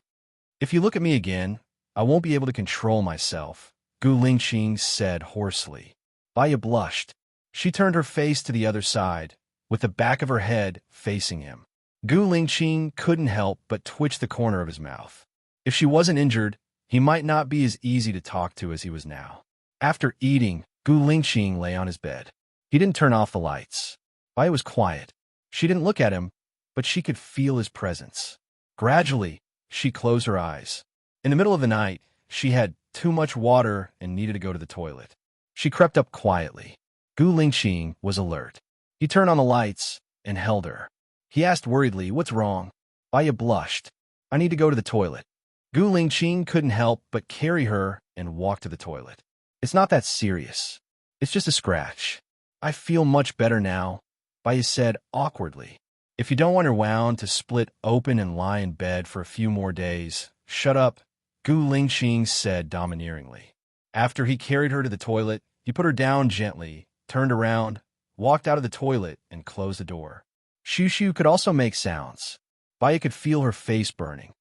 If you look at me again, I won't be able to control myself, Gu Lingqing said hoarsely. Baya blushed. She turned her face to the other side, with the back of her head facing him. Gu Lingqing couldn't help but twitch the corner of his mouth. If she wasn't injured, he might not be as easy to talk to as he was now. After eating, Gu Lingqing lay on his bed. He didn't turn off the lights. Baya was quiet. She didn't look at him, but she could feel his presence. Gradually, she closed her eyes. In the middle of the night, she had too much water and needed to go to the toilet. She crept up quietly. Gu Lingqing was alert. He turned on the lights and held her. He asked worriedly, "What's wrong?" Baya blushed. "I need to go to the toilet." Gu Lingqing couldn't help but carry her and walk to the toilet. "It's not that serious. It's just a scratch. I feel much better now," Baya said awkwardly. "If you don't want your wound to split open and lie in bed for a few more days, shut up," Gu Lingqing said domineeringly. After he carried her to the toilet, he put her down gently, turned around, walked out of the toilet, and closed the door. Shushu could also make sounds. Baya could feel her face burning.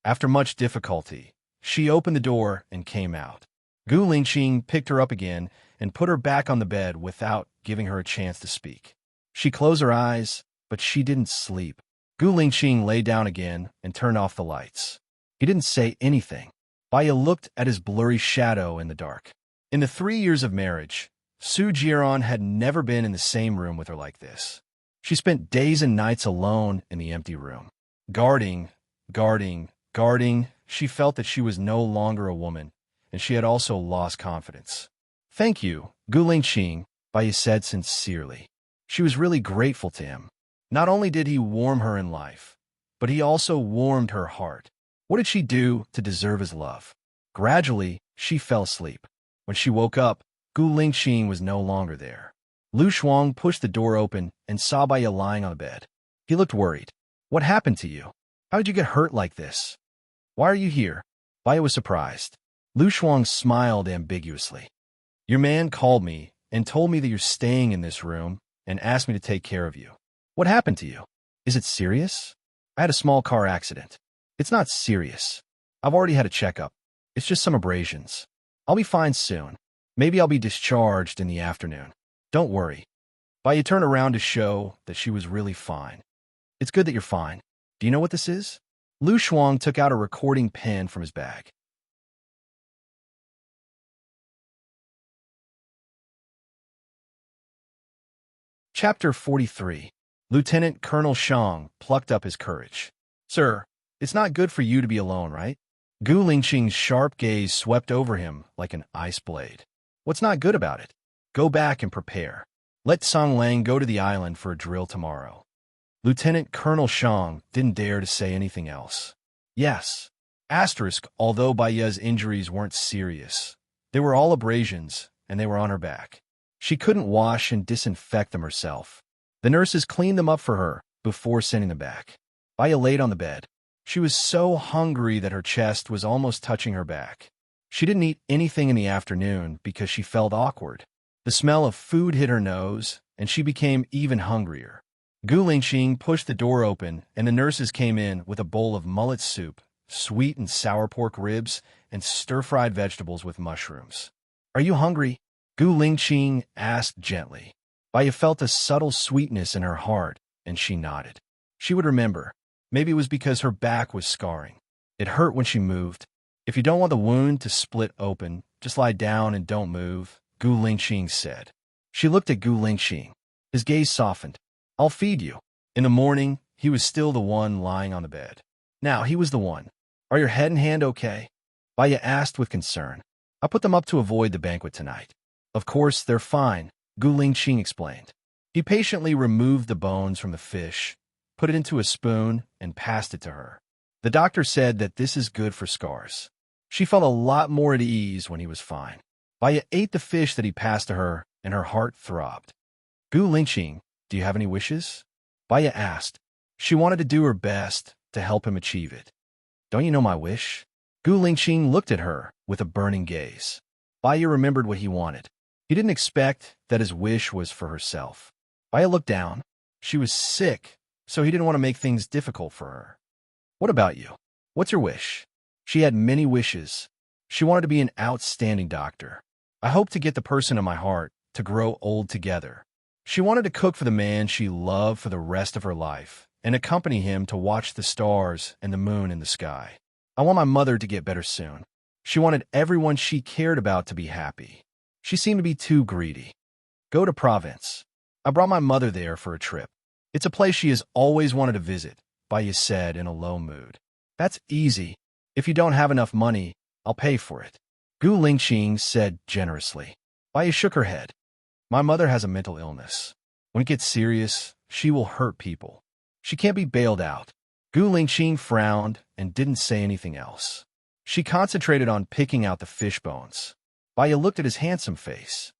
After much difficulty, she opened the door and came out. Gu Lingqing picked her up again and put her back on the bed without giving her a chance to speak. She closed her eyes, but she didn't sleep. Gu Lingqing lay down again and turned off the lights. He didn't say anything. Baya looked at his blurry shadow in the dark. In the 3 years of marriage, Su Jiran had never been in the same room with her like this. She spent days and nights alone in the empty room. Guarding. She felt that she was no longer a woman, and she had also lost confidence. "Thank you, Gu Lingqing," Baya said sincerely. She was really grateful to him. Not only did he warm her in life, but he also warmed her heart. What did she do to deserve his love? Gradually, she fell asleep. When she woke up, Gu Lingqing was no longer there. Lu Shuang pushed the door open and saw Baya lying on the bed. He looked worried. "What happened to you? How did you get hurt like this? Why are you here?" Baya was surprised. Lu Shuang smiled ambiguously. "Your man called me and told me that you're staying in this room and asked me to take care of you. What happened to you? Is it serious?" "I had a small car accident." "It's not serious. I've already had a checkup. It's just some abrasions. I'll be fine soon. Maybe I'll be discharged in the afternoon. Don't worry." Baya turned around to show that she was really fine. "It's good that you're fine. Do you know what this is?" Lu Shuang took out a recording pen from his bag. Chapter 43. Lieutenant Colonel Shang plucked up his courage. "Sir, it's not good for you to be alone, right?" Gu Lingqing's sharp gaze swept over him like an ice blade. "What's not good about it? Go back and prepare. Let Song Lang go to the island for a drill tomorrow." Lieutenant Colonel Shang didn't dare to say anything else. Yes. Although Baya's injuries weren't serious, they were all abrasions, and they were on her back. She couldn't wash and disinfect them herself. The nurses cleaned them up for her before sending them back. Baya laid on the bed. She was so hungry that her chest was almost touching her back. She didn't eat anything in the afternoon because she felt awkward. The smell of food hit her nose, and she became even hungrier. Gu Lingqing pushed the door open, and the nurses came in with a bowl of mullet soup, sweet and sour pork ribs, and stir-fried vegetables with mushrooms. "Are you hungry?" Gu Lingqing asked gently. Baya felt a subtle sweetness in her heart, and she nodded. She would remember. Maybe it was because her back was scarring. It hurt when she moved. "If you don't want the wound to split open, just lie down and don't move," Gu Lingqing said. She looked at Gu Lingqing. His gaze softened. "I'll feed you." In the morning, he was still the one lying on the bed. Now he was the one. "Are your head and hand okay?" Baya asked with concern. "I put them up to avoid the banquet tonight." "Of course, they're fine," Gu Lingqing explained. He patiently removed the bones from the fish, put it into a spoon, and passed it to her. "The doctor said that this is good for scars." She felt a lot more at ease when he was fine. Baya ate the fish that he passed to her, and her heart throbbed. "Gu Lingqing, do you have any wishes?" Baya asked. She wanted to do her best to help him achieve it. "Don't you know my wish?" Gu Lingqing looked at her with a burning gaze. Baya remembered what he wanted. He didn't expect that his wish was for herself. Baya looked down. She was sick, so he didn't want to make things difficult for her. "What about you? What's your wish? She had many wishes. She wanted to be an outstanding doctor. I hoped to get the person of my heart to grow old together. She wanted to cook for the man she loved for the rest of her life and accompany him to watch the stars and the moon in the sky. I want my mother to get better soon. She wanted everyone she cared about to be happy. She seemed to be too greedy. Go to Provence. I brought my mother there for a trip. It's a place she has always wanted to visit, Baya said in a low mood. That's easy. If you don't have enough money, I'll pay for it, Gu Lingqing said generously. Baya shook her head. My mother has a mental illness. When it gets serious, she will hurt people. She can't be bailed out. Gu Lingqing frowned and didn't say anything else. She concentrated on picking out the fish bones. Baya looked at his handsome face.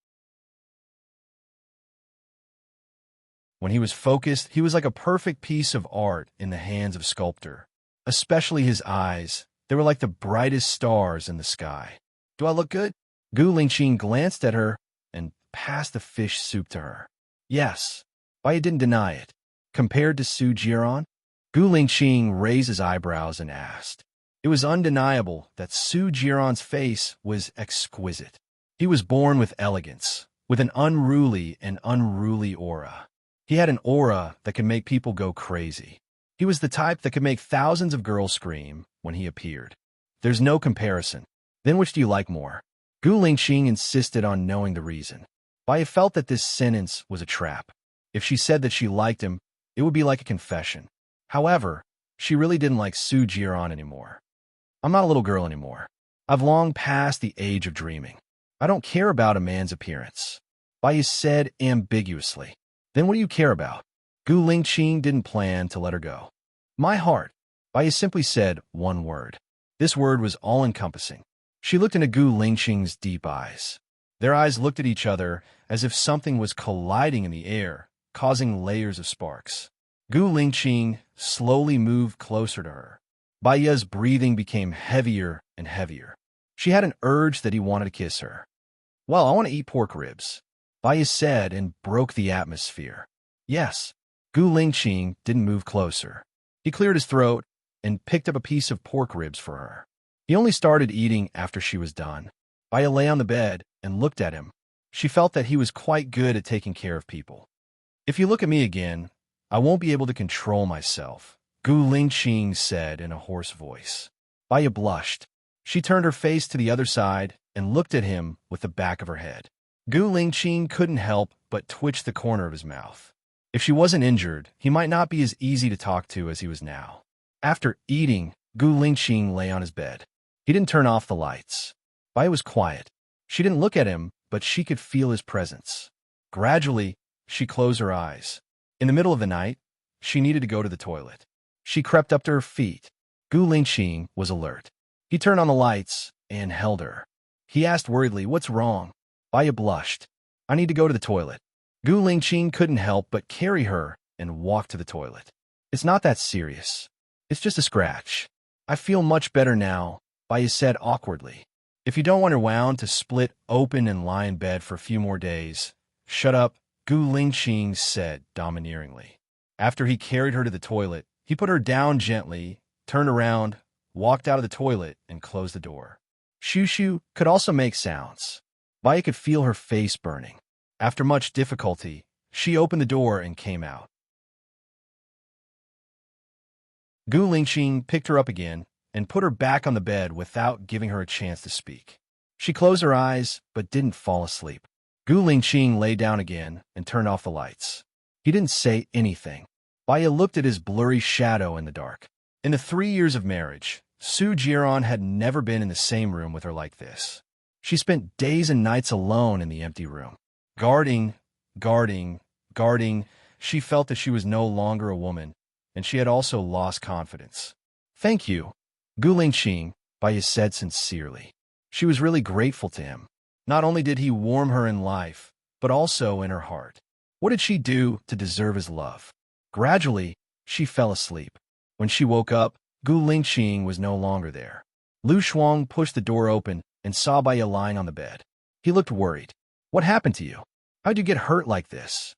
When he was focused, he was like a perfect piece of art in the hands of a sculptor. Especially his eyes. They were like the brightest stars in the sky. Do I look good? Gu Lingqing glanced at her and passed the fish soup to her. Yes. Baya didn't deny it. Compared to Su Jiran? Gu Lingqing raised his eyebrows and asked. It was undeniable that Su Jiran's face was exquisite. He was born with elegance, with an unruly aura. He had an aura that could make people go crazy. He was the type that could make thousands of girls scream when he appeared. There's no comparison. Then which do you like more? Gu Lingqing insisted on knowing the reason. Baya felt that this sentence was a trap. If she said that she liked him, it would be like a confession. However, she really didn't like Su Jiran anymore. I'm not a little girl anymore. I've long passed the age of dreaming. I don't care about a man's appearance, Baya said ambiguously. Then what do you care about? Gu Lingqing didn't plan to let her go. My heart. Baya simply said one word. This word was all-encompassing. She looked into Gu Lingqing's deep eyes. Their eyes looked at each other as if something was colliding in the air, causing layers of sparks. Gu Lingqing slowly moved closer to her. Baya's breathing became heavier and heavier. She had an urge that he wanted to kiss her. Well, I want to eat pork ribs, Baya said and broke the atmosphere. Yes. Gu Lingqing didn't move closer. He cleared his throat and picked up a piece of pork ribs for her. He only started eating after she was done. Baya lay on the bed and looked at him. She felt that he was quite good at taking care of people. If you look at me again, I won't be able to control myself, Gu Lingqing said in a hoarse voice. Baya blushed. She turned her face to the other side and looked at him with the back of her head. Gu Lingqing couldn't help but twitch the corner of his mouth. If she wasn't injured, he might not be as easy to talk to as he was now. After eating, Gu Lingqing lay on his bed. He didn't turn off the lights. Baya was quiet. She didn't look at him, but she could feel his presence. Gradually, she closed her eyes. In the middle of the night, she needed to go to the toilet. She crept up to her feet. Gu Lingqing was alert. He turned on the lights and held her. He asked worriedly, "What's wrong?" Baya blushed. "I need to go to the toilet." Gu Lingqing couldn't help but carry her and walk to the toilet. "It's not that serious. It's just a scratch. I feel much better now," Baya said awkwardly. "If you don't want her wound to split open and lie in bed for a few more days." "Shut up," Gu Lingqing said domineeringly. After he carried her to the toilet, he put her down gently, turned around, walked out of the toilet, and closed the door. Shoo-shoo could also make sounds. Baya could feel her face burning. After much difficulty, she opened the door and came out. Gu Lingqing picked her up again and put her back on the bed without giving her a chance to speak. She closed her eyes but didn't fall asleep. Gu Lingqing lay down again and turned off the lights. He didn't say anything. Baya looked at his blurry shadow in the dark. In the 3 years of marriage, Su Jiran had never been in the same room with her like this. She spent days and nights alone in the empty room. Guarding. She felt that she was no longer a woman, and she had also lost confidence. "Thank you, Gu Lingqing," Baya said sincerely. She was really grateful to him. Not only did he warm her in life, but also in her heart. What did she do to deserve his love? Gradually, she fell asleep. When she woke up, Gu Lingqing was no longer there. Lu Shuang pushed the door open and saw Baya lying on the bed. He looked worried. "What happened to you? How'd you get hurt like this?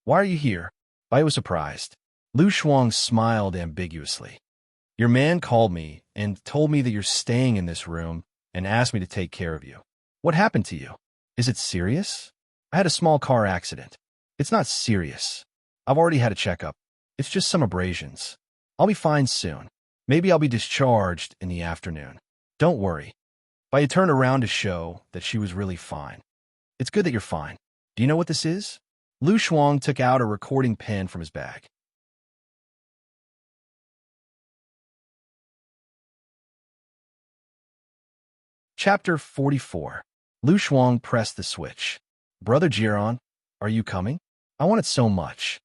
Why are you here?" Baya was surprised. Lu Shuang smiled ambiguously. Your man called me and told me that you're staying in this room and asked me to take care of you. What happened to you? Is it serious? I had a small car accident. It's not serious. I've already had a checkup. It's just some abrasions. I'll be fine soon. Maybe I'll be discharged in the afternoon. Don't worry. Baya turned around to show that she was really fine. It's good that you're fine. Do you know what this is? Lu Shuang took out a recording pen from his bag. Chapter 44. Lu Shuang pressed the switch. Brother Jiran, are you coming? I want it so much.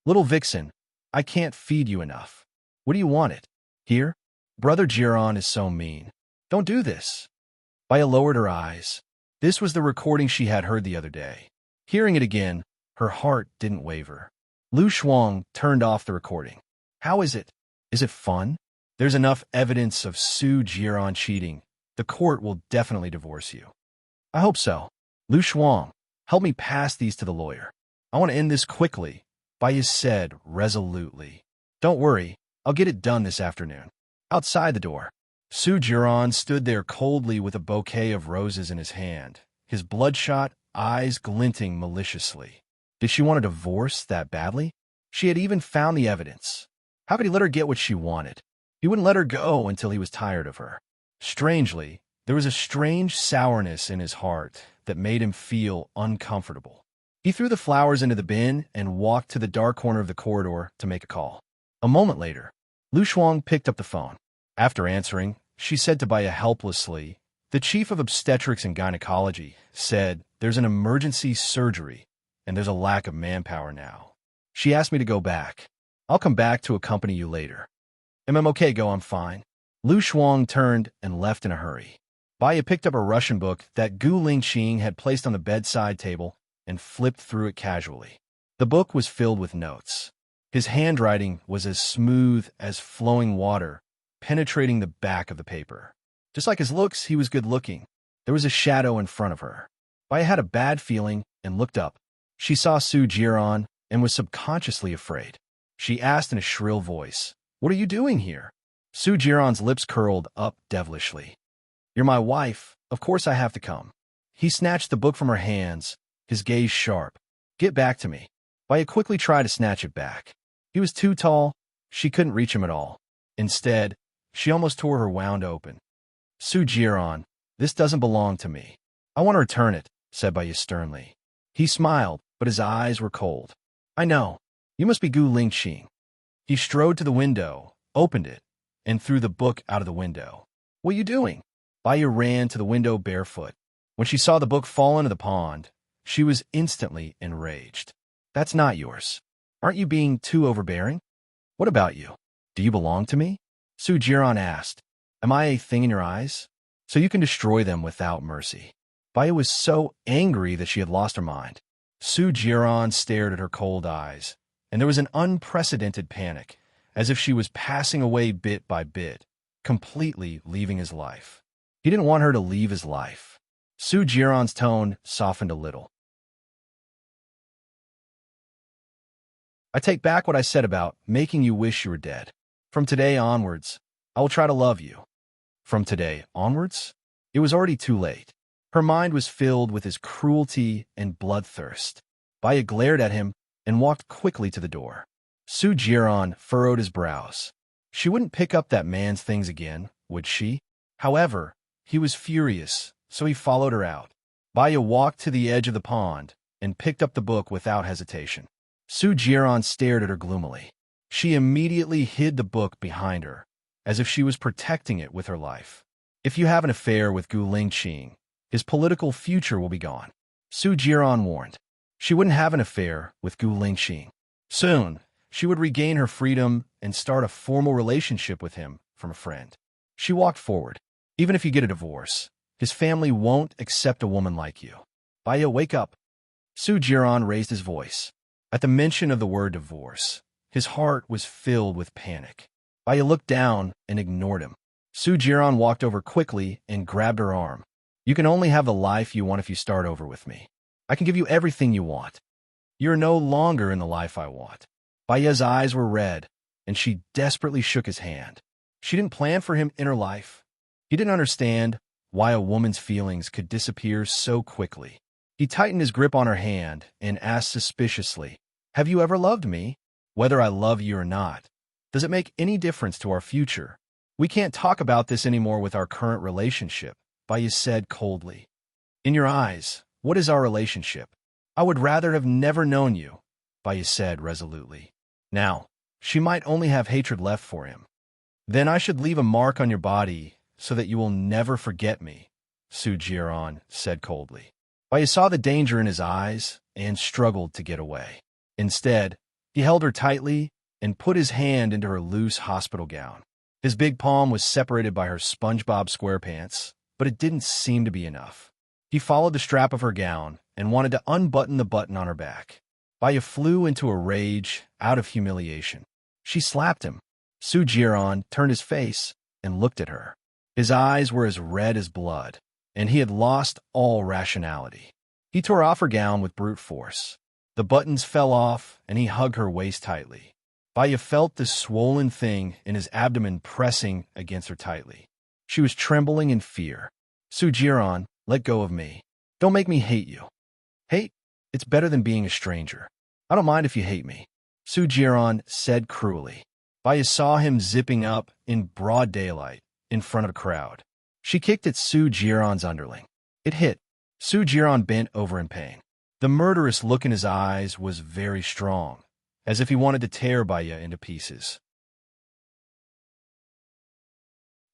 Little Vixen, I can't feed you enough. What do you want it? Here? Brother Jiran is so mean. Don't do this. Baya lowered her eyes. This was the recording she had heard the other day. Hearing it again, her heart didn't waver. Lu Shuang turned off the recording. How is it? Is it fun? There's enough evidence of Su Jiran cheating. The court will definitely divorce you. I hope so. Lu Shuang, help me pass these to the lawyer. I want to end this quickly, Baya said resolutely. Don't worry, I'll get it done this afternoon. Outside the door, Su Jiran stood there coldly with a bouquet of roses in his hand, his bloodshot eyes glinting maliciously. Did she want a divorce that badly? She had even found the evidence. How could he let her get what she wanted? He wouldn't let her go until he was tired of her. Strangely, there was a strange sourness in his heart that made him feel uncomfortable. He threw the flowers into the bin and walked to the dark corner of the corridor to make a call. A moment later, Lu Shuang picked up the phone. After answering, she said to Baya helplessly, "The chief of obstetrics and gynecology said there's an emergency surgery and there's a lack of manpower now. She asked me to go back. I'll come back to accompany you later." Okay, go, I'm fine." Lu Shuang turned and left in a hurry. Baya picked up a Russian book that Gu Lingqing had placed on the bedside table and flipped through it casually. The book was filled with notes. His handwriting was as smooth as flowing water, penetrating the back of the paper. Just like his looks, he was good-looking. There was a shadow in front of her. Baya had a bad feeling and looked up. She saw Su Jiran and was subconsciously afraid. She asked in a shrill voice, "What are you doing here?" Su Jiran's lips curled up devilishly. "You're my wife. Of course I have to come." He snatched the book from her hands, his gaze sharp. "Get back to me." Baya quickly tried to snatch it back. He was too tall. She couldn't reach him at all. Instead, she almost tore her wound open. "Su Jiran, this doesn't belong to me. I want to return it," said Baya sternly. He smiled, but his eyes were cold. "I know. You must be Gu Lingqing." He strode to the window, opened it, and threw the book out of the window. "What are you doing?" Baya ran to the window barefoot. When she saw the book fall into the pond, she was instantly enraged. "That's not yours. Aren't you being too overbearing? What about you? Do you belong to me?" Su Jiran asked. "Am I a thing in your eyes? So you can destroy them without mercy." Baya was so angry that she had lost her mind. Su Jiran stared at her cold eyes, and there was an unprecedented panic, as if she was passing away bit by bit, completely leaving his life. He didn't want her to leave his life. Su Jiran's tone softened a little. "I take back what I said about making you wish you were dead. From today onwards, I will try to love you." From today onwards? It was already too late. Her mind was filled with his cruelty and bloodthirst. Baya glared at him and walked quickly to the door. Su Jiran furrowed his brows. She wouldn't pick up that man's things again, would she? However, he was furious, so he followed her out. Baya walked to the edge of the pond and picked up the book without hesitation. Su Jiran stared at her gloomily. She immediately hid the book behind her, as if she was protecting it with her life. "If you have an affair with Gu Lingqing, his political future will be gone," Su Jiran warned. She wouldn't have an affair with Gu Lingqing. Soon, she would regain her freedom and start a formal relationship with him from a friend. She walked forward. "Even if you get a divorce, his family won't accept a woman like you. Baya, wake up." Su Jiran raised his voice. At the mention of the word divorce, his heart was filled with panic. Baya looked down and ignored him. Su Jiran walked over quickly and grabbed her arm. "You can only have the life you want if you start over with me. I can give you everything you want. You're no longer in the life I want." Baya's eyes were red, and she desperately shook his hand. She didn't plan for him in her life. He didn't understand why a woman's feelings could disappear so quickly. He tightened his grip on her hand and asked suspiciously, "Have you ever loved me? Whether I love you or not, does it make any difference to our future? We can't talk about this anymore with our current relationship," Baya said coldly. "In your eyes, what is our relationship? I would rather have never known you," Baya said resolutely. Now, she might only have hatred left for him. "Then I should leave a mark on your body so that you will never forget me," Su-Jiran said coldly. Baya saw the danger in his eyes and struggled to get away. Instead, he held her tightly and put his hand into her loose hospital gown. His big palm was separated by her SpongeBob SquarePants, but it didn't seem to be enough. He followed the strap of her gown and wanted to unbutton the button on her back. Baya flew into a rage out of humiliation. She slapped him. Su-Jiran turned his face and looked at her. His eyes were as red as blood, and he had lost all rationality. He tore off her gown with brute force. The buttons fell off, and he hugged her waist tightly. Baya felt the swollen thing in his abdomen pressing against her tightly. She was trembling in fear. "Su-Jiran, let go of me. Don't make me hate you." "Hate? It's better than being a stranger. I don't mind if you hate me," Su-Jiran said cruelly. Baya saw him zipping up in broad daylight in front of a crowd. She kicked at Su-Jiran's underling. It hit. Su-Jiran bent over in pain. The murderous look in his eyes was very strong, as if he wanted to tear Baya into pieces.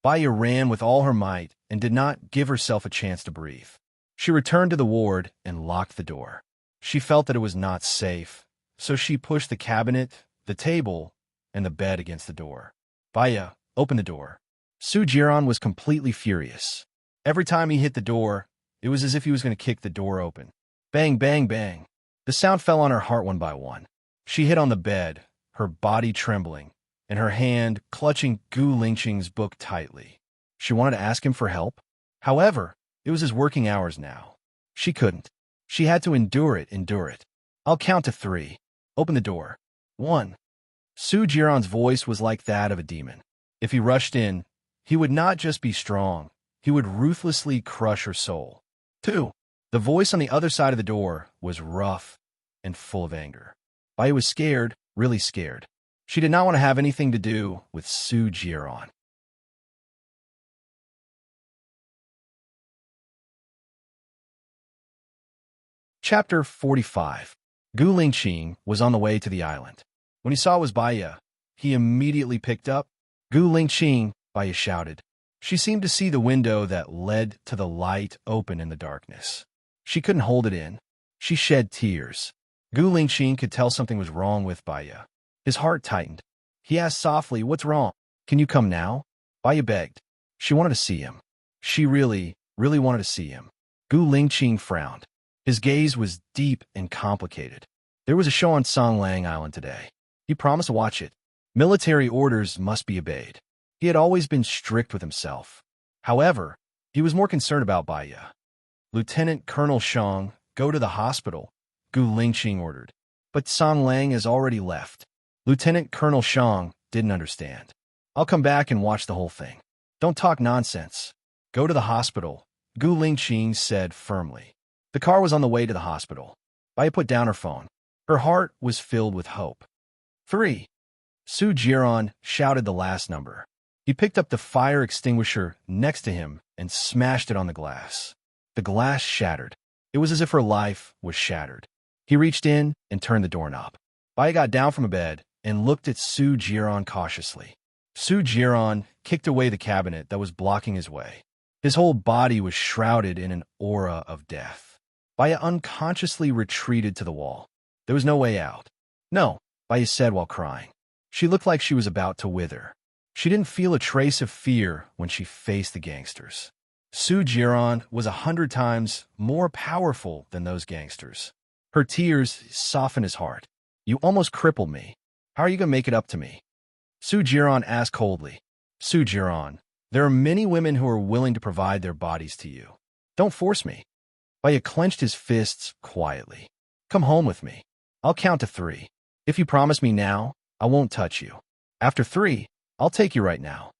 Baya ran with all her might and did not give herself a chance to breathe. She returned to the ward and locked the door. She felt that it was not safe, so she pushed the cabinet, the table, and the bed against the door. "Baya, open the door." Su-Jiran was completely furious. Every time he hit the door, it was as if he was going to kick the door open. Bang, bang, bang. The sound fell on her heart one by one. She hit on the bed, her body trembling, and her hand clutching Gu Lingqing's book tightly. She wanted to ask him for help. However, it was his working hours now. She couldn't. She had to endure it. "I'll count to 3. Open the door." 1. Su-Jiran's voice was like that of a demon. If he rushed in, he would not just be strong, he would ruthlessly crush her soul. 2. The voice on the other side of the door was rough and full of anger. Baya was scared, really scared. She did not want to have anything to do with Su-Jiran. Chapter 45. Gu Lingqing was on the way to the island. When he saw it was Baya, he immediately picked up. "Gu Lingqing," Baya shouted. She seemed to see the window that led to the light open in the darkness. She couldn't hold it in. She shed tears. Gu Lingqing could tell something was wrong with Baya. His heart tightened. He asked softly, "What's wrong? Can you come now?" Baya begged. She wanted to see him. She really wanted to see him. Gu Lingqing frowned. His gaze was deep and complicated. There was a show on Songlang Island today. He promised to watch it. Military orders must be obeyed. He had always been strict with himself. However, he was more concerned about Baya. "Lieutenant Colonel Shang, go to the hospital," Gu Lingqing ordered. But Song Lang has already left. Lieutenant Colonel Shang didn't understand. "I'll come back and watch the whole thing. Don't talk nonsense. Go to the hospital," Gu Lingqing said firmly. The car was on the way to the hospital. Baya put down her phone. Her heart was filled with hope. 3. Su-Jiran shouted the last number. He picked up the fire extinguisher next to him and smashed it on the glass. The glass shattered. It was as if her life was shattered. He reached in and turned the doorknob. Baya got down from a bed and looked at Su-Jiran cautiously. Su-Jiran kicked away the cabinet that was blocking his way. His whole body was shrouded in an aura of death. Baya unconsciously retreated to the wall. There was no way out. "No," Baya said while crying. She looked like she was about to wither. She didn't feel a trace of fear when she faced the gangsters. Su-Jiran was 100 times more powerful than those gangsters. Her tears softened his heart. "You almost crippled me. How are you going to make it up to me?" Su-Jiran asked coldly. "Su-Jiran, there are many women who are willing to provide their bodies to you. Don't force me." Baya clenched his fists quietly. "Come home with me. I'll count to 3. If you promise me now, I won't touch you. After 3, I'll take you right now."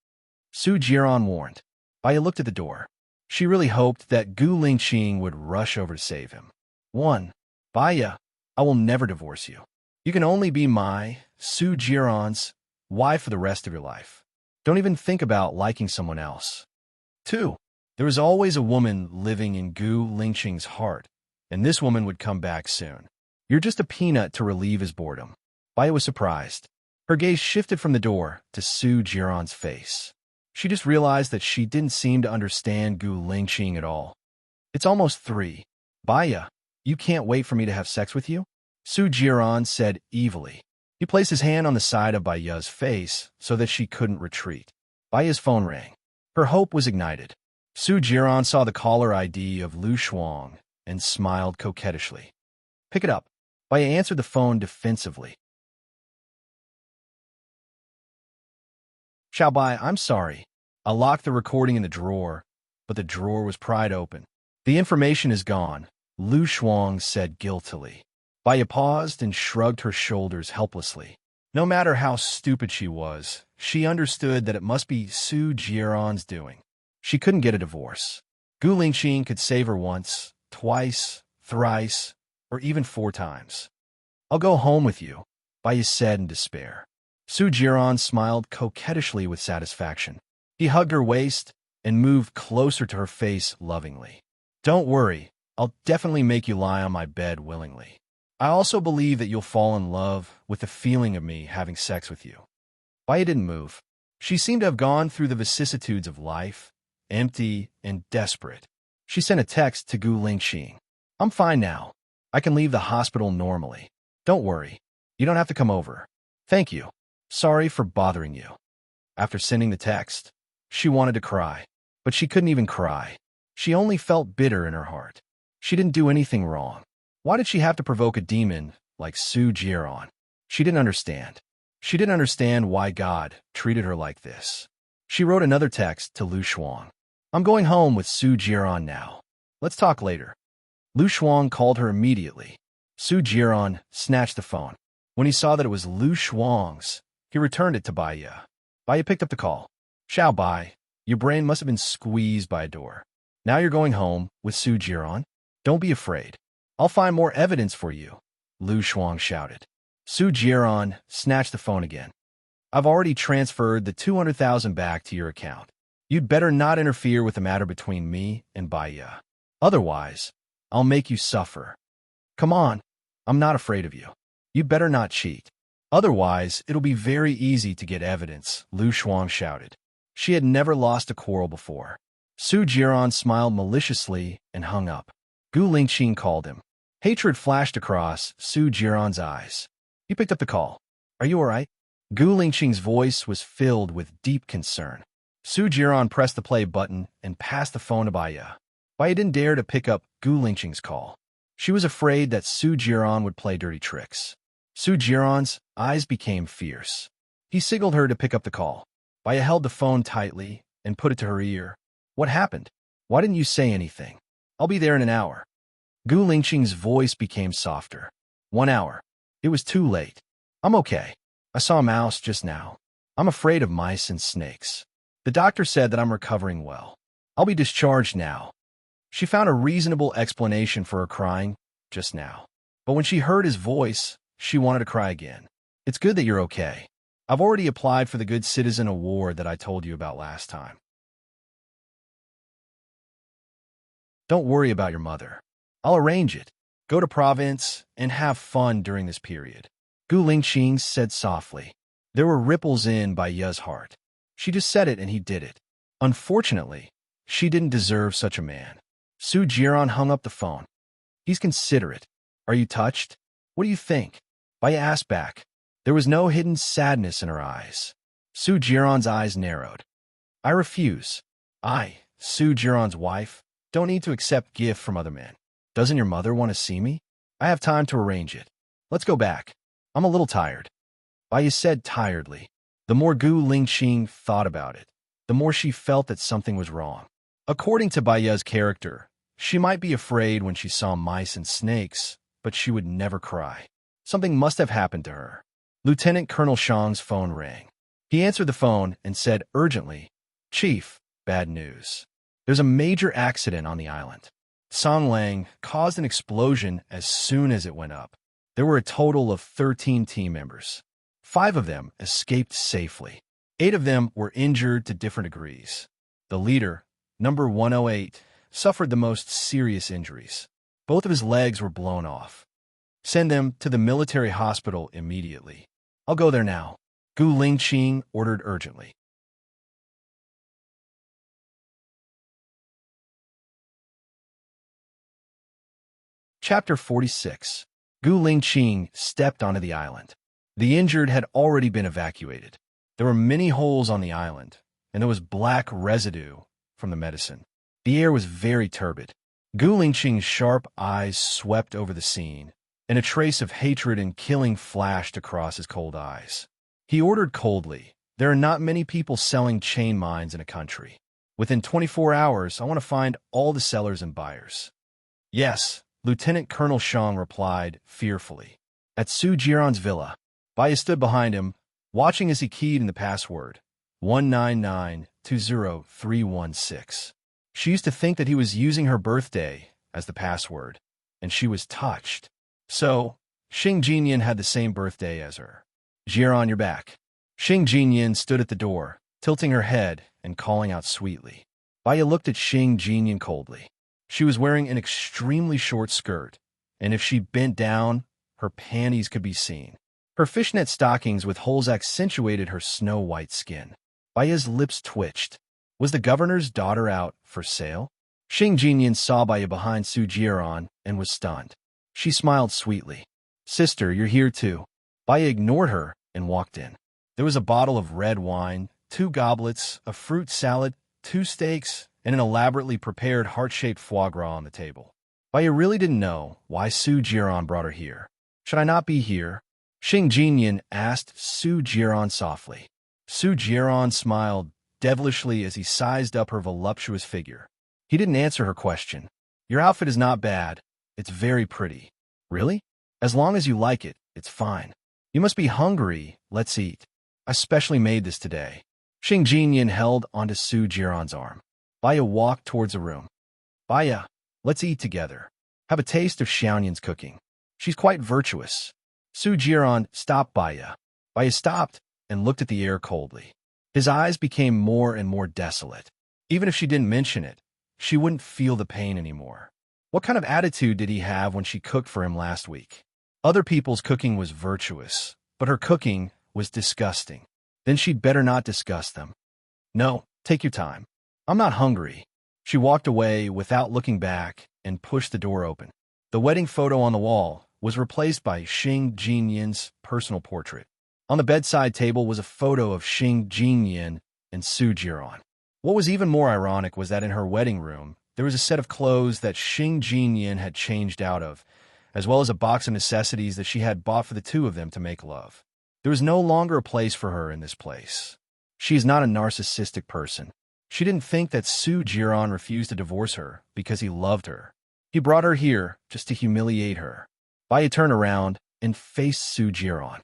Su Jiran warned. Baya looked at the door. She really hoped that Gu Lingqing would rush over to save him. 1. Baya, I will never divorce you. You can only be my, Su Jiran's, wife for the rest of your life. Don't even think about liking someone else. 2. There was always a woman living in Gu Lingqing's heart, and this woman would come back soon. You're just a peanut to relieve his boredom. Baya was surprised. Her gaze shifted from the door to Su Jiran's face. She just realized that she didn't seem to understand Gu Lingqing at all. It's almost 3. Baya, you can't wait for me to have sex with you? Su Jiran said evilly. He placed his hand on the side of Baya's face so that she couldn't retreat. Baya's phone rang. Her hope was ignited. Su Jiran saw the caller ID of Lu Shuang and smiled coquettishly. Pick it up. Baya answered the phone defensively. Xiaobai, I'm sorry. I locked the recording in the drawer, but the drawer was pried open. The information is gone, Lu Shuang said guiltily. Baya paused and shrugged her shoulders helplessly. No matter how stupid she was, she understood that it must be Su Jiran's doing. She couldn't get a divorce. Gu Lingqing could save her once, twice, thrice, or even 4 times. I'll go home with you, Baya said in despair. Su Jiran smiled coquettishly with satisfaction. He hugged her waist and moved closer to her face lovingly. Don't worry, I'll definitely make you lie on my bed willingly. I also believe that you'll fall in love with the feeling of me having sex with you. Baya didn't move. She seemed to have gone through the vicissitudes of life, empty and desperate. She sent a text to Gu Lingqing. I'm fine now. I can leave the hospital normally. Don't worry. You don't have to come over. Thank you. Sorry for bothering you. After sending the text, she wanted to cry, but she couldn't even cry. She only felt bitter in her heart. She didn't do anything wrong. Why did she have to provoke a demon like Su Jiran? She didn't understand. She didn't understand why God treated her like this. She wrote another text to Lu Shuang. I'm going home with Su Jiran now. Let's talk later. Lu Shuang called her immediately. Su Jiran snatched the phone. When he saw that it was Lu Shuang's, he returned it to Baya. Baya picked up the call. Xiao Bai, your brain must have been squeezed by a door. Now you're going home with Su Jiran? Don't be afraid. I'll find more evidence for you, Lu Shuang shouted. Su Jiran snatched the phone again. I've already transferred the 200,000 back to your account. You'd better not interfere with the matter between me and Baya. Otherwise, I'll make you suffer. Come on, I'm not afraid of you. You better not cheat. Otherwise, it'll be very easy to get evidence, Lu Shuang shouted. She had never lost a quarrel before. Su Jiran smiled maliciously and hung up. Gu Lingqing called him. Hatred flashed across Su Jiran's eyes. He picked up the call. Are you all right? Gu Lingqing's voice was filled with deep concern. Su Jiran pressed the play button and passed the phone to Baya. Baya didn't dare to pick up Gu Lingqing's call. She was afraid that Su Jiran would play dirty tricks. Su Jiran's eyes became fierce. He signaled her to pick up the call. Baya held the phone tightly and put it to her ear. What happened? Why didn't you say anything? I'll be there in an hour. Gu Lingqing's voice became softer. 1 hour. It was too late. I'm okay. I saw a mouse just now. I'm afraid of mice and snakes. The doctor said that I'm recovering well. I'll be discharged now. She found a reasonable explanation for her crying just now. But when she heard his voice, she wanted to cry again. It's good that you're okay. I've already applied for the Good Citizen Award that I told you about last time. Don't worry about your mother. I'll arrange it. Go to province and have fun during this period. Gu Lingqing said softly. There were ripples in Baya's heart. She just said it and he did it. Unfortunately, she didn't deserve such a man. Su Jiran hung up the phone. He's considerate. Are you touched? What do you think? Baya asked back. There was no hidden sadness in her eyes. Su Jiran's eyes narrowed. I refuse. I, Su Jiran's wife, don't need to accept gift from other men. Doesn't your mother want to see me? I have time to arrange it. Let's go back. I'm a little tired. Baya said tiredly. The more Gu Lingqing thought about it, the more she felt that something was wrong. According to Baya's character, she might be afraid when she saw mice and snakes, but she would never cry. Something must have happened to her. Lieutenant Colonel Shang's phone rang. He answered the phone and said urgently, Chief, bad news. There's a major accident on the island. Song Lang caused an explosion as soon as it went up. There were a total of 13 team members. 5 of them escaped safely. 8 of them were injured to different degrees. The leader, number 108, suffered the most serious injuries. Both of his legs were blown off. Send them to the military hospital immediately. I'll go there now, Gu Lingqing ordered urgently. Chapter 46. Gu Lingqing stepped onto the island. The injured had already been evacuated. There were many holes on the island, and there was black residue from the medicine. The air was very turbid. Gu Lingqing's sharp eyes swept over the scene, and a trace of hatred and killing flashed across his cold eyes. He ordered coldly, "There are not many people selling chain mines in a country. Within 24 hours, I want to find all the sellers and buyers." "Yes," Lieutenant Colonel Shang replied fearfully. At Su Jiran's villa, Baya stood behind him, watching as he keyed in the password, 199203116. She used to think that he was using her birthday as the password, and she was touched. So, Xing Jinyan had the same birthday as her. "Jiran, you're back." Xing Jinyan stood at the door, tilting her head and calling out sweetly. Baya looked at Xing Jinyan coldly. She was wearing an extremely short skirt, and if she bent down, her panties could be seen. Her fishnet stockings with holes accentuated her snow-white skin. Baya's lips twitched. Was the governor's daughter out for sale? Xing Jinyan saw Baya behind Su Jiran and was stunned. She smiled sweetly. "Sister, you're here too." Baya ignored her and walked in. There was a bottle of red wine, 2 goblets, a fruit salad, 2 steaks, and an elaborately prepared heart-shaped foie gras on the table. Baya really didn't know why Su Jiran brought her here. "Should I not be here?" Xing Jinyan asked Su Jiran softly. Su Jiran smiled devilishly as he sized up her voluptuous figure. He didn't answer her question. "Your outfit is not bad. It's very pretty." "Really? As long as you like it, it's fine. You must be hungry. Let's eat. I specially made this today." Xing Jinyan held onto Su Jiran's arm. Baya walked towards the room. "Baya, let's eat together. Have a taste of Xiaoyan's cooking. She's quite virtuous." Su Jiran stopped Baya. Baya stopped and looked at the air coldly. His eyes became more and more desolate. Even if she didn't mention it, she wouldn't feel the pain anymore. What kind of attitude did he have when she cooked for him last week? Other people's cooking was virtuous, but her cooking was disgusting. Then she'd better not discuss them. "No, take your time. I'm not hungry." She walked away without looking back and pushed the door open. The wedding photo on the wall was replaced by Xing Jinyan's personal portrait. On the bedside table was a photo of Xing Jinyan and Su Jiran. What was even more ironic was that in her wedding room, there was a set of clothes that Xing Jinyan had changed out of, as well as a box of necessities that she had bought for the two of them to make love. There was no longer a place for her in this place. She is not a narcissistic person. She didn't think that Su Jiran refused to divorce her because he loved her. He brought her here just to humiliate her. Baya turned around and faced Su Jiran.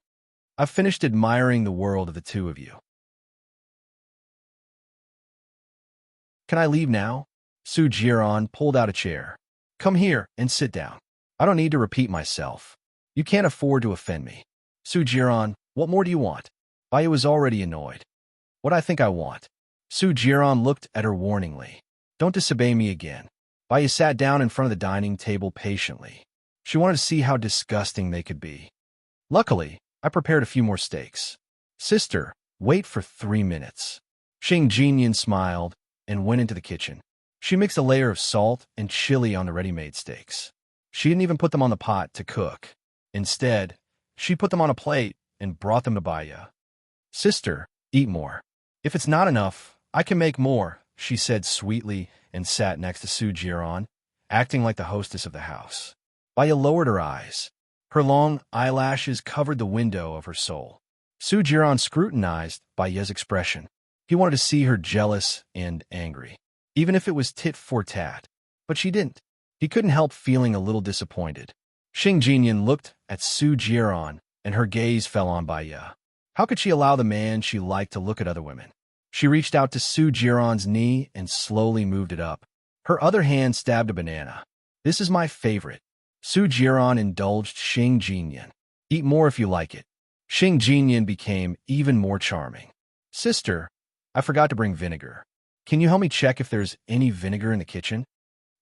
"I've finished admiring the world of the two of you. Can I leave now?" Su Jiran pulled out a chair. "Come here and sit down. I don't need to repeat myself. You can't afford to offend me." "Su Jiran, what more do you want?" Baya was already annoyed. "What I think I want." Su Jiran looked at her warningly. "Don't disobey me again." Baya sat down in front of the dining table patiently. She wanted to see how disgusting they could be. "Luckily, I prepared a few more steaks." "Sister, wait for 3 minutes." Xing Jinyan smiled and went into the kitchen. She mixed a layer of salt and chili on the ready-made steaks. She didn't even put them on the pot to cook. Instead, she put them on a plate and brought them to Baya. "Sister, eat more. If it's not enough, I can make more," she said sweetly and sat next to Su Jiran, acting like the hostess of the house. Baya lowered her eyes. Her long eyelashes covered the window of her soul. Su Jiran scrutinized Baya's expression. He wanted to see her jealous and angry, even if it was tit for tat. But she didn't. He couldn't help feeling a little disappointed. Xing Jinyan looked at Su Jiran, and her gaze fell on Baya. How could she allow the man she liked to look at other women? She reached out to Su Jiran's knee and slowly moved it up. Her other hand stabbed a banana. This is my favorite. Su Jiran indulged Xing Jinyan. Eat more if you like it. Xing Jinyan became even more charming. Sister, I forgot to bring vinegar. Can you help me check if there's any vinegar in the kitchen?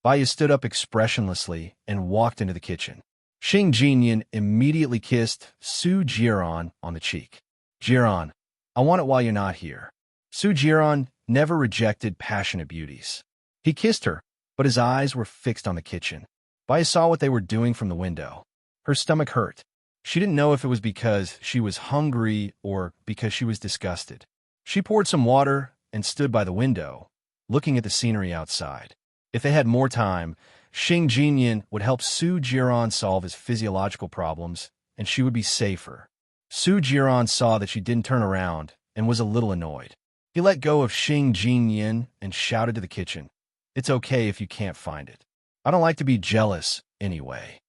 Baya stood up expressionlessly and walked into the kitchen. Xing Jinyan immediately kissed Su Jiran on the cheek. Jiran, I want it while you're not here. Su Jiran never rejected passionate beauties. He kissed her, but his eyes were fixed on the kitchen. Baya saw what they were doing from the window. Her stomach hurt. She didn't know if it was because she was hungry or because she was disgusted. She poured some water and stood by the window, looking at the scenery outside. If they had more time, Xing Jinyan would help Su Jiran solve his physiological problems, and she would be safer. Su Jiran saw that she didn't turn around and was a little annoyed. He let go of Xing Jinyan and shouted to the kitchen, "It's okay if you can't find it. I don't like to be jealous anyway."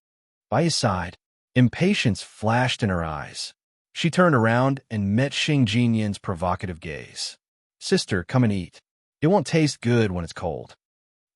By his side, impatience flashed in her eyes. She turned around and met Xing Jinyan's provocative gaze. "Sister, come and eat. It won't taste good when it's cold."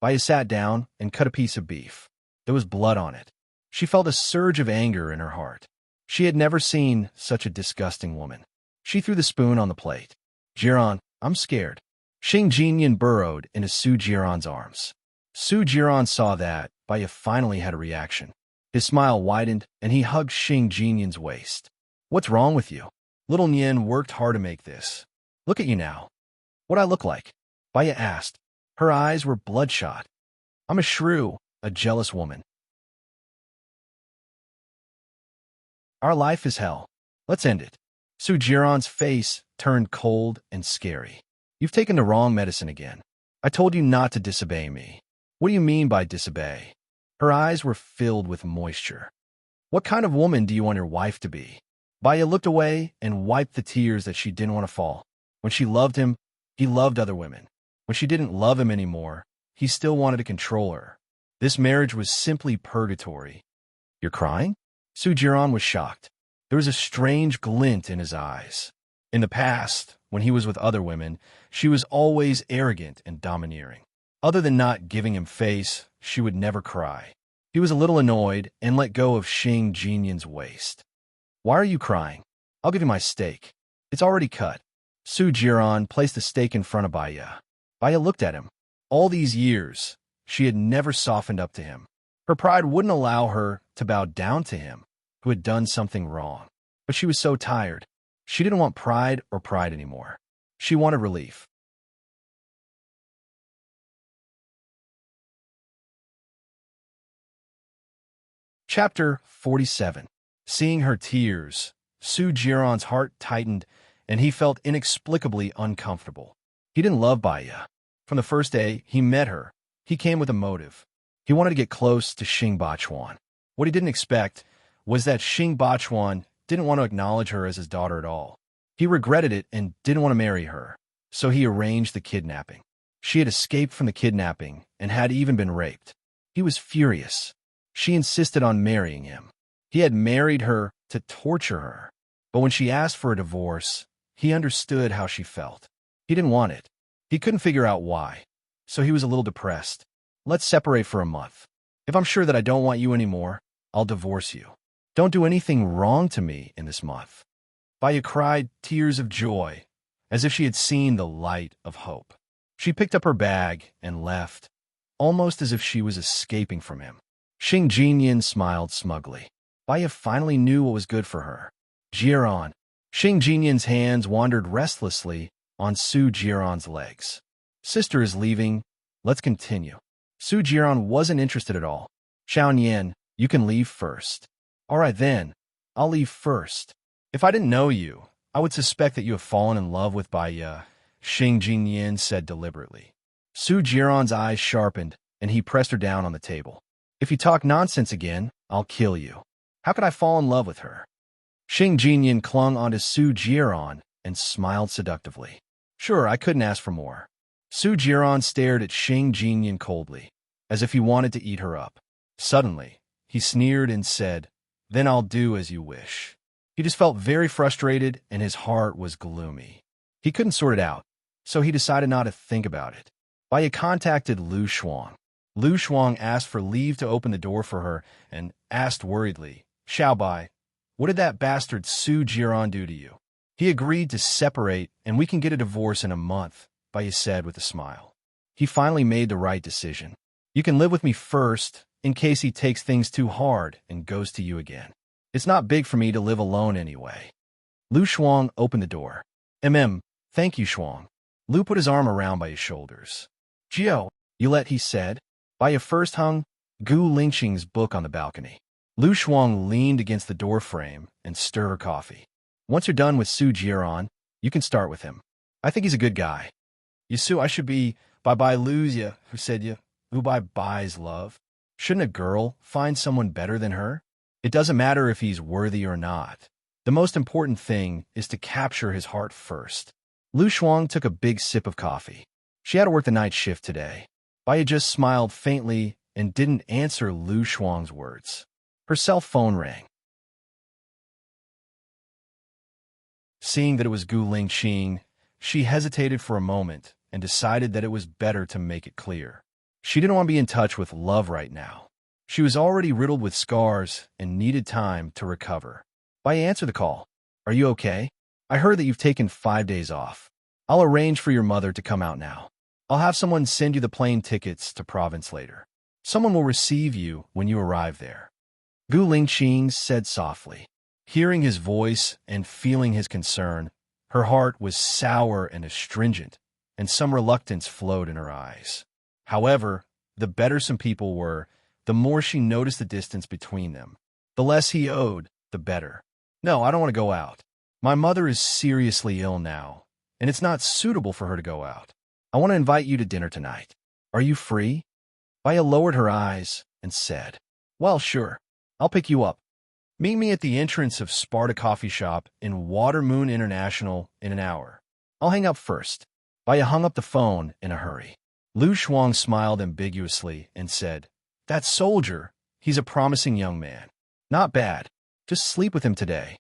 Baya sat down and cut a piece of beef. There was blood on it. She felt a surge of anger in her heart. She had never seen such a disgusting woman. She threw the spoon on the plate. "Jiran, I'm scared." Xing Jinyan burrowed into Su Jiran's arms. Su Jiran saw that Baya finally had a reaction. His smile widened, and he hugged Xing Jinyan's waist. "What's wrong with you? Little Nian worked hard to make this. Look at you now. What I look like?" Baya asked. Her eyes were bloodshot. "I'm a shrew, a jealous woman. Our life is hell. Let's end it." Su Jiran's face turned cold and scary. "You've taken the wrong medicine again. I told you not to disobey me." "What do you mean by disobey?" Her eyes were filled with moisture. "What kind of woman do you want your wife to be?" Baya looked away and wiped the tears that she didn't want to fall. When she loved him, he loved other women. When she didn't love him anymore, he still wanted to control her. This marriage was simply purgatory. "You're crying?" Su Jiran was shocked. There was a strange glint in his eyes. In the past, when he was with other women, she was always arrogant and domineering. Other than not giving him face, she would never cry. He was a little annoyed and let go of Xing Jinyan's waist. "Why are you crying? I'll give you my steak. It's already cut." Su Jiran placed the steak in front of Baya. Baya looked at him. All these years, she had never softened up to him. Her pride wouldn't allow her to bow down to him, who had done something wrong. But she was so tired. She didn't want pride anymore. She wanted relief. Chapter 47. Seeing her tears, Su Jiran's heart tightened, and he felt inexplicably uncomfortable. He didn't love Baya. From the first day he met her, he came with a motive. He wanted to get close to Xing Bachuan. What he didn't expect was that Xing Bachuan didn't want to acknowledge her as his daughter at all. He regretted it and didn't want to marry her, so he arranged the kidnapping. She had escaped from the kidnapping and had even been raped. He was furious. She insisted on marrying him. He had married her to torture her. But when she asked for a divorce, he understood how she felt. He didn't want it. He couldn't figure out why, so he was a little depressed. "Let's separate for a month. If I'm sure that I don't want you anymore, I'll divorce you. Don't do anything wrong to me in this month." Baya cried tears of joy, as if she had seen the light of hope. She picked up her bag and left, almost as if she was escaping from him. Xing Jinyan smiled smugly. Baya finally knew what was good for her. "Jiran." Xing Jinyan's hands wandered restlessly on Su Jiran's legs. "Sister is leaving. Let's continue." Su Jiran wasn't interested at all. "Xiao Nian, you can leave first." "All right then, I'll leave first. If I didn't know you, I would suspect that you have fallen in love with Baya," Xing Jinyan said deliberately. Su Jiran's eyes sharpened, and he pressed her down on the table. "If you talk nonsense again, I'll kill you. How could I fall in love with her?" Xing Jinyan clung onto Su Jiran and smiled seductively. "Sure, I couldn't ask for more." Su Jiran stared at Xing Jinyan coldly, as if he wanted to eat her up. Suddenly, he sneered and said, "Then I'll do as you wish." He just felt very frustrated, and his heart was gloomy. He couldn't sort it out. so he decided not to think about it. Baya contacted Lu Shuang. Lu Shuang asked for leave to open the door for her and asked worriedly, "Xiao Bai, what did that bastard Su Jiran do to you?" "He agreed to separate and we can get a divorce in a month," Baya said with a smile. "He finally made the right decision. You can live with me first, in case he takes things too hard and goes to you again. It's not big for me to live alone anyway." Lu Shuang opened the door. Thank you, Shuang." Lu put his arm around Baya's shoulders. "Jiao, you let," he said. Baya first hung Gu Lingxing's book on the balcony. Lu Shuang leaned against the door frame and stirred her coffee. "Once you're done with Su Jiran, you can start with him. I think he's a good guy." "Yasu, I should be Bai lose ya, who said ya, who Bai's love. Shouldn't a girl find someone better than her? It doesn't matter if he's worthy or not. The most important thing is to capture his heart first." Lu Shuang took a big sip of coffee. She had to work the night shift today. Baya just smiled faintly and didn't answer Lu Shuang's words. Her cell phone rang. Seeing that it was Gu Lingxing, she hesitated for a moment and decided that it was better to make it clear. She didn't want to be in touch with love right now. She was already riddled with scars and needed time to recover. Baya answered the call. "Are you okay? I heard that you've taken 5 days off. I'll arrange for your mother to come out now. I'll have someone send you the plane tickets to province later. Someone will receive you when you arrive there." Gu Lingxing said softly. Hearing his voice and feeling his concern, her heart was sour and astringent, and some reluctance flowed in her eyes. However, the better some people were, the more she noticed the distance between them. The less he owed, the better. "No, I don't want to go out. My mother is seriously ill now, and it's not suitable for her to go out. I want to invite you to dinner tonight. Are you free?" Baya lowered her eyes and said, "Well, sure. I'll pick you up. Meet me at the entrance of Sparta Coffee Shop in Watermoon International in an hour. I'll hang up first." Baya hung up the phone in a hurry. Lu Shuang smiled ambiguously and said, "That soldier, he's a promising young man. Not bad. Just sleep with him today.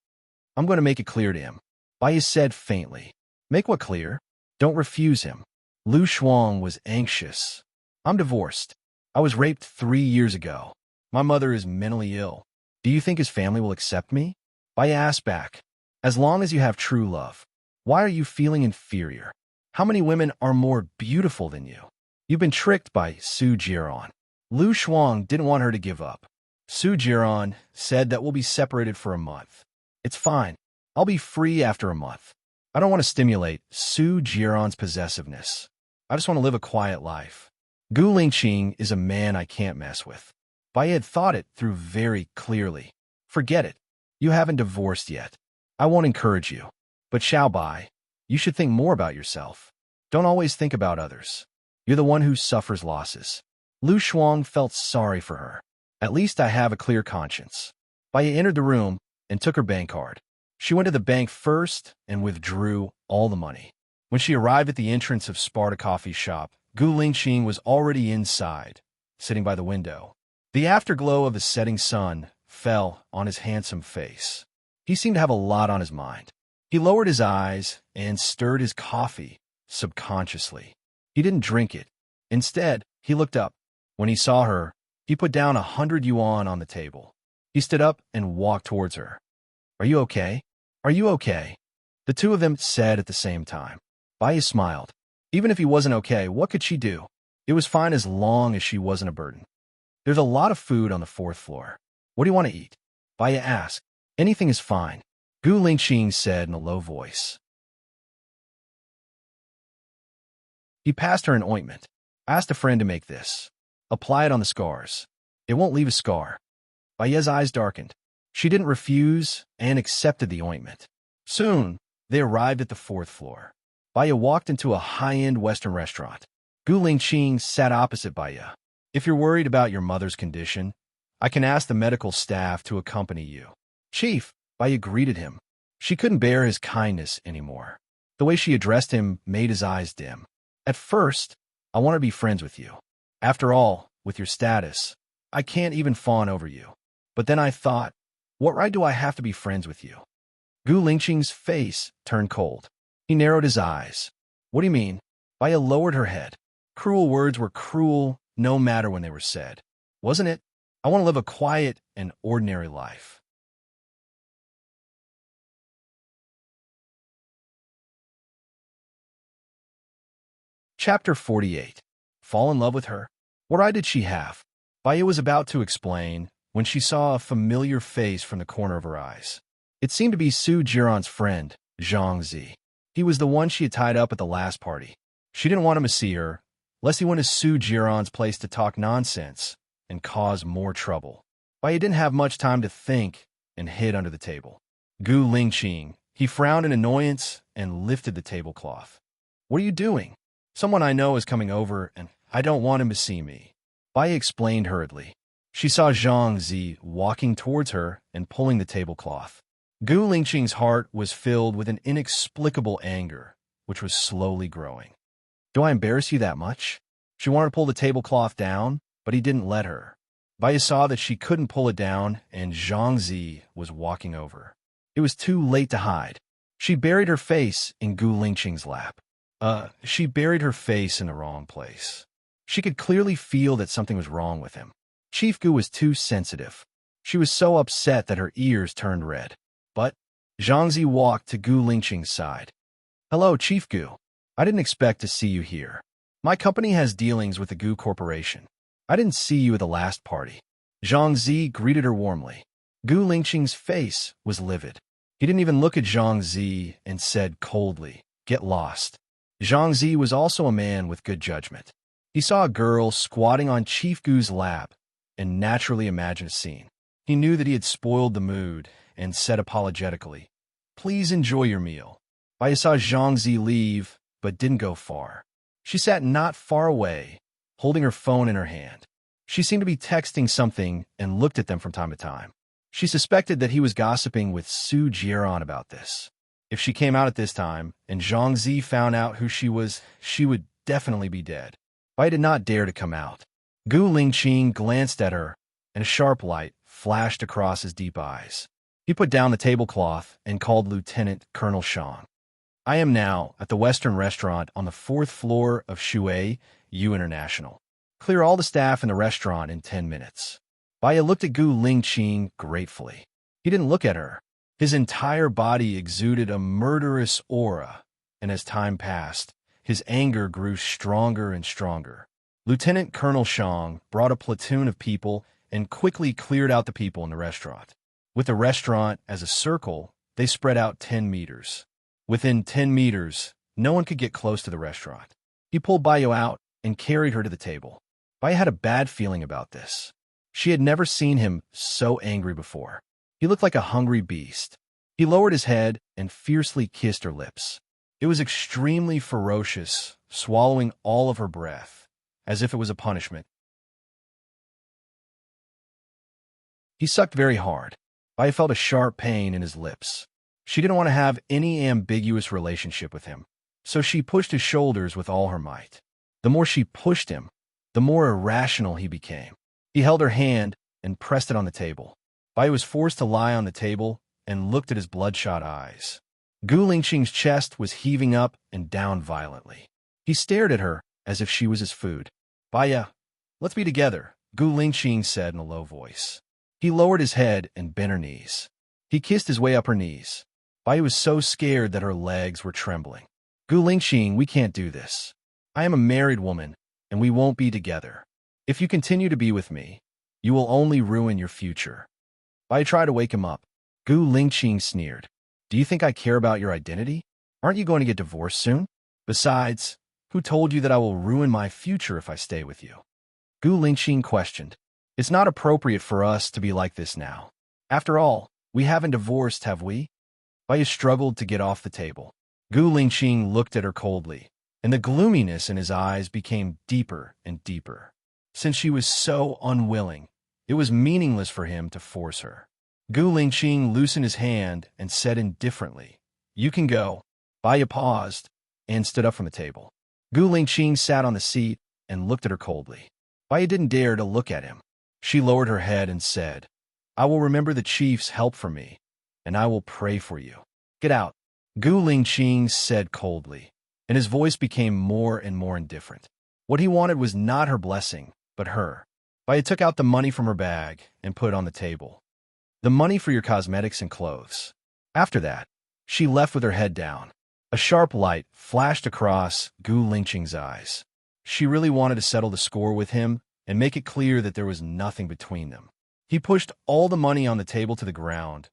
I'm going to make it clear to him." Baya said faintly. "Make what clear?" "Don't refuse him." Lu Shuang was anxious. "I'm divorced. I was raped 3 years ago. My mother is mentally ill. Do you think his family will accept me?" Baya asked back. "As long as you have true love. Why are you feeling inferior? How many women are more beautiful than you? You've been tricked by Su Jiran." Lu Shuang didn't want her to give up. "Su Jiran said that we'll be separated for a month. It's fine. I'll be free after a month. I don't want to stimulate Su Jiran's possessiveness. I just want to live a quiet life. Gu Lingxing is a man I can't mess with." Baya had thought it through very clearly. "Forget it. You haven't divorced yet. I won't encourage you. But Xiao Bai, you should think more about yourself. Don't always think about others. You're the one who suffers losses." Lu Shuang felt sorry for her. "At least I have a clear conscience." Baya entered the room and took her bank card. She went to the bank first and withdrew all the money. When she arrived at the entrance of Sparta Coffee Shop, Gu Lingxing was already inside, sitting by the window. The afterglow of the setting sun fell on his handsome face. He seemed to have a lot on his mind. He lowered his eyes and stirred his coffee subconsciously. He didn't drink it. Instead, he looked up. When he saw her, he put down 100 yuan on the table. He stood up and walked towards her. "Are you okay? Are you okay?" The two of them said at the same time. Baya smiled. Even if he wasn't okay, what could she do? It was fine as long as she wasn't a burden. "There's a lot of food on the 4th floor. What do you want to eat?" Baya asked. "Anything is fine," Gu Lingxing said in a low voice. He passed her an ointment. "Asked a friend to make this. Apply it on the scars. It won't leave a scar." Baya's eyes darkened. She didn't refuse and accepted the ointment. Soon, they arrived at the 4th floor. Baya walked into a high-end Western restaurant. Gu Lingxing sat opposite Baya. "If you're worried about your mother's condition, I can ask the medical staff to accompany you." "Chief," Baya greeted him. She couldn't bear his kindness anymore. The way she addressed him made his eyes dim. "At first, I want to be friends with you. After all, with your status, I can't even fawn over you. But then I thought, what right do I have to be friends with you?" Gu Lingxing's face turned cold. He narrowed his eyes. What do you mean? Baya lowered her head. Cruel words were cruel no matter when they were said. Wasn't it? I want to live a quiet and ordinary life. Chapter 48. Fall in love with her? What right did she have? Baya was about to explain when she saw a familiar face from the corner of her eyes. It seemed to be Su Jiran's friend, Zhang Zi. He was the one she had tied up at the last party. She didn't want him to see her, lest he went to Su Jiran's place to talk nonsense and cause more trouble. Baya didn't have much time to think and hid under the table. Gu Lingqing, he frowned in annoyance and lifted the tablecloth. What are you doing? Someone I know is coming over, and I don't want him to see me. Baya explained hurriedly. She saw Zhang Zi walking towards her and pulling the tablecloth. Gu Lingqing's heart was filled with an inexplicable anger, which was slowly growing. Do I embarrass you that much? She wanted to pull the tablecloth down, but he didn't let her. Baya saw that she couldn't pull it down, and Zhang Zi was walking over. It was too late to hide. She buried her face in Gu Lingqing's lap. She buried her face in the wrong place. She could clearly feel that something was wrong with him. Chief Gu was too sensitive. She was so upset that her ears turned red. But Zhang Zi walked to Gu Lingqing's side. Hello, Chief Gu. I didn't expect to see you here. My company has dealings with the Gu Corporation. I didn't see you at the last party. Zhang Zi greeted her warmly. Gu Lingqing's face was livid. He didn't even look at Zhang Zi and said coldly, "Get lost." Zhang Zi was also a man with good judgment. He saw a girl squatting on Chief Gu's lap and naturally imagined a scene. He knew that he had spoiled the mood and said apologetically, "Please enjoy your meal." Baya saw Zhang Zi leave, but didn't go far. She sat not far away, holding her phone in her hand. She seemed to be texting something and looked at them from time to time. She suspected that he was gossiping with Su Jiran about this. If she came out at this time and Zhang Zi found out who she was, she would definitely be dead. Baya did not dare to come out. Gu Lingqing glanced at her, and a sharp light flashed across his deep eyes. He put down the tablecloth and called Lieutenant Colonel Shang. I am now at the Western restaurant on the 4th floor of Shui U International. Clear all the staff in the restaurant in 10 minutes. Baya looked at Gu Lingqing gratefully. He didn't look at her. His entire body exuded a murderous aura, and as time passed, his anger grew stronger and stronger. Lieutenant Colonel Shang brought a platoon of people and quickly cleared out the people in the restaurant. With the restaurant as a circle, they spread out 10 meters. Within 10 meters, no one could get close to the restaurant. He pulled Baya out and carried her to the table. Baya had a bad feeling about this. She had never seen him so angry before. He looked like a hungry beast. He lowered his head and fiercely kissed her lips. It was extremely ferocious, swallowing all of her breath, as if it was a punishment. He sucked very hard. Baya felt a sharp pain in his lips. She didn't want to have any ambiguous relationship with him, so she pushed his shoulders with all her might. The more she pushed him, the more irrational he became. He held her hand and pressed it on the table. Baya was forced to lie on the table and looked at his bloodshot eyes. Gu Lingqing's chest was heaving up and down violently. He stared at her as if she was his food. Baya, let's be together, Gu Lingqing said in a low voice. He lowered his head and bent her knees. He kissed his way up her knees. Baya was so scared that her legs were trembling. Gu Lingqing, we can't do this. I am a married woman, and we won't be together. If you continue to be with me, you will only ruin your future. Baya tried to wake him up. Gu Lingqing sneered. Do you think I care about your identity? Aren't you going to get divorced soon? Besides, who told you that I will ruin my future if I stay with you? Gu Lingqing questioned. It's not appropriate for us to be like this now. After all, we haven't divorced, have we? Baya struggled to get off the table. Gu Lingqing looked at her coldly, and the gloominess in his eyes became deeper and deeper. Since she was so unwilling, it was meaningless for him to force her. Gu Lingqing loosened his hand and said indifferently, You can go. Baya paused and stood up from the table. Gu Lingqing sat on the seat and looked at her coldly. Baya didn't dare to look at him. She lowered her head and said, I will remember the chief's help for me, and I will pray for you. Get out. Gu Lingqing said coldly, and his voice became more and more indifferent. What he wanted was not her blessing, but her. Baya took out the money from her bag and put it on the table. The money for your cosmetics and clothes. After that, she left with her head down. A sharp light flashed across Gu Lingqing's eyes. She really wanted to settle the score with him and make it clear that there was nothing between them. He pushed all the money on the table to the ground.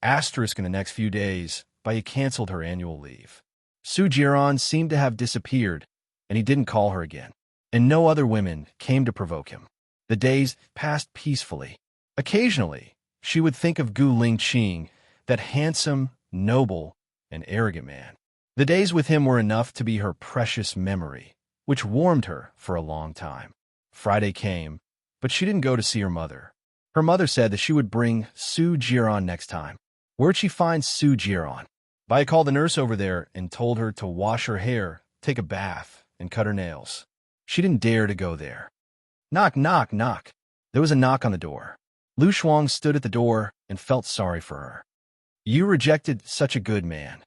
Asterisk in the next few days, Baya canceled her annual leave. Su Jiran seemed to have disappeared, and he didn't call her again. And no other women came to provoke him. The days passed peacefully. Occasionally, she would think of Gu Lingqing, that handsome, noble, and arrogant man. The days with him were enough to be her precious memory, which warmed her for a long time. Friday came, but she didn't go to see her mother. Her mother said that she would bring Su Jiran next time. Where'd she find Su Jiran? Baya called the nurse over there and told her to wash her hair, take a bath, and cut her nails. She didn't dare to go there. Knock, knock, knock. There was a knock on the door. Lu Shuang stood at the door and felt sorry for her. You rejected such a good man.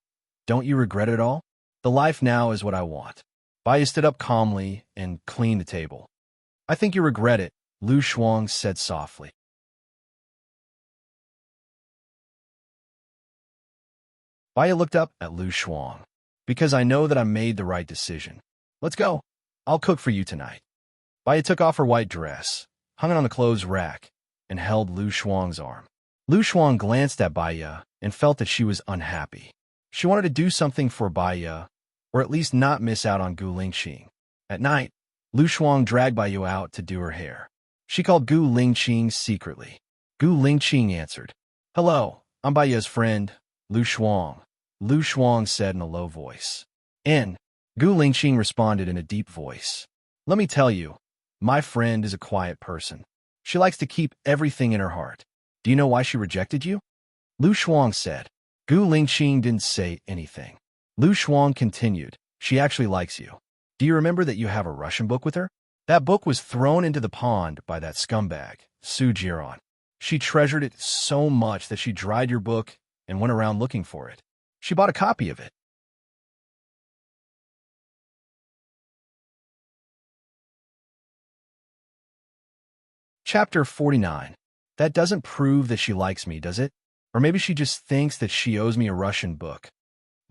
Don't you regret it all? The life now is what I want. Baya stood up calmly and cleaned the table. I think you regret it, Lu Shuang said softly. Baya looked up at Lu Shuang. Because I know that I made the right decision. Let's go. I'll cook for you tonight. Baya took off her white dress, hung it on the clothes rack, and held Lu Shuang's arm. Lu Shuang glanced at Baya and felt that she was unhappy. She wanted to do something for Baya, or at least not miss out on Gu Lingqing. At night, Lu Shuang dragged Baya out to do her hair. She called Gu Lingqing secretly. Gu Lingqing answered. Hello, I'm Baya's friend, Lu Shuang. Lu Shuang said in a low voice. And Gu Lingqing responded in a deep voice. Let me tell you, my friend is a quiet person. She likes to keep everything in her heart. Do you know why she rejected you? Lu Shuang said. Gu Lingqing didn't say anything. Lu Shuang continued. She actually likes you. Do you remember that you have a Russian book with her? That book was thrown into the pond by that scumbag, Su Jiran. She treasured it so much that she dried your book and went around looking for it. She bought a copy of it. Chapter 49. That doesn't prove that she likes me, does it? Or maybe she just thinks that she owes me a Russian book.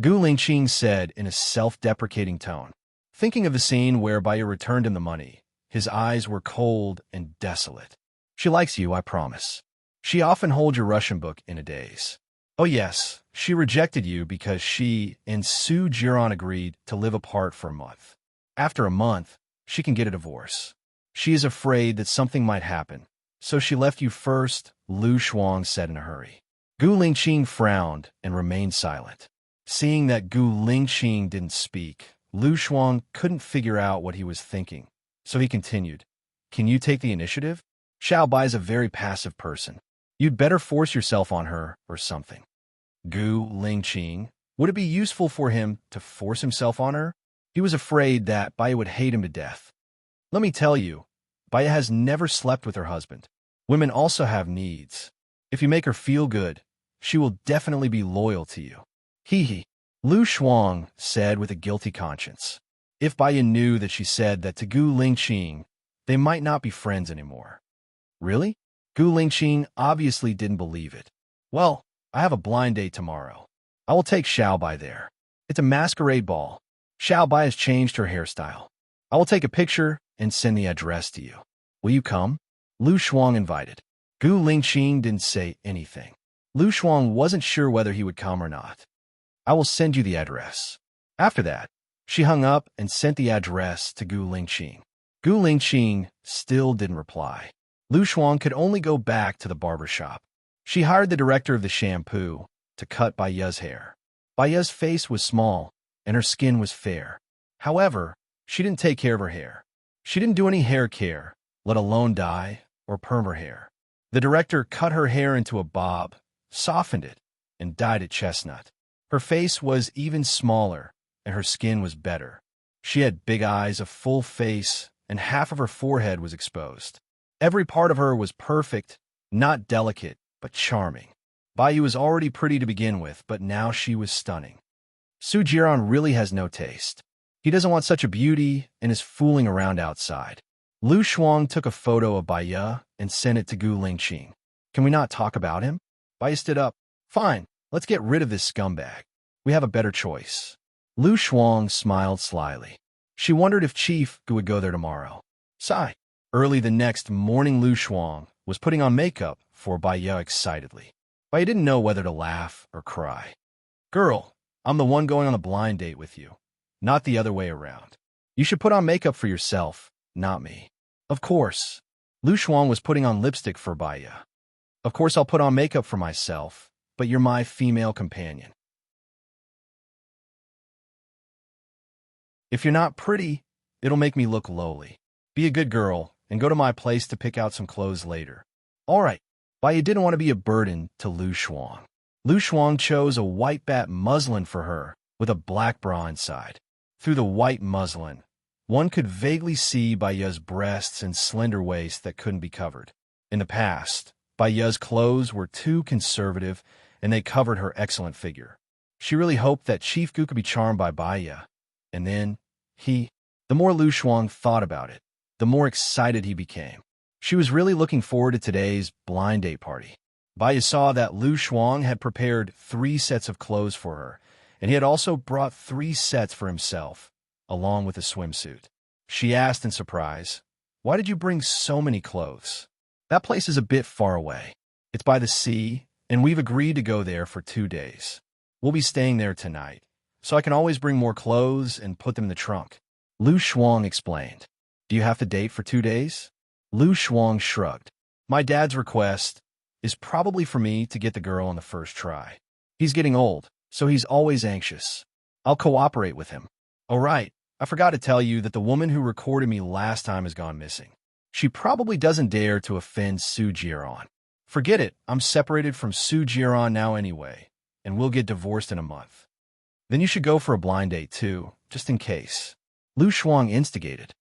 Gu Lingqing said in a self-deprecating tone. Thinking of the scene where Baya returned him the money, his eyes were cold and desolate. She likes you, I promise. She often holds your Russian book in a daze. Oh yes, she rejected you because she and Su Jiran agreed to live apart for a month. After a month, she can get a divorce. She is afraid that something might happen, so she left you first, Lu Shuang said in a hurry. Gu Lingqing frowned and remained silent. Seeing that Gu Lingqing didn't speak, Lu Shuang couldn't figure out what he was thinking, so he continued. Can you take the initiative? Xiao Bai is a very passive person. You'd better force yourself on her or something. Gu Lingqing, would it be useful for him to force himself on her? He was afraid that Baya would hate him to death. Let me tell you, Baya has never slept with her husband. Women also have needs. If you make her feel good, she will definitely be loyal to you. Hee hee. Lu Shuang said with a guilty conscience. If Baya knew that she said that to Gu Lingqing, they might not be friends anymore. Really? Gu Lingqing obviously didn't believe it. Well, I have a blind date tomorrow. I will take Xiao Bai there. It's a masquerade ball. Xiao Bai has changed her hairstyle. I will take a picture and send the address to you. Will you come? Lu Shuang invited. Gu Lingqing didn't say anything. Lu Shuang wasn't sure whether he would come or not. I will send you the address. After that, she hung up and sent the address to Gu Lingqing. Gu Lingqing still didn't reply. Lu Shuang could only go back to the barber shop. She hired the director of the shampoo to cut Baya's hair. Baya's face was small, and her skin was fair. However, she didn't take care of her hair. She didn't do any hair care, let alone dye or perm her hair. The director cut her hair into a bob, softened it, and dyed it chestnut. Her face was even smaller, and her skin was better. She had big eyes, a full face, and half of her forehead was exposed. Every part of her was perfect, not delicate, but charming. Baya was already pretty to begin with, but now she was stunning. Su Jiran really has no taste. He doesn't want such a beauty and is fooling around outside. Lu Shuang took a photo of Bai Ye and sent it to Gu Lingqing. Can we not talk about him? Bai Ye stood up. Fine, let's get rid of this scumbag. We have a better choice. Lu Shuang smiled slyly. She wondered if Chief Gu would go there tomorrow. Sigh. Early the next morning, Lu Shuang was putting on makeup for Bai Ye excitedly. Bai Ye didn't know whether to laugh or cry. Girl, I'm the one going on a blind date with you, not the other way around. You should put on makeup for yourself, not me. Of course. Lu Shuang was putting on lipstick for Bai Ye. Of course I'll put on makeup for myself, but you're my female companion. If you're not pretty, it'll make me look lowly. Be a good girl and go to my place to pick out some clothes later. All right. Bai Ye didn't want to be a burden to Lu Shuang. Lu Shuang chose a white bat muslin for her with a black bra inside. Through the white muslin, one could vaguely see Bai Ye's breasts and slender waist that couldn't be covered. In the past, Bai Ye's clothes were too conservative and they covered her excellent figure. She really hoped that Chief Gu could be charmed by Bai Ye. And then, the more Lu Shuang thought about it, the more excited he became. She was really looking forward to today's blind date party. Bai Ye saw that Lu Shuang had prepared 3 sets of clothes for her, and he had also brought 3 sets for himself, along with a swimsuit. She asked in surprise, "Why did you bring so many clothes?" "That place is a bit far away. It's by the sea, and we've agreed to go there for 2 days. We'll be staying there tonight, so I can always bring more clothes and put them in the trunk," Lu Shuang explained. "Do you have to date for 2 days?" Lu Shuang shrugged. "My dad's request is probably for me to get the girl on the first try. He's getting old, so he's always anxious. I'll cooperate with him." "Oh right, I forgot to tell you that the woman who recorded me last time has gone missing. She probably doesn't dare to offend Su Jiran. Forget it, I'm separated from Su Jiran now anyway, and we'll get divorced in a month. Then you should go for a blind date too, just in case." Lu Shuang instigated.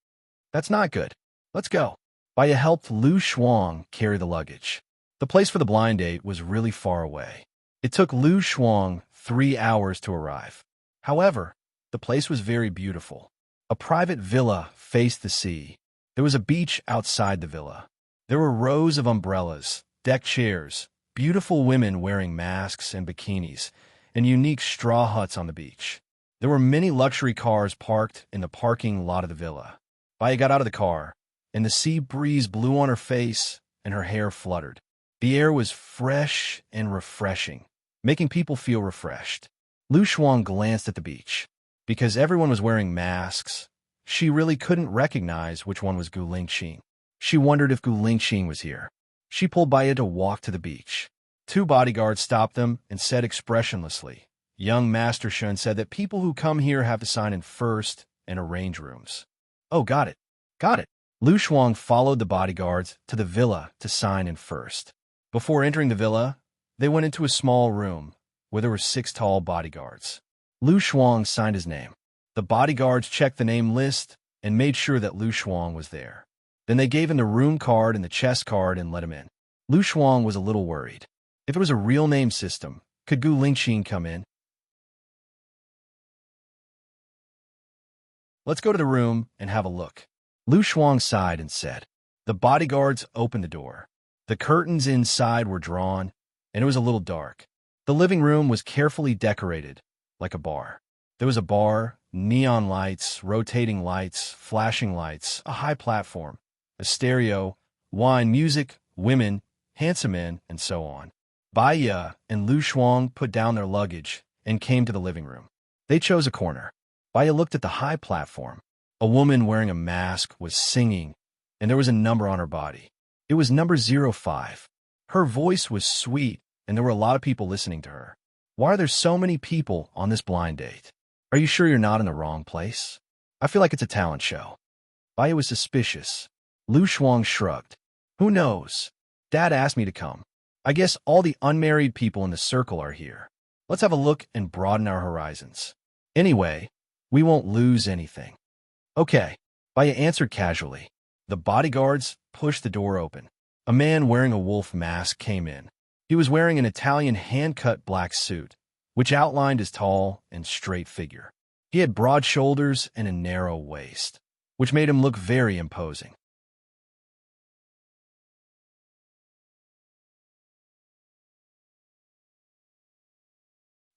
"That's not good. Let's go." Bai Ye helped Lu Shuang carry the luggage. The place for the blind date was really far away. It took Lu Shuang 3 hours to arrive. However, the place was very beautiful. A private villa faced the sea. There was a beach outside the villa. There were rows of umbrellas, deck chairs, beautiful women wearing masks and bikinis, and unique straw huts on the beach. There were many luxury cars parked in the parking lot of the villa. Bai Ye got out of the car, and the sea breeze blew on her face, and her hair fluttered. The air was fresh and refreshing, making people feel refreshed. Lu Shuang glanced at the beach. Because everyone was wearing masks, she really couldn't recognize which one was Gu Lingqing. She wondered if Gu Lingqing was here. She pulled Bai Ye to walk to the beach. 2 bodyguards stopped them and said expressionlessly, "Young Master Shun said that people who come here have to sign in first and arrange rooms." "Oh, got it. Got it." Lu Shuang followed the bodyguards to the villa to sign in first. Before entering the villa, they went into a small room where there were 6 tall bodyguards. Lu Shuang signed his name. The bodyguards checked the name list and made sure that Lu Shuang was there. Then they gave him the room card and the chest card and let him in. Lu Shuang was a little worried. If it was a real name system, could Gu Lingqing come in? "Let's go to the room and have a look." Lu Shuang sighed and said. The bodyguards opened the door. The curtains inside were drawn, and it was a little dark. The living room was carefully decorated, like a bar. There was a bar, neon lights, rotating lights, flashing lights, a high platform, a stereo, wine, music, women, handsome men, and so on. Bai Ye and Lu Shuang put down their luggage and came to the living room. They chose a corner. Bai Ye looked at the high platform. A woman wearing a mask was singing, and there was a number on her body. It was number 05. Her voice was sweet, and there were a lot of people listening to her. "Why are there so many people on this blind date? Are you sure you're not in the wrong place? I feel like it's a talent show." Bai Ye was suspicious. Lu Shuang shrugged. "Who knows? Dad asked me to come. I guess all the unmarried people in the circle are here. Let's have a look and broaden our horizons. Anyway, we won't lose anything." "Okay," Bai Ye answered casually. The bodyguards pushed the door open. A man wearing a wolf mask came in. He was wearing an Italian hand-cut black suit, which outlined his tall and straight figure. He had broad shoulders and a narrow waist, which made him look very imposing.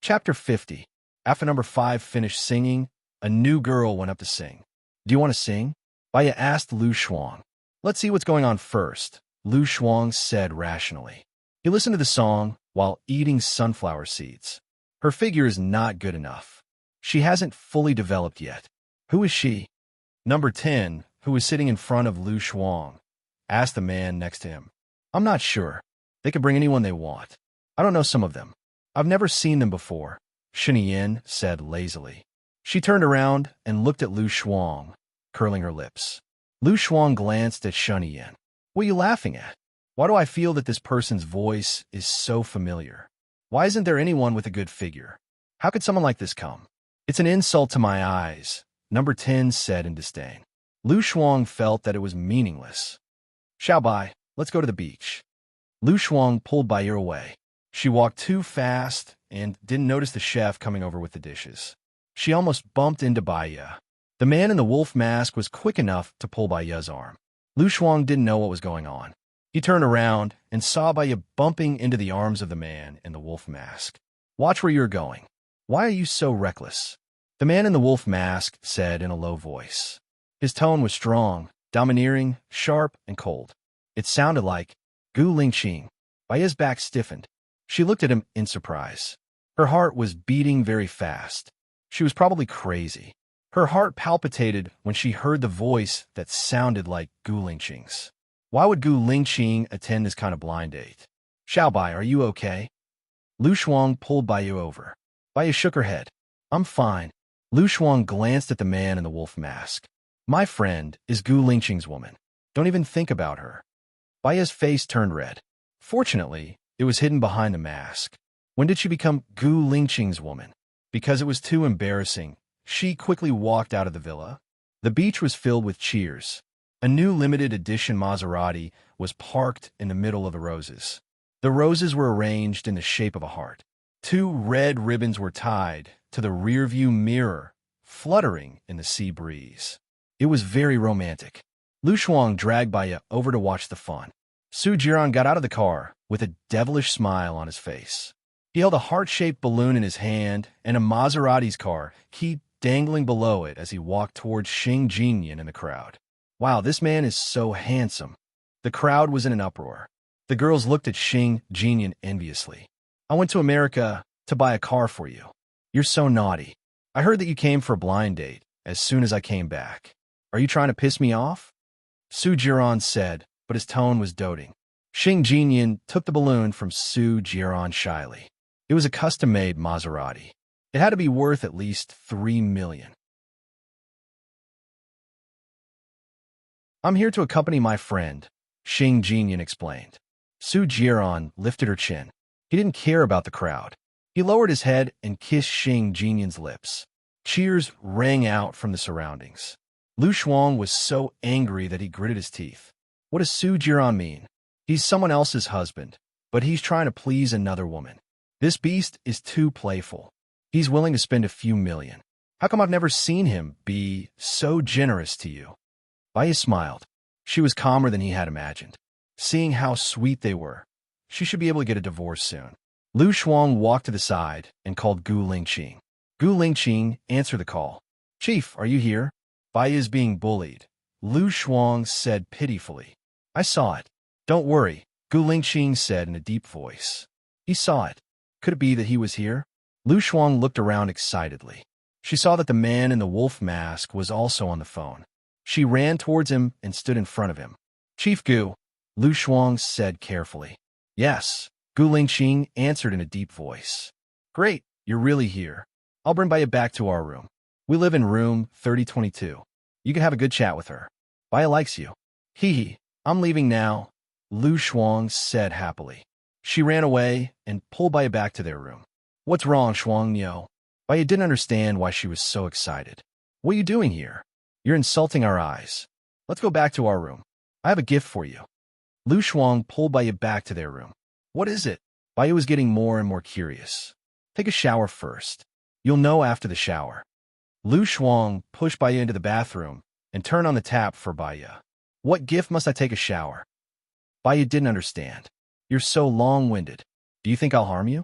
Chapter 50. After number 5 finished singing, a new girl went up to sing. Do you want to sing? Baya asked Lu Shuang. Let's see what's going on first, Lu Shuang said rationally. He listened to the song while eating sunflower seeds. Her figure is not good enough. She hasn't fully developed yet. Who is she? Number 10, who was sitting in front of Lu Shuang, asked the man next to him. I'm not sure. They can bring anyone they want. I don't know some of them. I've never seen them before, Shiniyin said lazily. She turned around and looked at Lu Shuang, curling her lips. Lu Shuang glanced at Shiniyin. What are you laughing at? Why do I feel that this person's voice is so familiar? Why isn't there anyone with a good figure? How could someone like this come? It's an insult to my eyes, number 10 said in disdain. Lu Shuang felt that it was meaningless. Xiaobai, let's go to the beach. Lu Shuang pulled Baiyi away. She walked too fast and didn't notice the chef coming over with the dishes. She almost bumped into Baiyi. The man in the wolf mask was quick enough to pull Baiyi's arm. Lu Shuang didn't know what was going on. He turned around and saw Baiyi bumping into the arms of the man in the wolf mask. Watch where you're going. Why are you so reckless? The man in the wolf mask said in a low voice. His tone was strong, domineering, sharp, and cold. It sounded like, Gu Lingqing. Baiyi's back stiffened. She looked at him in surprise. Her heart was beating very fast. She was probably crazy. Her heart palpitated when she heard the voice that sounded like Gu Lingqing's. Why would Gu Lingqing attend this kind of blind date? Xiaobai, are you okay? Lu Shuang pulled Baiyi over. Baiyi shook her head. I'm fine. Lu Shuang glanced at the man in the wolf mask. My friend is Gu Lingqing's woman. Don't even think about her. Baiyi's face turned red. Fortunately, it was hidden behind the mask. When did she become Gu Lingqing's woman? Because it was too embarrassing, she quickly walked out of the villa. The beach was filled with cheers. A new limited edition Maserati was parked in the middle of the roses. The roses were arranged in the shape of a heart. 2 red ribbons were tied to the rearview mirror, fluttering in the sea breeze. It was very romantic. Lu Shuang dragged Baiyi over to watch the fun. Su Jiran got out of the car with a devilish smile on his face. He held a heart-shaped balloon in his hand and a Maserati's car key dangling below it as he walked towards Xing Jinyan in the crowd. Wow, this man is so handsome. The crowd was in an uproar. The girls looked at Xing Jinyan enviously. I went to America to buy a car for you. You're so naughty. I heard that you came for a blind date as soon as I came back. Are you trying to piss me off? Su Jiran said, but his tone was doting. Xing Jinyan took the balloon from Su Jiran shyly. It was a custom-made Maserati. It had to be worth at least 3 million. I'm here to accompany my friend, Xing Jinyan explained. Su Jiran lifted her chin. He didn't care about the crowd. He lowered his head and kissed Xing Jinyan's lips. Cheers rang out from the surroundings. Lu Shuang was so angry that he gritted his teeth. What does Su Jiran mean? He's someone else's husband, but he's trying to please another woman. This beast is too playful. He's willing to spend a few million. How come I've never seen him be so generous to you? Baiyi smiled. She was calmer than he had imagined. Seeing how sweet they were, she should be able to get a divorce soon. Lu Shuang walked to the side and called Gu Lingqing. Gu Lingqing answered the call. Chief, are you here? Baiyi is being bullied, Lu Shuang said pitifully. I saw it. Don't worry, Gu Lingqing said in a deep voice. He saw it. Could it be that he was here? Lu Shuang looked around excitedly. She saw that the man in the wolf mask was also on the phone. She ran towards him and stood in front of him. Chief Gu, Lu Shuang said carefully. Yes, Gu Lingqing answered in a deep voice. Great, you're really here. I'll bring Baiyi back to our room. We live in room 3022. You can have a good chat with her. Baiyi likes you. Hee hee, I'm leaving now, Lu Shuang said happily. She ran away and pulled Baiyi back to their room. What's wrong, Shuang Niu? Baiyi didn't understand why she was so excited. What are you doing here? You're insulting our eyes. Let's go back to our room. I have a gift for you. Lu Shuang pulled Baiyi back to their room. What is it? Baiyi was getting more and more curious. Take a shower first. You'll know after the shower. Lu Shuang pushed Baya into the bathroom and turned on the tap for Baya. What gift must I take a shower? Baya didn't understand. You're so long-winded. Do you think I'll harm you?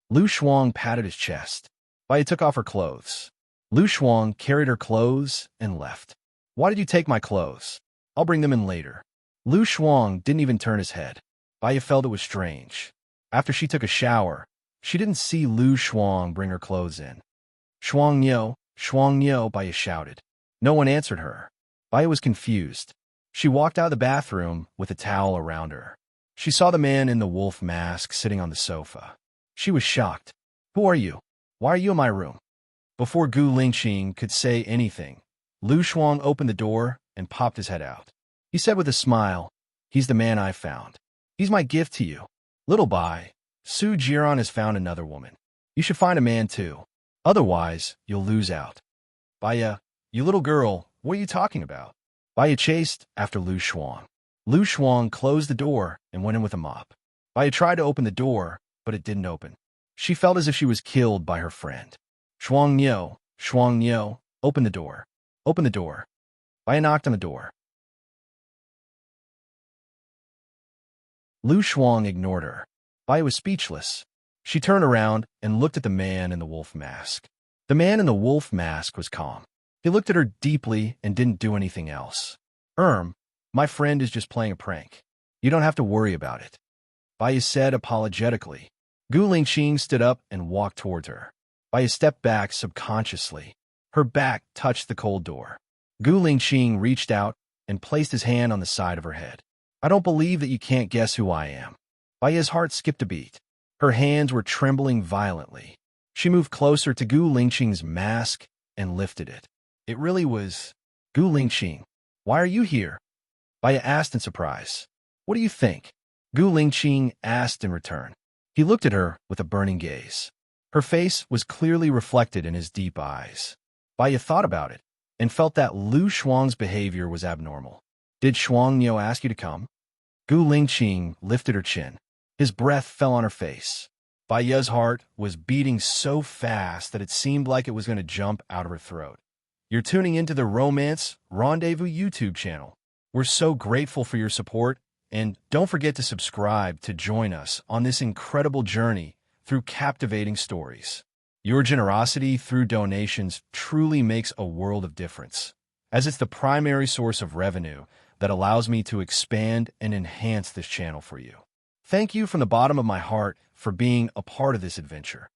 Lu Shuang patted his chest. Baya took off her clothes. Lu Shuang carried her clothes and left. Why did you take my clothes? I'll bring them in later. Lu Shuang didn't even turn his head. Baya felt it was strange. After she took a shower, she didn't see Lu Shuang bring her clothes in. Shuang Niu, Baya shouted. No one answered her. Baya was confused. She walked out of the bathroom with a towel around her. She saw the man in the wolf mask sitting on the sofa. She was shocked. Who are you? Why are you in my room? Before Gu Lingqing could say anything, Lu Shuang opened the door and popped his head out. He said with a smile, He's the man I found. He's my gift to you. Little Bai, Su Jiran has found another woman. You should find a man too. Otherwise, you'll lose out. Baya, you little girl, what are you talking about? Baya chased after Lu Shuang. Lu Shuang closed the door and went in with a mop. Baya tried to open the door, but it didn't open. She felt as if she was killed by her friend. Shuang Niu, open the door. Open the door. Baya knocked on the door. Lu Shuang ignored her. Baya was speechless. She turned around and looked at the man in the wolf mask. The man in the wolf mask was calm. He looked at her deeply and didn't do anything else. My friend is just playing a prank. You don't have to worry about it. Baya said apologetically. Gu Lingqing stood up and walked towards her. Baya stepped back subconsciously. Her back touched the cold door. Gu Lingqing reached out and placed his hand on the side of her head. I don't believe that you can't guess who I am. Baya's heart skipped a beat. Her hands were trembling violently. She moved closer to Gu Lingqing's mask and lifted it. It really was Gu Lingqing. Why are you here? Baya asked in surprise. What do you think? Gu Lingqing asked in return. He looked at her with a burning gaze. Her face was clearly reflected in his deep eyes. Baya thought about it and felt that Lu Shuang's behavior was abnormal. Did Shuang Niu ask you to come? Gu Lingqing lifted her chin. His breath fell on her face. Baya's heart was beating so fast that it seemed like it was going to jump out of her throat. You're tuning into the Romance Rendezvous YouTube channel. We're so grateful for your support, and don't forget to subscribe to join us on this incredible journey through captivating stories. Your generosity through donations truly makes a world of difference, as it's the primary source of revenue that allows me to expand and enhance this channel for you. Thank you from the bottom of my heart for being a part of this adventure.